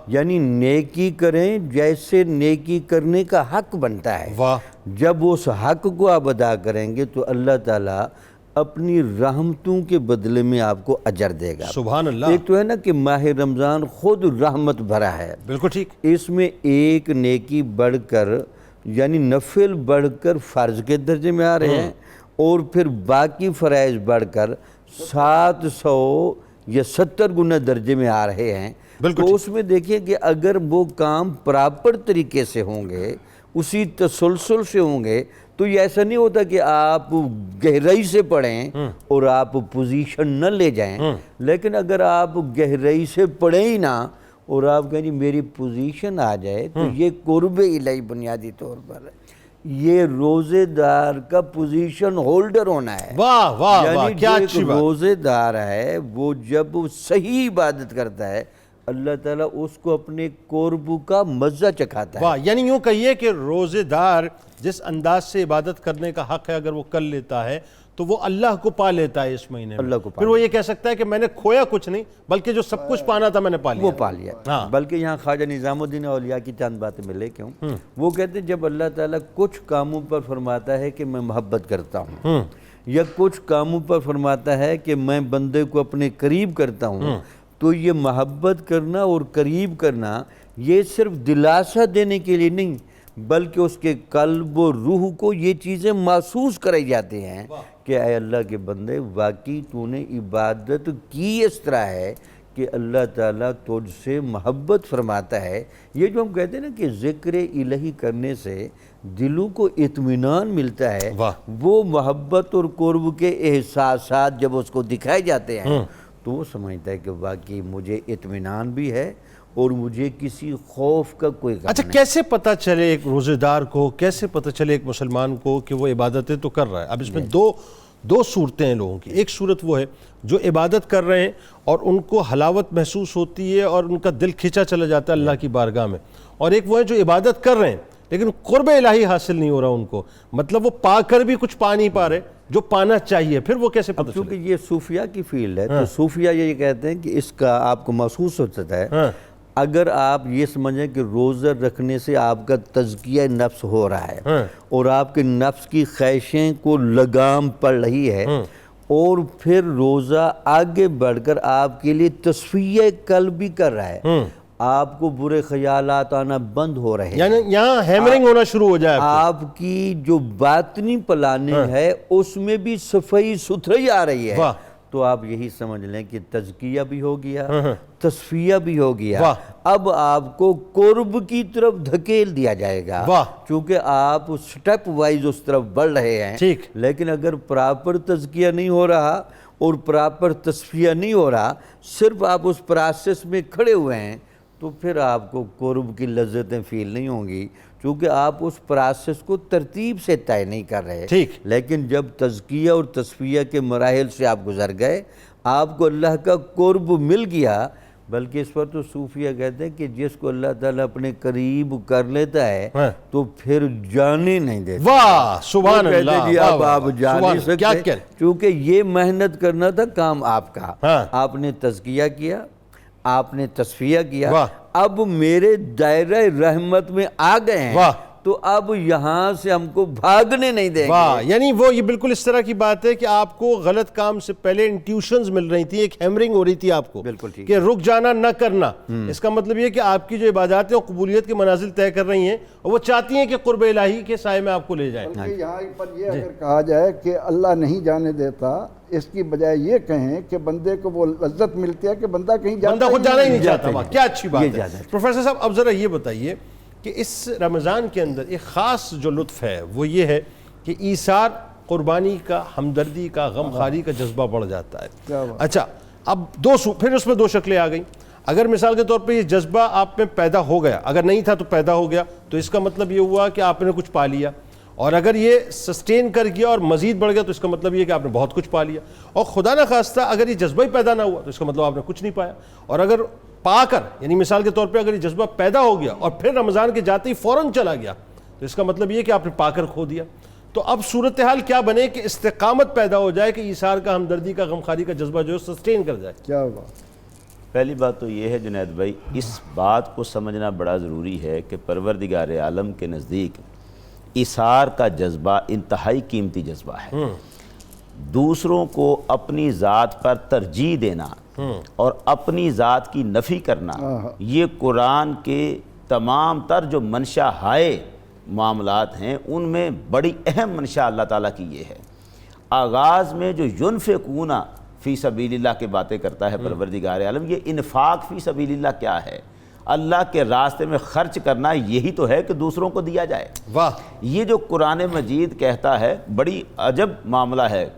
یعنی نیکی کریں جیسے نیکی کرنے کا حق بنتا ہے۔ جب اس حق کو آپ ادا کریں گے تو اللہ تعالیٰ اپنی رحمتوں کے بدلے میں آپ کو اجر دے گا۔ سبحان اللہ! ایک تو ہے نا کہ ماہ رمضان خود رحمت بھرا ہے، بالکل ٹھیک، اس میں ایک نیکی بڑھ کر یعنی نفل بڑھ کر فرض کے درجے میں آ رہے ہیں، اور پھر باقی فرائض بڑھ کر 700 یا 70 گنا درجے میں آ رہے ہیں۔ تو اس میں دیکھیے کہ اگر وہ کام پراپر طریقے سے ہوں گے، اسی تسلسل سے ہوں گے، تو یہ ایسا نہیں ہوتا کہ آپ گہرائی سے پڑھیں اور آپ پوزیشن نہ لے جائیں، لیکن اگر آپ گہرائی سے پڑھیں ہی نہ اور آپ کہیں جی میری پوزیشن آ جائے، تو یہ قرب الہی بنیادی طور پر یہ روزے دار کا پوزیشن ہولڈر ہونا ہے۔ واہ واہ واہ، کیا یعنی اچھی جو بات! روزے دار ہے وہ جب صحیح عبادت کرتا ہے اللہ تعالیٰ اس کو اپنے قرب کا مزہ چکھاتا ہے۔ واہ! یعنی یوں کہیے کہ روزے دار جس انداز سے عبادت کرنے کا حق ہے اگر وہ کر لیتا ہے تو وہ اللہ کو پا لیتا ہے اس مہینے میں، پھر وہ یہ کہہ سکتا ہے کہ میں نے کھویا کچھ نہیں بلکہ جو سب کچھ پانا تھا میں نے پا لیا، وہ پا لیا۔ بلکہ یہاں خواجہ نظام الدین اولیاء کی چند باتیں میں لے کے ہوں، وہ کہتے ہیں جب اللہ تعالیٰ کچھ کاموں پر فرماتا ہے کہ میں محبت کرتا ہوں، یا کچھ کاموں پر فرماتا ہے کہ میں بندے کو اپنے قریب کرتا ہوں، تو یہ محبت کرنا اور قریب کرنا یہ صرف دلاسا دینے کے لیے نہیں بلکہ اس کے قلب و روح کو یہ چیزیں محسوس کرائی جاتی ہیں کہ اے اللہ کے بندے واقعی تو نے عبادت کی اس طرح ہے کہ اللہ تعالیٰ تجھ سے محبت فرماتا ہے۔ یہ جو ہم کہتے ہیں نا کہ ذکر الہی کرنے سے دلوں کو اطمینان ملتا ہے، وہ محبت اور قرب کے احساسات جب اس کو دکھائے جاتے ہیں تو وہ سمجھتا ہے کہ واقعی مجھے اطمینان بھی ہے اور مجھے کسی خوف کا کوئی غم نہیں۔ اچھا، کیسے پتہ چلے ایک روزے دار کو، کیسے پتہ چلے ایک مسلمان کو کہ وہ عبادتیں تو کر رہا ہے؟ اب اس میں دو صورتیں ہیں لوگوں کی۔ ایک صورت وہ ہے جو عبادت کر رہے ہیں اور ان کو حلاوت محسوس ہوتی ہے اور ان کا دل کھینچا چلا جاتا ہے اللہ کی بارگاہ میں، اور ایک وہ ہے جو عبادت کر رہے ہیں لیکن قرب الہی حاصل نہیں ہو رہا ان کو، مطلب وہ پا کر بھی کچھ پا نہیں پا رہے جو پانا چاہیے، پھر وہ کیسے پتہ چلے؟ کیونکہ یہ صوفیہ کی فیلڈ ہے تو صوفیہ یہ کہتے ہیں کہ اس کا آپ کو محسوس ہوتا ہے اگر آپ یہ سمجھیں کہ روزہ رکھنے سے آپ کا تزکیہ نفس ہو رہا ہے اور آپ کے نفس کی خواہشیں کو لگام پڑ رہی ہے اور پھر روزہ آگے بڑھ کر آپ کے لیے تصفیہ قلب بھی کر رہا ہے، آپ کو برے خیالات آنا بند ہو رہے ہیں، یعنی یہاں ہیمرنگ ہونا شروع ہو جائے، آپ کی جو باطنی پلاننگ ہے اس میں بھی صفائی ستھرائی آ رہی ہے، تو آپ یہی سمجھ لیں کہ تزکیہ بھی ہو گیا، تصفیہ بھی ہو گیا، اب آپ کو قرب کی طرف دھکیل دیا جائے گا، چونکہ آپ سٹیپ وائز اس طرف بڑھ رہے ہیں، لیکن اگر پراپر تزکیہ نہیں ہو رہا اور پراپر تصفیہ نہیں ہو رہا، صرف آپ اس پروسیس میں کھڑے ہوئے ہیں، تو پھر آپ کو قرب کی لذتیں فیل نہیں ہوں گی، چونکہ آپ اس پروسیس کو ترتیب سے طے نہیں کر رہے۔ لیکن جب تزکیہ اور تصفیہ کے مراحل سے آپ گزر گئے، آپ کو اللہ کا قرب مل گیا، بلکہ اس پر تو صوفیہ کہتے ہیں کہ جس کو اللہ تعالیٰ اپنے قریب کر لیتا ہے تو پھر جانے نہیں دیتا۔ واہ سبحان اللہ، جی اب آپ جان نہیں سکتے، چونکہ یہ محنت کرنا تھا کام آپ کا، آپ نے تزکیہ کیا، آپ نے تصفیہ کیا، اب میرے دائرہ رحمت میں آ گئے ہیں، تو اب یہاں سے ہم کو بھاگنے نہیں دیں گے۔ یعنی وہ یہ بالکل اس طرح کی بات ہے کہ آپ کو غلط کام سے پہلے انٹیوشنز مل رہی تھی، ایک ہیمرنگ ہو رہی تھی آپ کو کہ رک جانا نہ کرنا، اس کا مطلب یہ کہ آپ کی جو عبادات ہیں وہ قبولیت کے منازل طے کر رہی ہیں اور وہ چاہتی ہیں کہ قرب الہی کے سائے میں آپ کو لے جائیں۔ یہاں پر یہ اگر کہا جائے کہ اللہ نہیں جانے دیتا، اس کی بجائے یہ کہیں کہ بندے کو وہ لذت ملتی ہے کہ بندہ کہیں بندہ خود جانا ہی نہیں چاہتا، کیا اچھی بات ہے۔ پروفیسر صاحب اب ذرا یہ بتائیے کہ اس رمضان کے اندر ایک خاص جو لطف ہے وہ یہ ہے کہ ایثار، قربانی کا، ہمدردی کا، غمخواری کا جذبہ بڑھ جاتا ہے۔ اچھا اب پھر اس میں دو شکلیں آ گئیں۔ اگر مثال کے طور پہ یہ جذبہ آپ میں پیدا ہو گیا، اگر نہیں تھا تو پیدا ہو گیا، تو اس کا مطلب یہ ہوا کہ آپ نے کچھ پا لیا، اور اگر یہ سسٹین کر گیا اور مزید بڑھ گیا تو اس کا مطلب یہ کہ آپ نے بہت کچھ پا لیا، اور خدا نہ خواستہ اگر یہ جذبہ ہی پیدا نہ ہوا تو اس کا مطلب آپ نے کچھ نہیں پایا، اور اگر پا کر یعنی مثال کے طور پہ اگر یہ جذبہ پیدا ہو گیا اور پھر رمضان کے جاتے ہی فوراً چلا گیا تو اس کا مطلب یہ کہ آپ نے پا کر کھو دیا۔ تو اب صورتحال کیا بنے کہ استقامت پیدا ہو جائے کہ ایثار کا، ہمدردی کا، غمخواری کا جذبہ جو ہے سسٹین کر جائے؟ کیا بات؟ پہلی بات تو یہ ہے جنید بھائی، اس بات کو سمجھنا بڑا ضروری ہے کہ پروردگار عالم کے نزدیک ایثار کا جذبہ انتہائی قیمتی جذبہ ہے۔ دوسروں کو اپنی ذات پر ترجیح دینا اور اپنی ذات کی نفی کرنا، یہ قرآن کے تمام تر جو منشا ہائے معاملات ہیں ان میں بڑی اہم منشا اللہ تعالیٰ کی یہ ہے۔ آغاز میں جو ينفقون فی سبیل اللہ کی باتیں کرتا ہے پروردگار عالم، یہ انفاق فی سبیل اللہ کیا ہے؟ اللہ کے راستے میں خرچ کرنا، یہی تو ہے کہ دوسروں کو دیا جائے۔ یہ جو قرآن مجید کہتا ہے بڑی عجب معاملہ ہے۔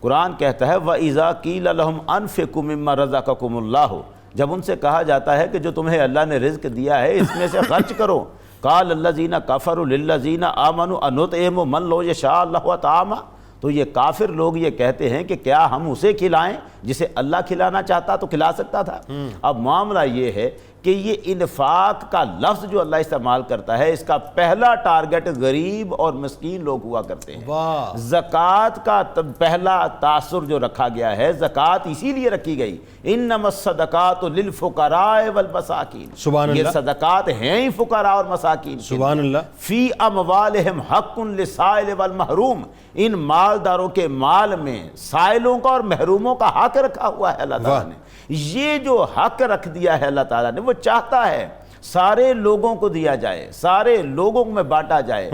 قرآن کہتا ہے وَإِذَا قِيلَ لَهُمْ أَنفِقُوا مِمَّا رَزَقَكُمُ اللَّهُ، جب ان سے کہا جاتا ہے کہ جو تمہیں اللہ نے رزق دیا ہے اس میں سے خرچ کرو، قَالَ الَّذِينَ كَفَرُوا لِلَّذِينَ آمَنُوا أَنُطْعِمُ مَن لَّوْ يَشَاءُ اللَّهُ طَعَامًا، تو یہ کافر لوگ یہ کہتے ہیں کہ کیا ہم اسے کھلائیں جسے اللہ کھلانا چاہتا تو کھلا سکتا تھا۔ اب معاملہ یہ ہے کہ یہ انفاق کا لفظ جو اللہ استعمال کرتا ہے، اس کا پہلا ٹارگٹ غریب اور مسکین لوگ ہوا کرتے ہیں۔ زکوٰۃ کا پہلا تاثر جو رکھا گیا ہے، زکوٰۃ اسی لیے رکھی گئی، انما الصدقات للفقراء والمساکین، یہ صدقات ہیں ہی فقراء اور مساکین، سبحان اللہ، فی اموالہم حق للسائل والمحروم، ان مالداروں کے مال میں سائلوں کا اور محروموں کا حق رکھا ہوا ہے اللہ تعالیٰ نے۔ یہ جو حق رکھ دیا ہے اللہ تعالیٰ نے، وہ چاہتا ہے سارے لوگوں کو دیا جائے، سارے لوگوں میں بانٹا جائے۔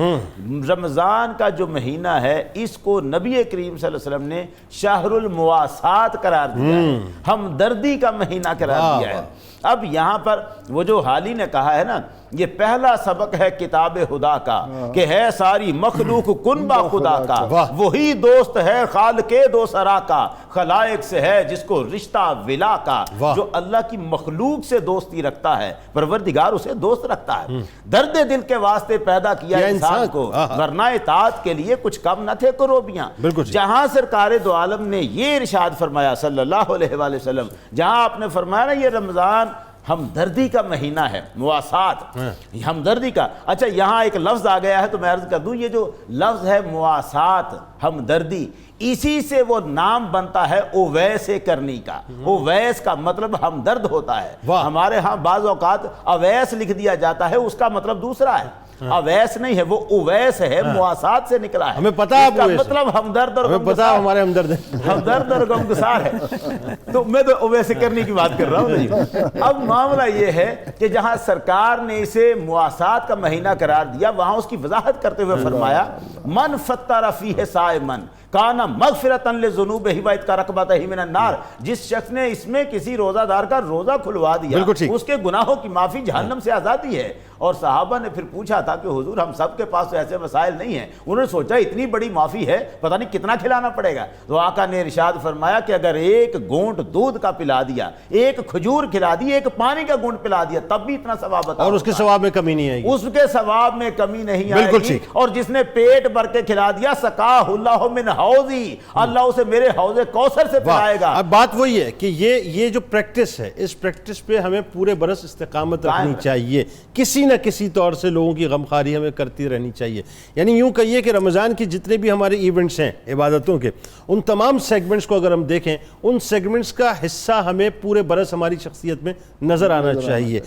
رمضان کا جو مہینہ ہے اس کو نبی کریم صلی اللہ علیہ وسلم نے شہر المواسات قرار دیا ہے، ہمدردی کا مہینہ قرار دیا ہے۔ اب یہاں پر وہ جو حالی نے کہا ہے نا، یہ پہلا سبق ہے کتاب خدا کا کہ ہے ساری مخلوق کن با خدا کا، وہی دوست ہے خالق دو سرا کا، خلائق سے ہے جس کو رشتہ ولا کا، جو اللہ کی مخلوق سے دوستی رکھتا ہے پروردگار اسے دوست رکھتا ہے۔ درد دل کے واسطے پیدا کیا انسان کو، ورنہ اطاعت کے لیے کچھ کم نہ تھے کروبیاں۔ جہاں سرکار دو عالم نے یہ ارشاد فرمایا صلی اللہ علیہ وآلہ وسلم، جہاں آپ نے فرمایا نا یہ رمضان ہمدردی کا مہینہ ہے، مواسات، ہمدردی کا۔ اچھا یہاں ایک لفظ آ گیا ہے تو میں عرض کر دوں، یہ جو لفظ ہے مواسات، ہمدردی، اسی سے وہ نام بنتا ہے اویس کرنی کا۔ اویس کا مطلب ہمدرد ہوتا ہے۔ ہمارے ہاں بعض اوقات اویس لکھ دیا جاتا ہے، اس کا مطلب دوسرا ہے، اویس نہیں ہے، وہ اویس ہے، مواسات سے نکلا ہے، ہمیں پتا اس کا مطلب ہمدرد اور پتا ہمارے ہمدرد ہیں، ہمدرد اور غمگسار ہے۔ تو میں تو اویس کرنی کی بات کر رہا ہوں۔ اب معاملہ یہ ہے کہ جہاں سرکار نے اسے مواسات کا مہینہ قرار دیا، وہاں اس کی وضاحت کرتے ہوئے فرمایا من فطر فیہ صائمن کانا مغفرۃ لذنوبہ واتقا رقبتہ من النار، جس شخص نے اس میں کسی روزہ دار کا روزہ کھلوا دیا اس کے گناہوں کی معافی جہنم سے آزادی ہے۔ اور صحابہ نے پھر پوچھا تھا کہ حضور ہم سب کے پاس تو ایسے مسائل نہیں ہیں، انہوں نے سوچا اتنی بڑی معافی ہے پتہ نہیں کتنا کھلانا پڑے گا، تو آقا نے ارشاد فرمایا کہ اگر ایک گھونٹ دودھ کا پلا دیا، ایک کھجور کھلا دی، ایک پانی کا گھونٹ پلا دیا، تب بھی اتنا ثواب عطا اور اس کے ثواب میں کمی نہیں آئے گی، اس کے ثواب میں کمی نہیں آئے گی۔ اور جس نے پیٹ بھر کے کھلا دیا سقاہ اللہ من حوضی، اللہ اسے میرے حوض کوثر سے پلائے گا۔ اب بات وہی ہے کہ یہ جو پریکٹس ہے، اس پریکٹس پہ ہمیں پورے برس استقامت رکھنی چاہیے، کسی نہ کسی طور سے لوگوں کی غمخواری ہمیں کرتی رہنی چاہیے۔ یعنی یوں کہیے کہ رمضان کی جتنے بھی ہمارے ایونٹس ہیں عبادتوں کے، ان تمام سیگمنٹس کو اگر ہم دیکھیں، ان سیگمنٹس کا حصہ ہمیں پورے برس ہماری شخصیت میں نظر آنا چاہیے۔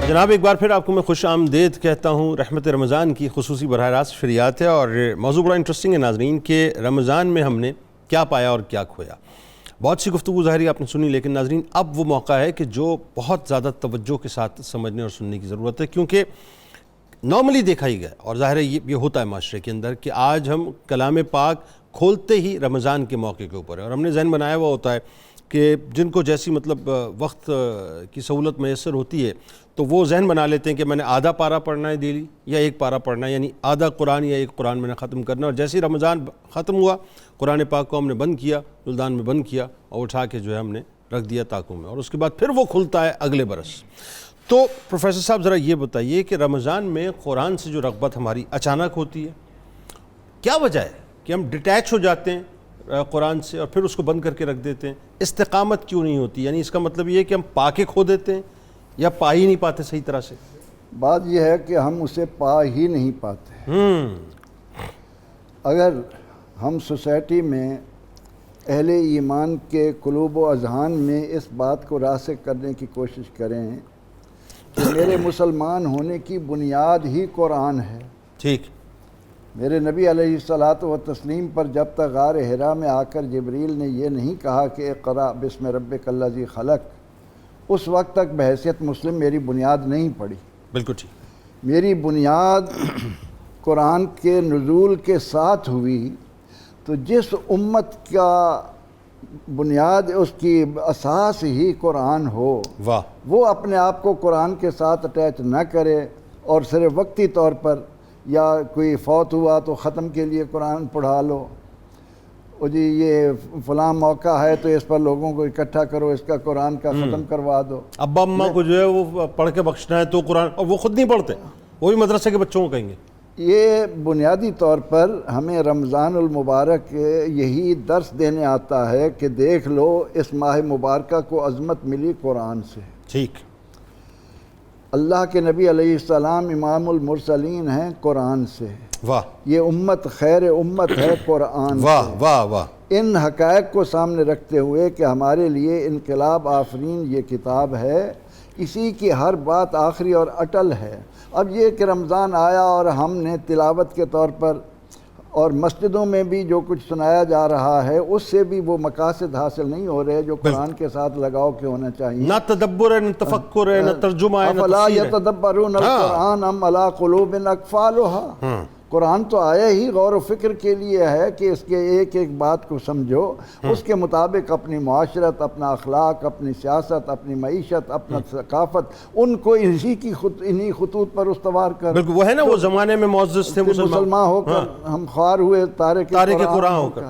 جناب ایک بار پھر آپ کو میں خوش آمدید کہتا ہوں۔ رحمت رمضان کی خصوصی براہ راست شریعت ہے، اور موضوع بڑا انٹرسٹنگ ہے ناظرین کہ رمضان میں ہم نے کیا پایا اور کیا کھویا۔ بہت سی گفتگو ظاہری آپ نے سنی، لیکن ناظرین اب وہ موقع ہے کہ جو بہت زیادہ توجہ کے ساتھ سمجھنے اور سننے کی ضرورت ہے، کیونکہ نارملی دیکھا ہی گیا اور ظاہر ہے یہ ہوتا ہے معاشرے کے اندر کہ آج ہم کلام پاک کھولتے ہی رمضان کے موقع کے اوپر ہے، اور ہم نے ذہن بنایا ہوا ہوتا ہے کہ جن کو جیسی مطلب وقت کی سہولت میسر ہوتی ہے تو وہ ذہن بنا لیتے ہیں کہ میں نے آدھا پارہ پڑھنا ہے ڈیلی یا ایک پارہ پڑھنا ہے، یعنی آدھا قرآن یا ایک قرآن میں نے ختم کرنا، اور جیسے ہی رمضان ختم ہوا قرآن پاک کو ہم نے بند کیا، گلدان میں بند کیا اور اٹھا کے جو ہے ہم نے رکھ دیا طاقوں میں، اور اس کے بعد پھر وہ کھلتا ہے اگلے برس۔ تو پروفیسر صاحب ذرا یہ بتائیے کہ رمضان میں قرآن سے جو رغبت ہماری اچانک ہوتی ہے، کیا وجہ ہے کہ ہم ڈیٹیچ ہو جاتے ہیں قرآن سے اور پھر اس کو بند کر کے رکھ دیتے ہیں؟ استقامت کیوں نہیں ہوتی؟ یعنی اس کا مطلب یہ ہے کہ ہم پا کے کھو دیتے ہیں یا پا ہی نہیں پاتے صحیح طرح سے؟ بات یہ ہے کہ ہم اسے پا ہی نہیں پاتے۔ اگر ہم سوسائٹی میں اہل ایمان کے قلوب و اذہان میں اس بات کو راسخ کرنے کی کوشش کریں کہ میرے مسلمان ہونے کی بنیاد ہی قرآن ہے، ٹھیک، میرے نبی علیہ الصلاۃ والتسلیم پر جب تک غار حرا میں آ کر جبریل نے یہ نہیں کہا کہ اقرأ بسم ربک الذی خلق، اس وقت تک بحیثیت مسلم میری بنیاد نہیں پڑی۔ بالکل ٹھیک، میری بنیاد قرآن کے نزول کے ساتھ ہوئی، تو جس امت کا بنیاد اس کی اساس ہی قرآن ہو، واہ، وہ اپنے آپ کو قرآن کے ساتھ اٹیچ نہ کرے اور صرف وقتی طور پر یا کوئی فوت ہوا تو ختم کے لیے قرآن پڑھا لو، اور جی یہ فلاں موقع ہے تو اس پر لوگوں کو اکٹھا کرو، اس کا قرآن کا ختم کروا دو۔ ابا اماں کو جو ہے وہ پڑھ کے بخشنا ہے تو قرآن، اور وہ خود نہیں پڑھتے، وہ بھی مدرسے کے بچوں کو کہیں گے۔ یہ بنیادی طور پر ہمیں رمضان المبارک یہی درس دینے آتا ہے کہ دیکھ لو اس ماہ مبارکہ کو عظمت ملی قرآن سے۔ ٹھیک، اللہ کے نبی علیہ السلام امام المرسلین ہیں قرآن سے، واہ، یہ امت خیر امت ہے قرآن سے۔ واہ واہ واہ، ان حقائق کو سامنے رکھتے ہوئے کہ ہمارے لیے انقلاب آفرین یہ کتاب ہے، اسی کی ہر بات آخری اور اٹل ہے۔ اب یہ کہ رمضان آیا اور ہم نے تلاوت کے طور پر اور مسجدوں میں بھی جو کچھ سنایا جا رہا ہے اس سے بھی وہ مقاصد حاصل نہیں ہو رہے جو قرآن کے ساتھ لگاؤ کے ہونا چاہیے۔ نہ تدبر ہے، نہ تفکر ہے، نہ ترجمہ ہے، نہ افلا تفسیر ہے۔ یتدبرون القرآن ام علی قلوب اقفالها، قرآن تو آیا ہی غور و فکر کے لیے ہے کہ اس کے ایک ایک بات کو سمجھو، اس کے مطابق اپنی معاشرت، اپنا اخلاق، اپنی سیاست، اپنی معیشت، اپنا ثقافت، ان کو انہی خطوط پر استوار کر۔ بالکل وہ ہے نا، وہ زمانے میں معزز تھے مسلمان ہو کر ہم خوار ہوئے تارک قرآن ہو کر۔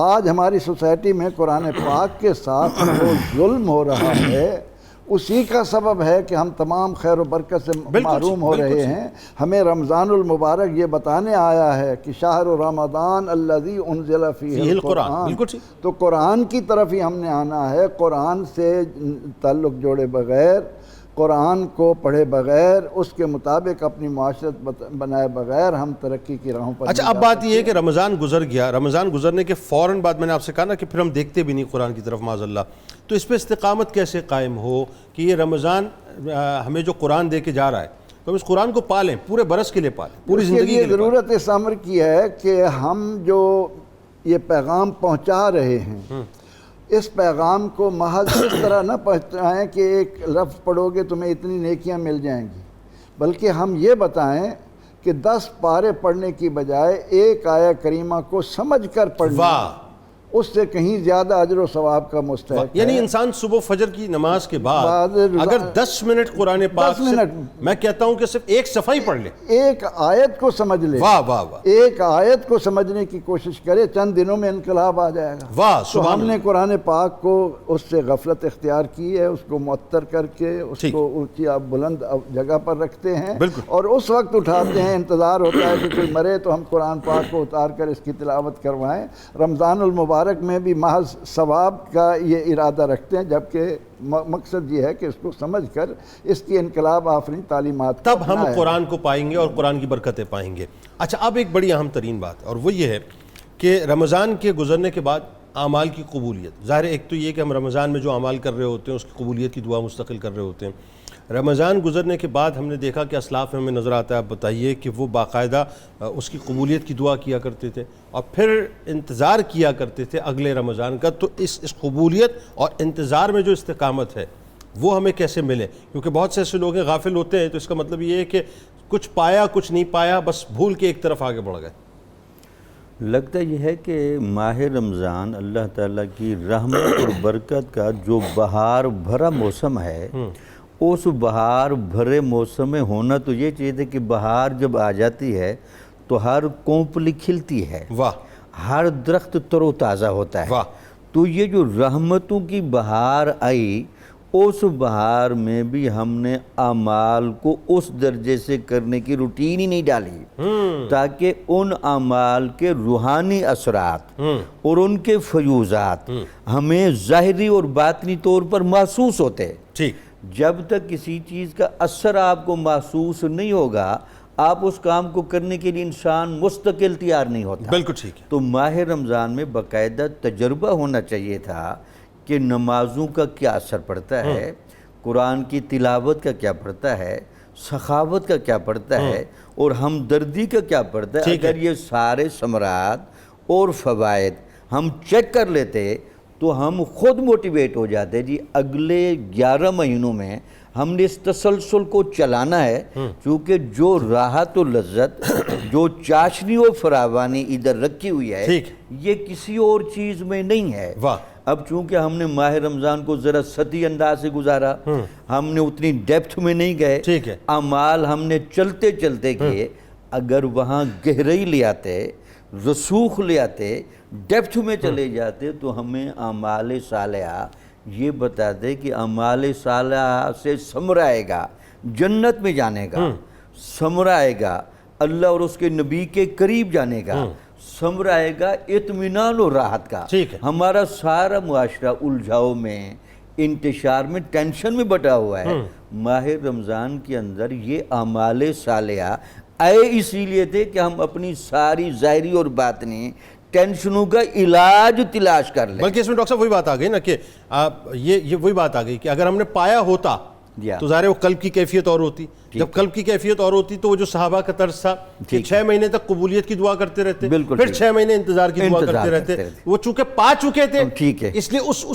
آج ہماری سوسائٹی میں قرآن پاک کے ساتھ جو ظلم ہو رہا ہے اسی کا سبب ہے کہ ہم تمام خیر و برکت سے محروم ہو رہے ہیں۔ ہمیں رمضان المبارک یہ بتانے آیا ہے کہ شہر رمضان الذی انزل فیہ القرآن، تو قرآن کی طرف ہی ہم نے آنا ہے۔ قرآن سے تعلق جوڑے بغیر، قرآن کو پڑھے بغیر، اس کے مطابق اپنی معاشرت بنائے بغیر ہم ترقی کی راہوں پر۔ اچھا اب بات یہ ہے کہ رمضان گزر گیا، رمضان گزرنے کے فوراً بعد میں نے آپ سے کہا نا کہ پھر ہم دیکھتے بھی نہیں قرآن کی طرف معاذ اللہ، تو اس پہ استقامت کیسے قائم ہو کہ یہ رمضان ہمیں جو قرآن دے کے جا رہا ہے تو ہم اس قرآن کو پالیں، پورے برس کے لیے پالیں، پوری زندگی کے لیے۔ ضرورت اس امر کی ہے کہ ہم جو یہ پیغام پہنچا رہے ہیں اس پیغام کو محض اس طرح نہ پہنچائیں کہ ایک لفظ پڑھو گے تمہیں اتنی نیکیاں مل جائیں گی، بلکہ ہم یہ بتائیں کہ 10 پارے پڑھنے کی بجائے ایک آیہ کریمہ کو سمجھ کر پڑھنا اس سے کہیں زیادہ اجر و ثواب کا مستحق ہے۔ یعنی انسان صبح فجر کی نماز کے بعد اگر 10 منٹ قرآن پاک سے، میں کہتا ہوں کہ صرف ایک صفحہ ہی پڑھ لے، ایک آیت کو سمجھ لے، واہ واہ واہ، ایک آیت کو سمجھنے کی کوشش کرے، چند دنوں میں انقلاب آ جائے گا۔ واہ، تو ہم نے قرآن پاک کو اس سے غفلت اختیار کی ہے، اس کو معطر کر کے اس کو اونچی بلند جگہ پر رکھتے ہیں اور اس وقت اٹھاتے ہیں، انتظار ہوتا ہے کہ کوئی مرے تو ہم قرآن پاک کو اتار کر اس کی تلاوت کروائیں۔ رمضان المبارک میں بھی محض ثواب کا یہ ارادہ رکھتے ہیں، جبکہ مقصد یہ ہے کہ اس کو سمجھ کر اس کی انقلاب آفرین تعلیمات تب ہم قرآن کو پائیں گے اور قرآن کی برکتیں پائیں گے۔ اچھا اب ایک بڑی اہم ترین بات اور وہ یہ ہے کہ رمضان کے گزرنے کے بعد اعمال کی قبولیت، ظاہر ایک تو یہ کہ ہم رمضان میں جو اعمال کر رہے ہوتے ہیں اس کی قبولیت کی دعا مستقل کر رہے ہوتے ہیں۔ رمضان گزرنے کے بعد ہم نے دیکھا کہ اسلاف میں ہمیں نظر آتا ہے، آپ بتائیے، کہ وہ باقاعدہ اس کی قبولیت کی دعا کیا کرتے تھے اور پھر انتظار کیا کرتے تھے اگلے رمضان کا۔ تو اس قبولیت اور انتظار میں جو استقامت ہے وہ ہمیں کیسے ملے؟ کیونکہ بہت سے ایسے لوگ ہیں غافل ہوتے ہیں، تو اس کا مطلب یہ ہے کہ کچھ پایا کچھ نہیں پایا، بس بھول کے ایک طرف آگے بڑھ گئے۔ لگتا یہ ہے کہ ماہ رمضان اللہ تعالیٰ کی رحمت اور برکت کا جو بہار بھرا موسم ہے، اس بہار بھرے موسم میں ہونا تو یہ چیز ہے کہ بہار جب آ جاتی ہے تو ہر کونپلی کھلتی ہے، ہر درخت تر و تازہ ہوتا ہے۔ تو یہ جو رحمتوں کی بہار آئی، اس بہار میں بھی ہم نے اعمال کو اس درجے سے کرنے کی روٹین ہی نہیں ڈالی تاکہ ان اعمال کے روحانی اثرات اور ان کے فیوزات ہمیں ظاہری اور باطنی طور پر محسوس ہوتے۔ جب تک کسی چیز کا اثر آپ کو محسوس نہیں ہوگا، آپ اس کام کو کرنے کے لیے انسان مستقل تیار نہیں ہوتا۔ بالکل ٹھیک ہے۔ تو ماہ رمضان میں باقاعدہ تجربہ ہونا چاہیے تھا کہ نمازوں کا کیا اثر پڑتا ہے، قرآن کی تلاوت کا کیا پڑتا ہے، سخاوت کا کیا پڑتا ہے اور ہمدردی کا کیا پڑتا ہے۔ اگر یہ سارے ثمرات اور فوائد ہم چیک کر لیتے تو ہم خود موٹیویٹ ہو جاتے، جی اگلے 11 مہینوں میں ہم نے اس تسلسل کو چلانا ہے، چونکہ جو راحت و لذت، جو چاشنی و فراوانی ادھر رکھی ہوئی ہے، یہ کسی اور چیز میں نہیں ہے۔ اب چونکہ ہم نے ماہ رمضان کو ذرا سطحی انداز سے گزارا، ہم نے اتنی ڈیپتھ میں نہیں گئے، اعمال ہم نے چلتے چلتے کیے، اگر وہاں گہرائی لے آتے، رسوخ لے آتے، ڈیپتھ میں چلے جاتے، تو ہمیں اعمال صالحہ یہ بتا دے کہ اعمال صالحہ سے ثمر آئے گا جنت میں جانے کا، ثمر آئے گا اللہ اور اس کے نبی کے قریب جانے کا، ثمر آئے گا اطمینان و راحت کا۔ ہمارا سارا معاشرہ الجھاؤ میں، انتشار میں، ٹینشن میں بٹا ہوا ہے۔ ماہ رمضان کے اندر یہ اعمال صالحہ آئے اسی لیے تھے کہ ہم اپنی ساری ظاہری اور باطنی ٹینشنوں کا علاج تلاش کر لیں۔ بلکہ اس میں ڈاکٹر صاحب وہی بات آ گئی نا کہ یہ وہی بات آ گئی کہ اگر ہم نے پایا ہوتا تو ظاہر ہے وہ قلب کی کیفیت اور ہوتی. جب قلب کی کیفیت اور ہوتی تو وہ جو صحابہ کا طرز تھا کہ 6 مہینے تک قبولیت کی دعا کرتے رہتے, پھر 6 مہینے انتظار کی دعا کرتے رہتے, وہ چونکہ پا چکے تھے اس لیے اس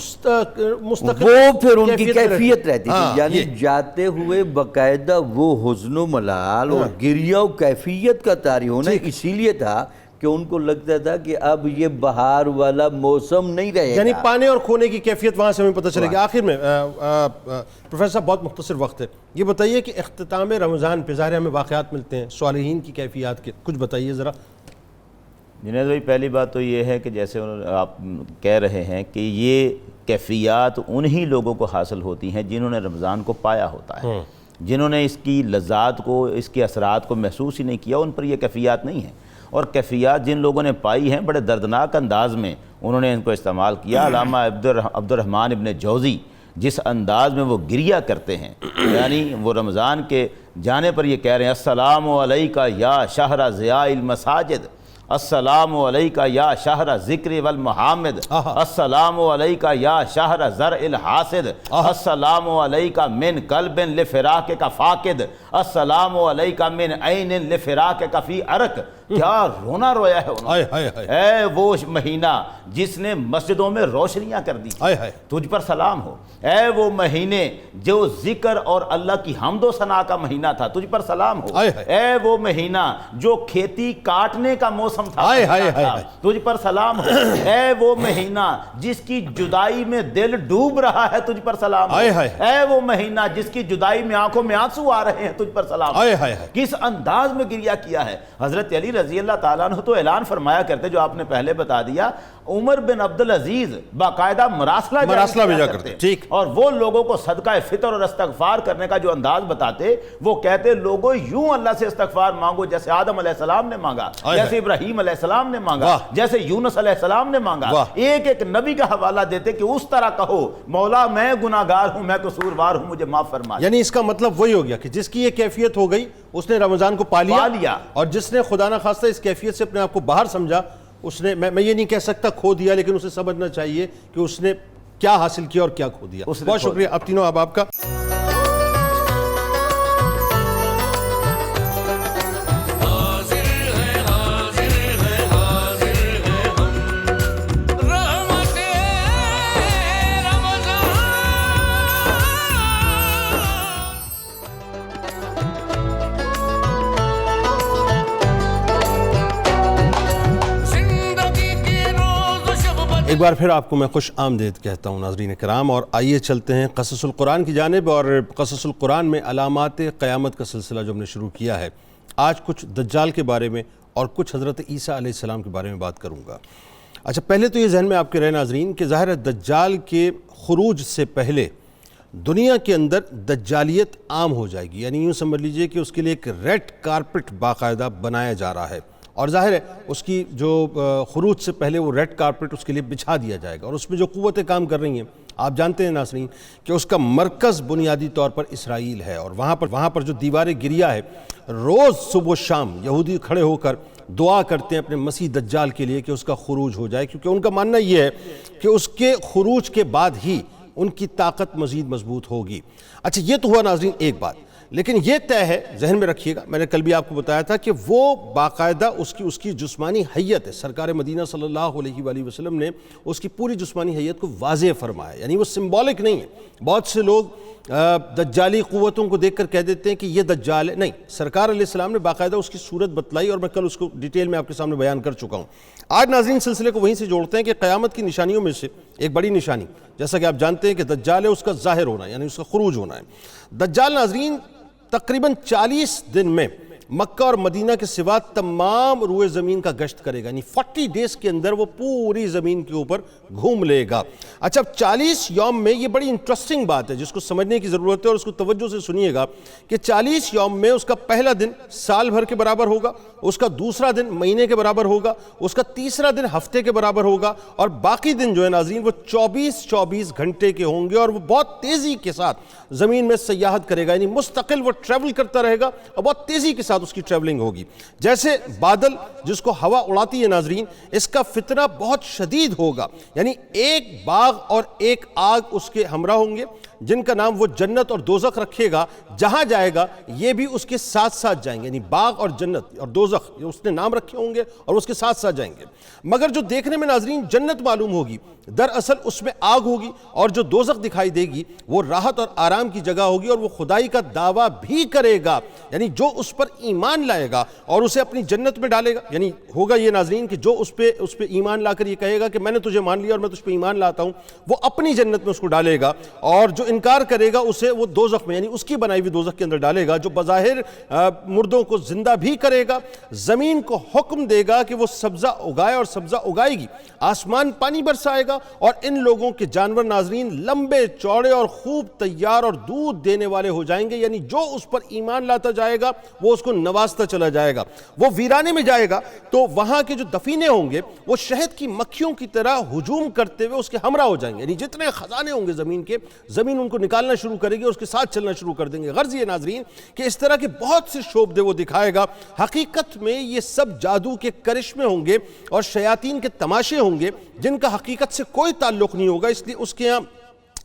مستقل وہ پھر ان کی کیفیت رہتی تھی, یعنی جاتے ہوئے باقاعدہ وہ حزن و ملال اور گریہ و کیفیت کا طاری ہونا اسی لیے تھا کہ ان کو لگتا تھا کہ اب یہ بہار والا موسم نہیں رہے گا, یعنی پانے اور کھونے کی کیفیت وہاں سے ہمیں پتہ چلے گی. آخر میں پروفیسر صاحب بہت مختصر وقت ہے, یہ بتائیے کہ اختتام رمضان پہ ظاہر ہمیں واقعات ملتے ہیں صالحین کی کیفیات کے, کچھ بتائیے ذرا. جنید بھائی پہلی بات تو یہ ہے کہ جیسے آپ کہہ رہے ہیں کہ یہ کیفیات انہی لوگوں کو حاصل ہوتی ہیں جنہوں نے رمضان کو پایا ہوتا ہے, جنہوں نے اس کی لذات کو, اس کے اثرات کو محسوس ہی نہیں کیا, ان پر یہ کیفیات نہیں ہیں. اور کیفیات جن لوگوں نے پائی ہیں بڑے دردناک انداز میں انہوں نے ان کو استعمال کیا. علامہ عبد الرحمن ابن جوزی جس انداز میں وہ گریہ کرتے ہیں, یعنی وہ رمضان کے جانے پر یہ کہہ رہے ہیں السلام علیکہ یا شہر ضیاء المساجد, السلام علیکہ یا شہر ذکر والمحامد, السلام علیکہ یا شہر زرع الحاسد, السلام علیکہ من قلب لفراقک فاقد, السلام علیکہ من عین لفراقک فی عرق. کیا رونا رویا ہے انہوں نے. اے وہ مہینہ جس نے مسجدوں میں روشنیاں کر دی, تجھ پر سلام ہو. اے وہ مہینے جو ذکر اور اللہ کی حمد و ثنا کا مہینہ تھا, تجھ پر سلام ہو. اے وہ مہینہ جو کھیتی کاٹنے کا موسم تھا, تجھ پر سلام ہو. اے وہ مہینہ جس کی جدائی میں دل ڈوب رہا ہے, تجھ پر سلام ہو. اے وہ مہینہ جس کی جدائی میں آنکھوں میں آنسو آ رہے ہیں, تجھ پر سلام ہو. کس انداز میں گریہ کیا ہے. حضرت علی رضی اللہ تعالیٰ عنہ تو اعلان فرمایا کرتے, جو آپ نے پہلے بتا دیا, عمر بن عبدالعزیز باقاعدہ مراسلہ بھیجا کرتے, ٹھیک, اور وہ لوگوں کو صدقہ فطر اور استغفار کرنے کا جو انداز بتاتے, وہ کہتے لوگوں یوں اللہ سے استغفار مانگو جیسے آدم علیہ السلام نے مانگا, جیسے ابراہیم علیہ السلام نے مانگا, جیسے یونس علیہ السلام نے مانگا. ایک ایک نبی کا حوالہ دیتے کہ اس طرح کہو مولا میں گناہگار ہوں, میں قصوروار ہوں, مجھے معاف فرما. یعنی اس کا مطلب وہی ہو گیا کہ جس کی یہ کیفیت ہو گئی اس نے رمضان کو پا لیا, اور جس نے خدا نہ خواستہ اس کیفیت سے اپنے آپ کو باہر سمجھا, اس نے, میں یہ نہیں کہہ سکتا کھو دیا, لیکن اسے سمجھنا چاہیے کہ اس نے کیا حاصل کیا اور کیا کھو دیا. بہت شکریہ آپ تینوں احباب کا. ایک بار پھر آپ کو میں خوش آمدید کہتا ہوں ناظرین کرام, اور آئیے چلتے ہیں قصص القرآن کی جانب. اور قصص القرآن میں علامات قیامت کا سلسلہ جو ہم نے شروع کیا ہے, آج کچھ دجال کے بارے میں اور کچھ حضرت عیسیٰ علیہ السلام کے بارے میں بات کروں گا. اچھا, پہلے تو یہ ذہن میں آپ کے رہے ناظرین کہ ظاہر ہے دجال کے خروج سے پہلے دنیا کے اندر دجالیت عام ہو جائے گی, یعنی یوں سمجھ لیجئے کہ اس کے لیے ایک ریڈ کارپٹ باقاعدہ بنایا جا رہا ہے, اور ظاہر ہے اس کی جو خروج سے پہلے وہ ریڈ کارپٹ اس کے لیے بچھا دیا جائے گا. اور اس میں جو قوتیں کام کر رہی ہیں, آپ جانتے ہیں ناظرین کہ اس کا مرکز بنیادی طور پر اسرائیل ہے, اور وہاں پر جو دیوار گریہ ہے, روز صبح و شام یہودی کھڑے ہو کر دعا کرتے ہیں اپنے مسیح دجال کے لیے کہ اس کا خروج ہو جائے, کیونکہ ان کا ماننا یہ ہے کہ اس کے خروج کے بعد ہی ان کی طاقت مزید مضبوط ہوگی. اچھا, یہ تو ہوا ناظرین ایک بات, لیکن یہ طے ہے, ذہن میں رکھیے گا, میں نے کل بھی آپ کو بتایا تھا کہ وہ باقاعدہ اس کی جسمانی حیت ہے. سرکار مدینہ صلی اللہ علیہ وآلہ وسلم نے اس کی پوری جسمانی حیت کو واضح فرمایا, یعنی وہ سمبولک نہیں ہے. بہت سے لوگ دجالی قوتوں کو دیکھ کر کہہ دیتے ہیں کہ یہ دجال ہے, نہیں, سرکار علیہ السلام نے باقاعدہ اس کی صورت بتلائی, اور میں کل اس کو ڈیٹیل میں آپ کے سامنے بیان کر چکا ہوں. آج ناظرین سلسلے کو وہیں سے جوڑتے ہیں کہ قیامت کی نشانیوں میں سے ایک بڑی نشانی, جیسا کہ آپ جانتے ہیں کہ دجال ہے, اس کا ظاہر ہونا, یعنی اس کا خروج ہونا ہے. دجال ناظرین تقریباً 40 دن میں مکہ اور مدینہ کے سوا تمام روئے زمین کا گشت کرے گا, یعنی 40 ڈیز کے اندر وہ پوری زمین کے اوپر گھوم لے گا. اچھا, 40 یوم میں یہ بڑی انٹرسٹنگ بات ہے جس کو سمجھنے کی ضرورت ہے, اور اس کو توجہ سے سنیے گا کہ 40 یوم میں اس کا پہلا دن سال بھر کے برابر ہوگا, اس کا دوسرا دن مہینے کے برابر ہوگا, اس کا تیسرا دن ہفتے کے برابر ہوگا, اور باقی دن جو ہے ناظرین وہ 24 گھنٹے کے ہوں گے, اور وہ بہت تیزی کے ساتھ زمین میں سیاحت کرے گا, یعنی مستقل وہ ٹریول کرتا رہے گا, اور بہت تیزی کے ساتھ اس کی ٹریولنگ ہوگی. جیسے بادل جس کو ہوا اڑاتی ہے ناظرین, اس کا فتنہ بہت شدید ہوگا, یعنی ایک باغ اور ایک آگ اس کے ہمراہ ہوں گے. جن کا نام وہ جنت اور دوزخ رکھے گا، جہاں جائے گا یہ بھی اس کے ساتھ ساتھ جائیں گے، یعنی باغ اور جنت اور دوزخ یہ اس نے نام رکھے ہوں گے اور اس کے ساتھ ساتھ جائیں گے۔ مگر جو دیکھنے میں ناظرین جنت معلوم ہوگی، دراصل اس میں آگ ہوگی، اور جو دوزخ دکھائی دے گی وہ راحت اور آرام کی جگہ ہوگی، اور وہ خدائی کا دعویٰ بھی کرے گا، یعنی جو اس پر ایمان لائے گا اور اسے اپنی جنت میں ڈالے گا، یعنی ہوگا یہ ناظرین کہ جو اس پہ ایمان لا کر یہ کہے گا کہ میں نے تجھے مان لیا اور میں تجھ پہ ایمان لاتا ہوں، وہ اپنی جنت میں اس کو ڈالے گا، اور جو انکار کرے گا اسے وہ دوزخ میں، یعنی اس کی بنائی ہوئی دوزخ کے اندر ڈالے گا، جو بظاہر مردوں کو زندہ بھی کرے گا، زمین کو حکم دے گا کہ وہ سبزہ اگائے اور سبزہ اگائے گی، آسمان پانی برسائے گا، اور ان لوگوں کے جانور ناظرین لمبے چوڑے اور خوب تیار اور دودھ دینے والے ہو جائیں گے، یعنی جو اس پر ایمان لاتا جائے گا وہ اس کو نوازتا چلا جائے گا۔ وہ ویرانے میں جائے گا تو وہاں کے جو دفینے ہوں گے وہ شہد کی مکھیوں کی طرح ہجوم کرتے ہوئے اس کے ہمراہ ہو جائیں گے، یعنی جتنے خزانے ہوں گے زمین کے، زمین ان کو نکالنا شروع کرے گی اور اس کے ساتھ چلنا شروع کر دیں گے۔ غرض یہ ناظرین کہ اس طرح کے بہت سے شعبے وہ دکھائے گا، حقیقت میں یہ سب جادو کے کرشمے ہوں گے اور شیاطین کے تماشے ہوں گے جن کا حقیقت سے کوئی تعلق نہیں ہوگا، اس لیے اس کے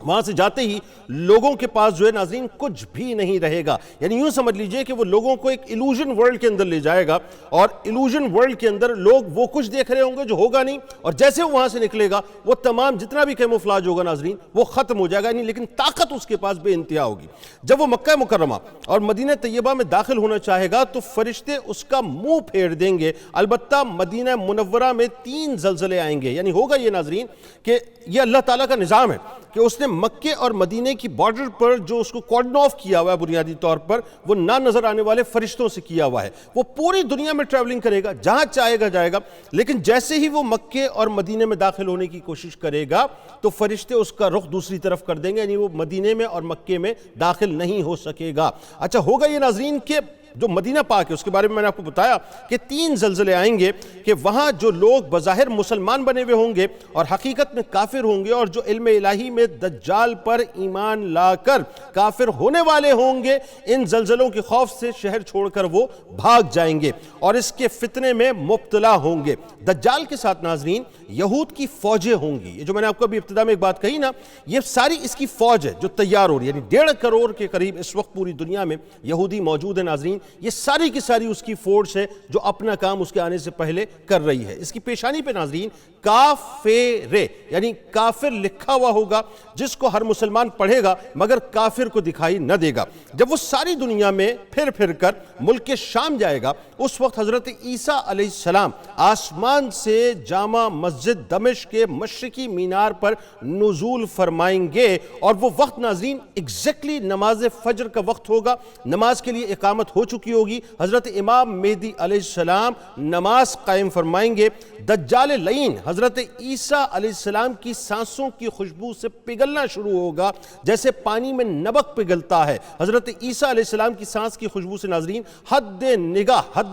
وہاں سے جاتے ہی لوگوں کے پاس جو ہے ناظرین کچھ بھی نہیں رہے گا، یعنی یوں سمجھ لیجئے کہ وہ لوگوں کو ایک ایلوژن ورلڈ کے اندر لے جائے گا، اور ایلوژن ورلڈ کے اندر لوگ وہ کچھ دیکھ رہے ہوں گے جو ہوگا نہیں، اور جیسے وہ وہاں سے نکلے گا وہ تمام جتنا بھی کیموفلاج ہوگا ناظرین وہ ختم ہو جائے گا، لیکن طاقت اس کے پاس بے انتہا ہوگی۔ جب وہ مکہ مکرمہ اور مدینہ طیبہ میں داخل ہونا چاہے گا تو فرشتے اس کا منہ پھیر دیں گے، البتہ مدینہ منورہ میں 3 زلزلے آئیں گے، یعنی ہوگا یہ ناظرین کہ یہ اللہ تعالیٰ کا نظام ہے کہ اس نے مکے اور مدینے کی بارڈر پر جو اس کو کارڈن آف کیا ہوا ہے بنیادی طور پر وہ نہ نظر آنے والے فرشتوں سے کیا ہوا ہے، وہ پوری دنیا میں ٹریولنگ کرے گا، جہاں چاہے گا جائے گا، لیکن جیسے ہی وہ مکے اور مدینے میں داخل ہونے کی کوشش کرے گا تو فرشتے اس کا رخ دوسری طرف کر دیں گے، یعنی وہ مدینے میں اور مکے میں داخل نہیں ہو سکے گا۔ اچھا ہوگا یہ ناظرین کہ جو مدینہ پاک ہے اس کے بارے میں نے آپ کو بتایا کہ 3 زلزلے آئیں گے کہ وہاں جو لوگ بظاہر مسلمان بنے ہوئے ہوں گے اور حقیقت میں کافر ہوں گے، اور جو علم الہی میں دجال پر ایمان لا کر کافر ہونے والے ہوں گے، ان زلزلوں کے خوف سے شہر چھوڑ کر وہ بھاگ جائیں گے اور اس کے فتنے میں مبتلا ہوں گے۔ دجال کے ساتھ ناظرین یہود کی فوجیں ہوں گی، یہ جو میں نے آپ کو ابھی ابتدا میں ایک بات کہی نا، یہ ساری اس کی فوج ہے جو تیار ہو رہی ہے، یعنی 1.5 کروڑ کے قریب اس وقت پوری دنیا میں یہودی موجود ہیں ناظرین، یہ ساری کی ساری اس کی فورس ہے جو اپنا کام اس کے آنے سے پہلے کر رہی ہے۔ اس کی پیشانی پہ ناظرین کافر یعنی کافر لکھا ہوا ہوگا جس کو ہر مسلمان پڑھے گا مگر کافر کو دکھائی نہ دے گا۔ جب وہ ساری دنیا میں پھر کر ملک شام جائے گا اس وقت حضرت عیسیٰ علیہ السلام آسمان سے جامع مسجد دمشق کے مشرقی مینار پر نزول فرمائیں گے، اور وہ وقت ناظرین ایگزیکٹلی نماز فجر کا وقت ہوگا، نماز کے لیے اقامت ہو چکی ہوگی، حضرت امام مہدی علیہ السلام نماز قائم فرمائیں گے، دجال لعین حضرت عیسیٰ علیہ السلام کی سانسوں کی خوشبو سے پگھلنا شروع ہوگا جیسے پانی میں نمک پگھلتا ہے۔ حضرت عیسیٰ علیہ السلام کی سانس کی خوشبو سے ناظرین حد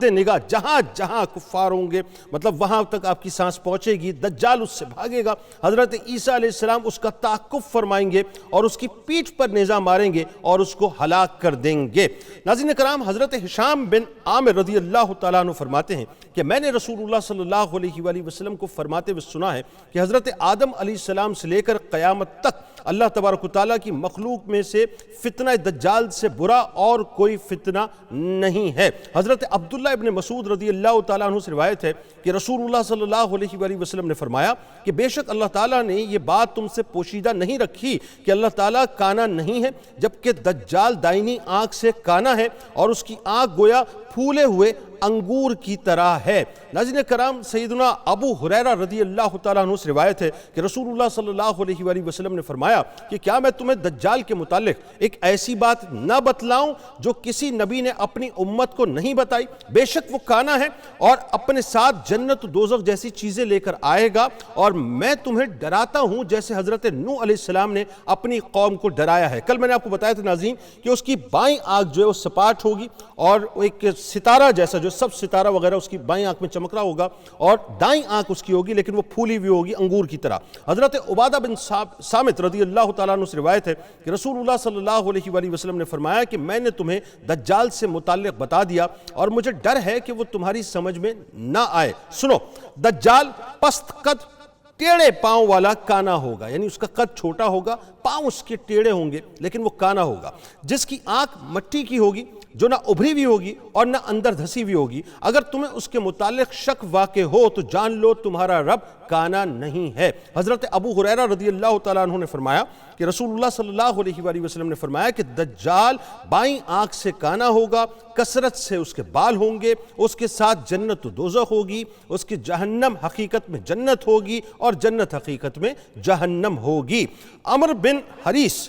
نگاہ جہاں جہاں کفار ہوں گے مطلب وہاں تک آپ کی سانس پہنچے گی، دجال اس سے بھاگے گا، حضرت عیسیٰ علیہ السلام اس کا تعاقب فرمائیں گے اور اس کی پیٹھ پر نیزہ ماریں گے اور اس کو ہلاک کر دیں گے۔ ناظرین کرام، حضرت ہشام بن عامر رضی اللہ تعالیٰ عنہ فرماتے ہیں کہ میں نے رسول اللہ صلی اللہ علیہ وآلہ وسلم کو فرماتے ہوئے سنا ہے کہ حضرت آدم علیہ السلام سے لے کر قیامت تک اللہ تبارک و تعالیٰ کی مخلوق میں سے فتنہ دجال سے برا اور کوئی فتنہ نہیں ہے۔ حضرت عبداللہ ابن مسعود رضی اللہ تعالیٰ عنہ سے روایت ہے کہ رسول اللہ صلی اللہ علیہ وآلہ وسلم نے فرمایا کہ بے شک اللہ تعالیٰ نے یہ بات تم سے پوشیدہ نہیں رکھی کہ اللہ تعالیٰ کانا نہیں ہے، جبکہ دجال دائنی آنکھ سے کانا ہے اور اس کی آنکھ گویا پھولے ہوئے انگور کی طرح ہے۔ ناظرین کرام، سیدنا ابو ہریرہ رضی اللہ تعالیٰ عنہ سے روایت ہے کہ رسول اللہ صلی اللہ علیہ وآلہ وسلم نے فرمایا کہ کیا میں تمہیں دجال کے متعلق ایک ایسی بات نہ بتلاؤں جو کسی نبی نے اپنی امت کو نہیں بتائی؟ بے شک وہ کانا ہے اور اپنے ساتھ جنت و دوزخ جیسی چیزیں لے کر آئے گا، اور میں تمہیں ڈراتا ہوں جیسے حضرت نوح علیہ السلام نے اپنی قوم کو ڈرایا ہے۔ کل میں نے آپ کو بتایا تھا ناظرین کہ اس کی بائیں آنکھ جو ہے وہ سپاٹ ہوگی اور ایک ستارہ جیسا جو سب ستارہ وغیرہ اس کی بائیں آنکھ میں چمک رہا ہوگا، اور دائیں آنکھ اس کی ہوگی لیکن وہ پھولی ہوئی ہوگی انگور کی طرح۔ حضرت عبادہ بن صامت رضی اللہ تعالیٰ عنہ سے روایت ہے کہ رسول اللہ صلی اللہ علیہ وآلہ وسلم نے فرمایا کہ میں نے تمہیں دجال سے متعلق بتا دیا اور مجھے ڈر ہے کہ وہ تمہاری سمجھ میں نہ آئے۔ سنو، دجال پست قد ٹیڑے پاؤں والا کانا ہوگا، یعنی اس کا قد چھوٹا ہوگا، پاؤں اس کے ٹیڑھے ہوں گے لیکن وہ کانا ہوگا، جس کی آنکھ مٹی کی ہوگی جو نہ ابھری ہوئی ہوگی اور نہ اندر دھسی ہوئی ہوگی، اگر تمہیں اس کے متعلق شک واقع ہو تو جان لو تمہارا رب کانا نہیں ہے۔ حضرت ابو ہریرہ رضی اللہ تعالیٰ عنہ نے فرمایا کہ رسول اللہ صلی اللہ علیہ وآلہ وسلم نے فرمایا کہ دجال بائیں آنکھ سے کانا ہوگا، کثرت سے اس کے بال ہوں گے، اس کے ساتھ جنت و دوزخ ہوگی، اس کی جہنم حقیقت میں جنت ہوگی اور جنت حقیقت میں جہنم ہوگی۔ عمر بن حریث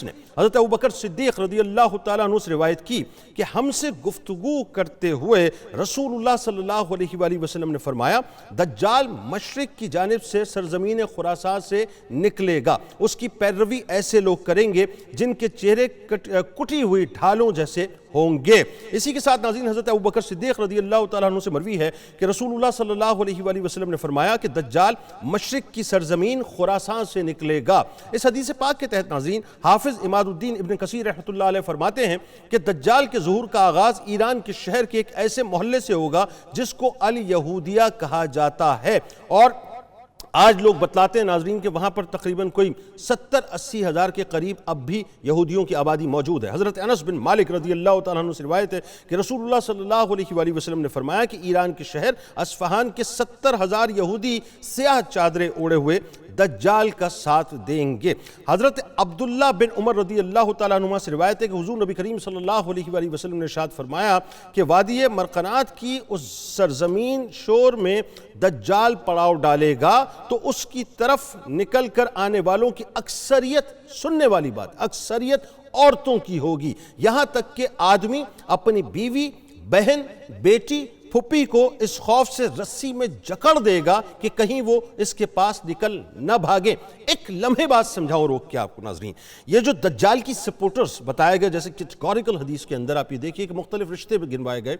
نے حضرت ابوبکر صدیق رضی اللہ تعالیٰ عنہ سے روایت کی کہ ہم سے گفتگو کرتے ہوئے رسول اللہ صلی اللہ علیہ وآلہ وسلم نے فرمایا دجال مشرق کی جانب سے سرزمین خراسان سے نکلے گا، اس کی پیروی ایسے لوگ کریں گے جن کے چہرے کٹی ہوئی ڈھالوں جیسے ہوں گے۔ اسی کے ساتھ ناظرین حضرت ابوبکر صدیق رضی اللہ تعالیٰ عنہ سے مروی ہے کہ رسول اللہ صلی اللہ علیہ وآلہ وسلم نے فرمایا کہ دجال مشرق کی سرزمین خراسان سے نکلے گا۔ اس حدیث پاک کے تحت ناظرین حافظ عماد الدین ابن کثیر رحمۃ اللہ علیہ فرماتے ہیں کہ دجال کے ظہور کا آغاز ایران کے شہر کے ایک ایسے محلے سے ہوگا جس کو الیہودیہ کہا جاتا ہے، اور آج لوگ بتلاتے ہیں ناظرین کہ وہاں پر تقریباً کوئی 70-80 ہزار کے قریب اب بھی یہودیوں کی آبادی موجود ہے۔ حضرت انس بن مالک رضی اللہ تعالیٰ عنہ سے روایت ہے کہ رسول اللہ صلی اللہ علیہ وآلہ وسلم نے فرمایا کہ ایران کے شہر اصفہان کے 70,000 یہودی سیاہ چادریں اوڑے ہوئے دجال کا ساتھ دیں گے۔ حضرت عبداللہ بن عمر رضی اللہ تعالیٰ عنہ سے روایت ہے کہ حضور نبی کریم صلی اللہ علیہ وآلہ وسلم نے ارشاد فرمایا کہ وادی مرقنات کی اس سرزمین شور میں دجال پڑاؤ ڈالے گا تو اس کی طرف نکل کر آنے والوں کی اکثریت، سننے والی بات، اکثریت عورتوں کی ہوگی، یہاں تک کہ آدمی اپنی بیوی، بہن، بیٹی، پھپھی کو اس خوف سے رسی میں جکڑ دے گا کہ کہیں وہ اس کے پاس نکل نہ بھاگے۔ ایک لمحے بات سمجھاؤں روک کے آپ کو ناظرین، یہ جو دجال کی سپورٹرز بتائے گئے جیسے کیٹیگوریکل حدیث کے اندر آپ یہ دیکھیے کہ مختلف رشتے بھی گنوائے گئے،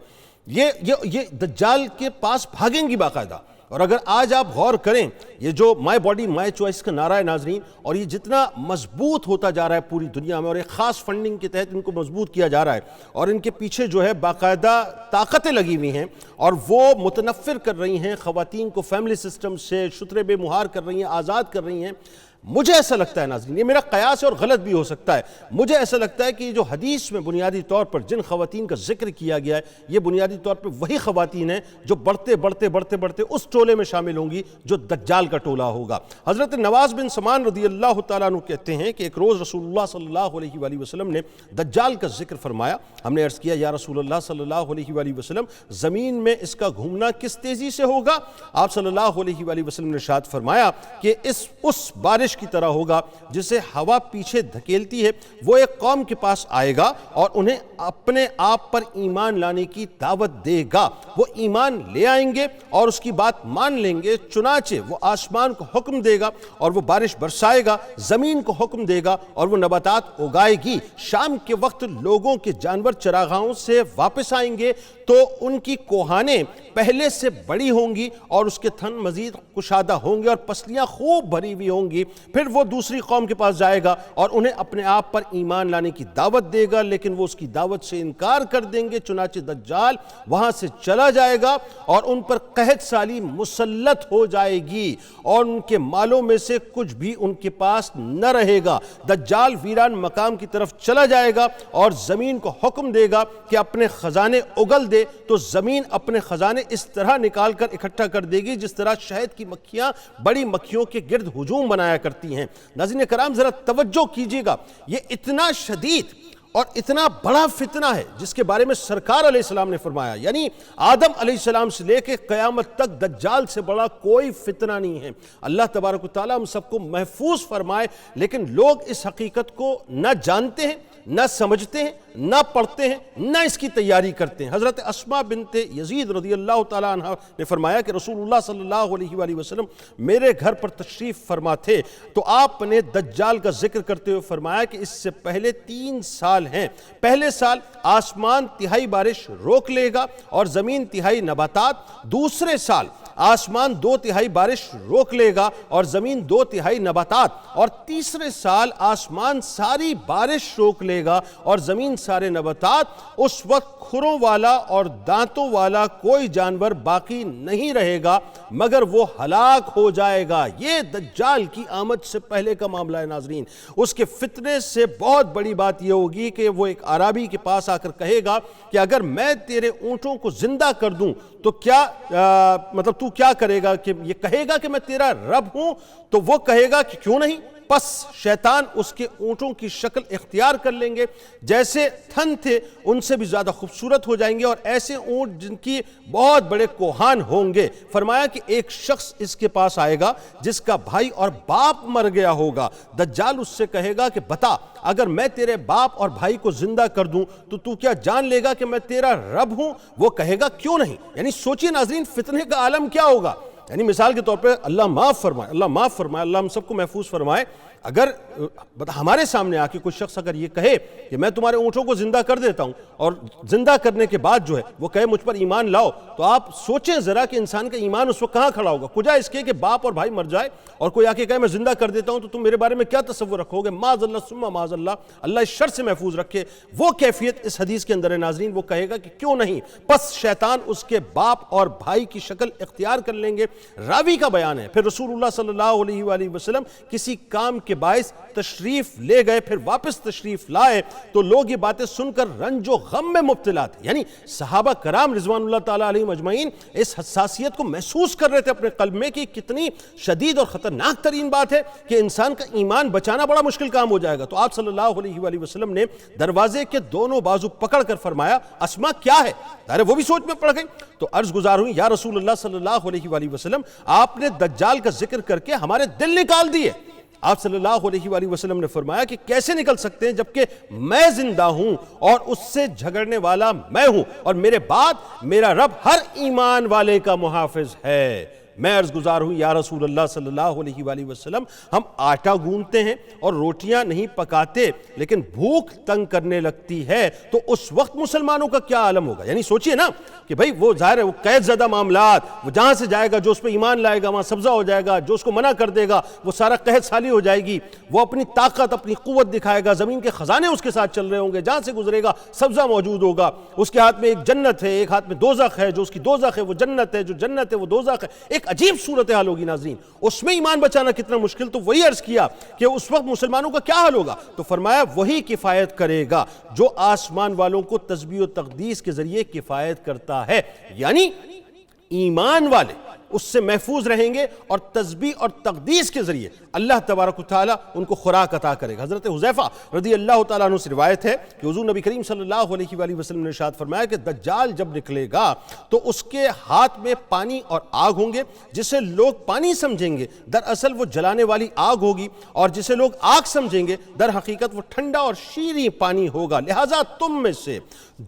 یہ دجال کے پاس بھاگیں گی باقاعدہ۔ اور اگر آج آپ غور کریں یہ جو مائی باڈی مائی چوائس کا نعرہ ہے ناظرین، اور یہ جتنا مضبوط ہوتا جا رہا ہے پوری دنیا میں، اور ایک خاص فنڈنگ کے تحت ان کو مضبوط کیا جا رہا ہے، اور ان کے پیچھے جو ہے باقاعدہ طاقتیں لگی ہوئی ہیں، اور وہ متنفر کر رہی ہیں خواتین کو فیملی سسٹم سے، شترے بے مہار کر رہی ہیں، آزاد کر رہی ہیں۔ مجھے ایسا لگتا ہے ناظرین، یہ میرا قیاس ہے اور غلط بھی ہو سکتا ہے، مجھے ایسا لگتا ہے کہ یہ جو حدیث میں بنیادی طور پر جن خواتین کا ذکر کیا گیا ہے یہ بنیادی طور پر وہی خواتین ہیں جو بڑھتے اس ٹولے میں شامل ہوں گی جو دجال کا ٹولہ ہوگا۔ حضرت نواز بن سمان رضی اللہ تعالیٰ عنہ کہتے ہیں کہ ایک روز رسول اللہ صلی اللہ علیہ وآلہ وسلم نے دجال کا ذکر فرمایا، ہم نے عرض کیا یا رسول اللہ صلی اللہ علیہ وآلہ وسلم زمین میں اس کا گھومنا کس تیزی سے ہوگا؟ آپ صلی اللہ علیہ وآلہ وسلم نے ارشاد فرمایا کہ اس بارش کی طرح ہوگا جسے ہوا پیچھے دھکیلتی ہے، وہ ایک قوم کے پاس آئے گا اور انہیں اپنے آپ پر ایمان لانے کی دعوت دے گا، وہ ایمان لے آئیں گے اور اس کی بات مان لیں گے، چنانچہ وہ آسمان کو حکم دے گا اور وہ بارش برسائے گا، زمین کو حکم دے گا اور وہ نباتات اگائے گی، شام کے وقت لوگوں کے جانور چراغاہوں سے واپس آئیں گے تو ان کی کوہانیں پہلے سے بڑی ہوں گی اور اس کے تھن مزید کشادہ ہوں گے اور پسلیاں خوب بھری ہوئی ہوں گی، پھر وہ دوسری قوم کے پاس جائے گا اور انہیں اپنے آپ پر ایمان لانے کی دعوت دے گا، لیکن وہ اس کی دعوت سے انکار کر دیں گے، چنانچہ دجال وہاں سے چلا جائے گا اور ان پر قحط سالی مسلط ہو جائے گی اور ان کے مالوں میں سے کچھ بھی ان کے پاس نہ رہے گا۔ دجال ویران مقام کی طرف چلا جائے گا اور زمین کو حکم دے گا کہ اپنے خزانے اگل دے، تو زمین اپنے خزانے اس طرح نکال کر اکٹھا کر دے گی جس طرح شہد کی مکھیاں بڑی مکھیوں کے گرد ہجوم بنایا کرتی ہیں۔ ناظرین کرام ذرا توجہ کیجئے گا، یہ اتنا شدید اور اتنا بڑا فتنہ ہے جس کے بارے میں سرکار علیہ السلام نے فرمایا، یعنی آدم علیہ السلام سے لے کے قیامت تک دجال سے بڑا کوئی فتنہ نہیں ہے۔ اللہ تبارک و تعالیٰ ہم سب کو محفوظ فرمائے، لیکن لوگ اس حقیقت کو نہ جانتے ہیں، نہ سمجھتے ہیں، نہ پڑھتے ہیں، نہ اس کی تیاری کرتے ہیں۔ حضرت اسماء بنت یزید رضی اللہ تعالیٰ عنہ نے فرمایا کہ رسول اللہ صلی اللہ علیہ وآلہ وسلم میرے گھر پر تشریف فرما تھے تو آپ نے دجال کا ذکر کرتے ہوئے فرمایا کہ اس سے پہلے 3 سال ہیں، پہلے سال آسمان تہائی بارش روک لے گا اور زمین تہائی نباتات، دوسرے سال آسمان 2/3 بارش روک لے گا اور زمین 2/3 نباتات، اور تیسرے سال آسمان ساری بارش روک نکلے گا اور زمین سارے نباتات، اس وقت کھروں والا اور دانتوں والا کوئی جانور باقی نہیں رہے گا مگر وہ ہلاک ہو جائے گا۔ یہ دجال کی آمد سے پہلے کا معاملہ ہے ناظرین۔ اس کے فتنے سے بہت بڑی بات یہ ہوگی کہ وہ ایک عربی کے پاس آ کر کہے گا کہ اگر میں تیرے اونٹوں کو زندہ کر دوں تو کیا مطلب تو کیا کرے گا؟ کہ یہ کہے گا کہ میں تیرا رب ہوں، تو وہ کہے گا کہ کیوں نہیں؟ پس شیطان اس کے اونٹوں کی شکل اختیار کر لیں گے، جیسے تھن تھے ان سے بھی زیادہ خوبصورت ہو جائیں گے، اور ایسے اونٹ جن کی بہت بڑے کوہان ہوں گے۔ فرمایا کہ ایک شخص اس کے پاس آئے گا جس کا بھائی اور باپ مر گیا ہوگا۔ دجال اس سے کہے گا کہ بتا، اگر میں تیرے باپ اور بھائی کو زندہ کر دوں تو کیا جان لے گا کہ میں تیرا رب ہوں؟ وہ کہے گا کیوں نہیں۔ یعنی سوچئے ناظرین فتنے کا عالم کیا ہوگا۔ یعنی مثال کے طور پہ اللہ معاف فرمائے، اللہ ہم سب کو محفوظ فرمائے، اگر ہمارے سامنے آ کے کوئی شخص اگر یہ کہے کہ میں تمہارے اونٹوں کو زندہ کر دیتا ہوں، اور زندہ کرنے کے بعد جو ہے وہ کہے مجھ پر ایمان لاؤ، تو آپ سوچیں ذرا کہ انسان کا ایمان اس وقت کہاں کھڑا ہوگا؟ کجا اس کے کہ باپ اور بھائی مر جائے اور کوئی آ کے کہے میں زندہ کر دیتا ہوں، تو تم میرے بارے میں کیا تصور رکھو گے؟ معاذ اللہ ثم معاذ اللہ، اللہ اس شر سے محفوظ رکھے۔ وہ کیفیت اس حدیث کے اندر ہے ناظرین۔ وہ کہے گا کہ کیوں نہیں، پس شیطان اس کے باپ اور بھائی کی شکل اختیار کر لیں گے۔ راوی کا بیان ہے، پھر رسول اللہ صلی اللہ علیہ وآلہ وسلم کسی کام کے باعث تشریف لے گئے، پھر واپس تشریف لائے تو لوگ یہ باتیں سن کر رنج و غم میں مبتلا تھے۔ یعنی صحابہ کرام رضوان اللہ تعالیٰ علیہم اجمعین اس حساسیت کو محسوس کر رہے تھے اپنے قلب میں کہ کتنی شدید اور خطرناک ترین بات ہے کہ انسان کا ایمان بچانا بڑا مشکل کام ہو جائے گا۔ تو آپ صلی اللہ علیہ وآلہ وسلم نے دروازے کے دونوں بازو پکڑ کر فرمایا اسما کیا ہے؟ ظاہر وہ بھی سوچ میں پڑ گئی، تو عرض گزار ہوئی یا رسول اللہ صلی اللہ علیہ وآلہ وسلم، آپ نے دجال کا ذکر کر کے ہمارے دل نکال دیے۔ آپ صلی اللہ علیہ وآلہ وسلم نے فرمایا کہ کیسے نکل سکتے ہیں جبکہ میں زندہ ہوں اور اس سے جھگڑنے والا میں ہوں، اور میرے بعد میرا رب ہر ایمان والے کا محافظ ہے۔ میں عرض گزار ہوں یا رسول اللہ صلی اللہ علیہ وآلہ وسلم، ہم آٹا گوندتے ہیں اور روٹیاں نہیں پکاتے، لیکن بھوک تنگ کرنے لگتی ہے، تو اس وقت مسلمانوں کا کیا عالم ہوگا؟ یعنی سوچئے نا کہ بھئی وہ ظاہر ہے وہ قید زدہ معاملات، وہ جہاں سے جائے گا جو اس پہ ایمان لائے گا وہاں سبزہ ہو جائے گا، جو اس کو منع کر دے گا وہ سارا قحط سالی ہو جائے گی، وہ اپنی طاقت اپنی قوت دکھائے گا، زمین کے خزانے اس کے ساتھ چل رہے ہوں گے، جہاں سے گزرے گا سبزہ موجود ہوگا، اس کے ہاتھ میں ایک جنت ہے، ایک ہاتھ میں دوزخ ہے، جو اس کی دوزخ ہے وہ جنت ہے، جو جنت ہے وہ دوزخ ہے۔ ایک عجیب صورتحال ہوگی ناظرین، اس میں ایمان بچانا کتنا مشکل۔ تو وہی عرض کیا کہ اس وقت مسلمانوں کا کیا حال ہوگا؟ تو فرمایا وہی کفایت کرے گا جو آسمان والوں کو تسبیح و تقدیس کے ذریعے کفایت کرتا ہے، یعنی ایمان والے اس سے محفوظ رہیں گے اور تسبیح اور تقدیس کے ذریعے اللہ تبارک و تعالیٰ ان کو خوراک عطا کرے گا۔ حضرت حذیفہ رضی اللہ تعالیٰ عنہ سے روایت ہے کہ حضور نبی کریم صلی اللہ علیہ وآلہ وسلم نے ارشاد فرمایا کہ دجال جب نکلے گا تو اس کے ہاتھ میں پانی اور آگ ہوں گے، جسے لوگ پانی سمجھیں گے دراصل وہ جلانے والی آگ ہوگی، اور جسے لوگ آگ سمجھیں گے در حقیقت وہ ٹھنڈا اور شیریں پانی ہوگا۔ لہٰذا تم میں سے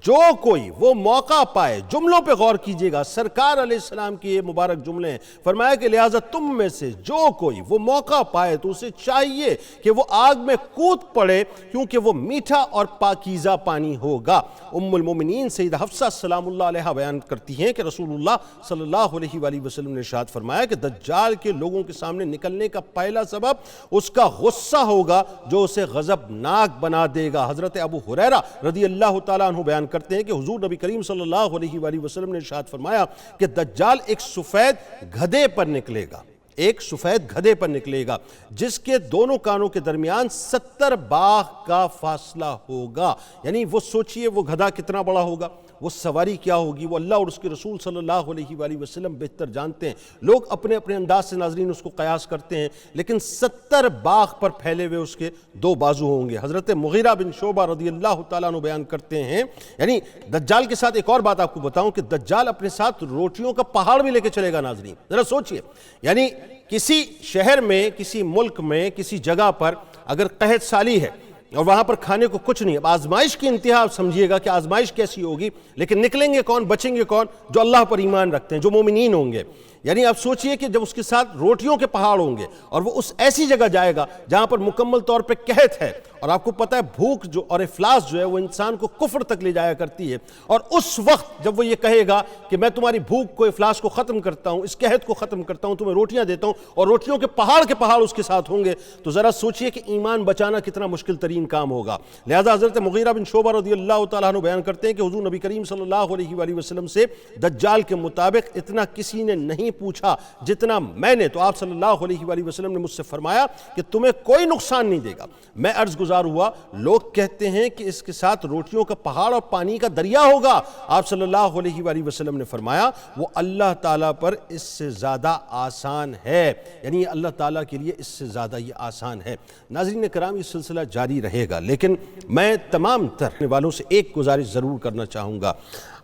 جو کوئی وہ موقع پائے، جملوں پہ غور کیجئے گا، سرکار علیہ السلام کی یہ مبارک جملے ہیں، فرمایا کہ لہٰذا تم میں سے جو کوئی وہ موقع پائے تو اسے چاہیے کہ وہ آگ میں کود پڑے، کیونکہ وہ میٹھا اور پاکیزہ پانی ہوگا۔ ام المومنین سیدہ حفصہ سلام اللہ علیہ بیان کرتی ہیں کہ رسول اللہ صلی اللہ علیہ وآلہ وسلم نے ارشاد فرمایا کہ دجال کے لوگوں کے سامنے نکلنے کا پہلا سبب اس کا غصہ ہوگا جو اسے غضبناک بنا دے گا۔ حضرت ابو ہریرہ رضی اللہ تعالیٰ عنہ بیان کرتے ہیں کہ حضور نبی کریم صلی اللہ علیہ وآلہ وسلم نے ارشاد فرمایا کہ دجال ایک سفید گدھے پر نکلے گا، ایک سفید گدھے پر نکلے گا جس کے دونوں کانوں کے درمیان 70 باغ کا فاصلہ ہوگا۔ یعنی وہ سوچئے وہ گدھا کتنا بڑا ہوگا، وہ سواری کیا ہوگی، وہ اللہ اور اس کے رسول صلی اللہ علیہ وآلہ وسلم بہتر جانتے ہیں۔ لوگ اپنے اپنے انداز سے ناظرین اس کو قیاس کرتے ہیں، لیکن 70 باغ پر پھیلے ہوئے اس کے 2 بازو ہوں گے۔ حضرت مغیرہ بن شعبہ رضی اللہ تعالیٰ عنہ بیان کرتے ہیں، یعنی دجال کے ساتھ ایک اور بات آپ کو بتاؤں کہ دجال اپنے ساتھ روٹیوں کا پہاڑ بھی لے کے چلے گا ناظرین۔ ذرا سوچئے، یعنی کسی شہر میں، کسی ملک میں، کسی جگہ پر اگر قحط سالی ہے اور وہاں پر کھانے کو کچھ نہیں، اب آزمائش کی انتہا آپ سمجھیے گا کہ آزمائش کیسی ہوگی، لیکن نکلیں گے کون، بچیں گے کون؟ جو اللہ پر ایمان رکھتے ہیں، جو مومنین ہوں گے۔ یعنی آپ سوچئے کہ جب اس کے ساتھ روٹیوں کے پہاڑ ہوں گے اور وہ اس ایسی جگہ جائے گا جہاں پر مکمل طور پہ قحط ہے، اور آپ کو پتہ ہے بھوک جو اور افلاس جو ہے وہ انسان کو کفر تک لے جایا کرتی ہے، اور اس وقت جب وہ یہ کہے گا کہ میں تمہاری بھوک کو، افلاس کو ختم کرتا ہوں، اس قحط کو ختم کرتا ہوں، تمہیں روٹیاں دیتا ہوں، اور روٹیوں کے پہاڑ اس کے ساتھ ہوں گے، تو ذرا سوچئے کہ ایمان بچانا کتنا مشکل ترین کام ہوگا۔ لہذا حضرت مغیرہ بن شعبہ رضی اللہ تعالیٰ عنہ بیان کرتے ہیں کہ حضور نبی کریم صلی اللہ علیہ وآلہ وسلم سے دجال کے مطابق اتنا کسی نے نہیں پوچھا جتنا میں نے، تو آپ صلی اللہ علیہ وآلہ وسلم نے مجھ سے فرمایا کہ تمہیں کوئی نقصان نہیں دے گا۔ میں عرض گزار ہوا، لوگ کہتے ہیں کہ اس کے ساتھ روٹیوں کا پہاڑ اور پانی کا دریا ہوگا۔ آپ صلی اللہ علیہ وآلہ وسلم نے فرمایا وہ اللہ تعالیٰ پر اس سے زیادہ آسان ہے، یعنی اللہ تعالیٰ کے لیے اس سے زیادہ یہ آسان ہے۔ ناظرین کرام، یہ سلسلہ جاری رہے گا، لیکن میں تمام تر والوں سے ایک گزارش ضرور کرنا چاہوں گا۔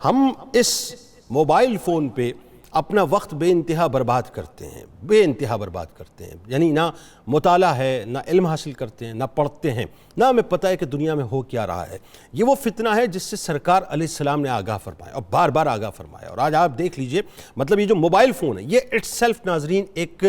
ہم اس موبائل فون پہ اپنا وقت بے انتہا برباد کرتے ہیں، بے انتہا برباد کرتے ہیں، یعنی نہ مطالعہ ہے، نہ علم حاصل کرتے ہیں، نہ پڑھتے ہیں، نہ ہمیں پتہ ہے کہ دنیا میں ہو کیا رہا ہے۔ یہ وہ فتنہ ہے جس سے سرکار علیہ السلام نے آگاہ فرمایا اور بار بار آگاہ فرمایا، اور آج آپ دیکھ لیجئے، مطلب یہ جو موبائل فون ہے یہ اٹ سیلف ناظرین ایک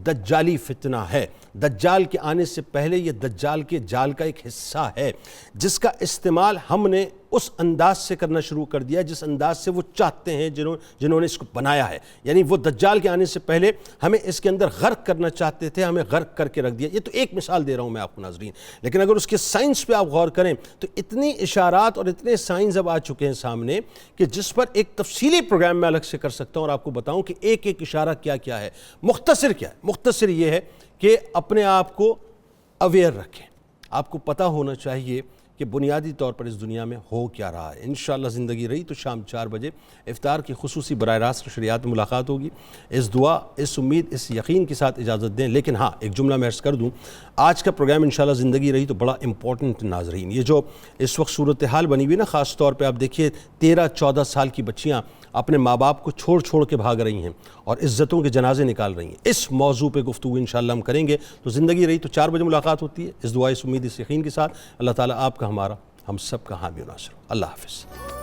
دجالی فتنہ ہے۔ دجال کے آنے سے پہلے یہ دجال کے جال کا ایک حصہ ہے جس کا استعمال ہم نے اس انداز سے کرنا شروع کر دیا جس انداز سے وہ چاہتے ہیں، جنہوں نے اس کو بنایا ہے۔ یعنی وہ دجال کے آنے سے پہلے ہمیں اس کے اندر غرق کرنا چاہتے تھے، ہمیں غرق کر کے رکھ دیا۔ یہ تو ایک مثال دے رہا ہوں میں آپ کو ناظرین، لیکن اگر اس کے سائنس پہ آپ غور کریں تو اتنی اشارات اور اتنے سائنس اب آ چکے ہیں سامنے کہ جس پر ایک تفصیلی پروگرام میں الگ سے کر سکتا ہوں اور آپ کو بتاؤں کہ ایک ایک اشارہ کیا کیا ہے۔ مختصر کیا ہے؟ مختصر یہ ہے کہ اپنے آپ کو اویئر رکھیں۔ آپ کو پتہ ہونا چاہیے کہ بنیادی طور پر اس دنیا میں ہو کیا رہا ہے۔ انشاءاللہ زندگی رہی تو شام 4 بجے افطار کی خصوصی براہ راست نشریات میں ملاقات ہوگی۔ اس دعا، اس امید، اس یقین کے ساتھ اجازت دیں، لیکن ہاں ایک جملہ میں عرض کر دوں، آج کا پروگرام انشاءاللہ زندگی رہی تو بڑا امپورٹنٹ ناظرین۔ یہ جو اس وقت صورتحال بنی ہوئی نا، خاص طور پہ آپ دیکھیے 13-14 سال کی بچیاں اپنے ماں باپ کو چھوڑ کے بھاگ رہی ہیں اور عزتوں کے جنازے نکال رہی ہیں۔ اس موضوع پہ گفتگو انشاءاللہ ہم کریں گے۔ تو زندگی رہی تو 4 بجے ملاقات ہوتی ہے، اس دعا، اس امید، اس یقین کے ساتھ۔ اللہ تعالیٰ آپ کا، ہمارا، ہم سب کا حامی و ناصر۔ اللہ حافظ۔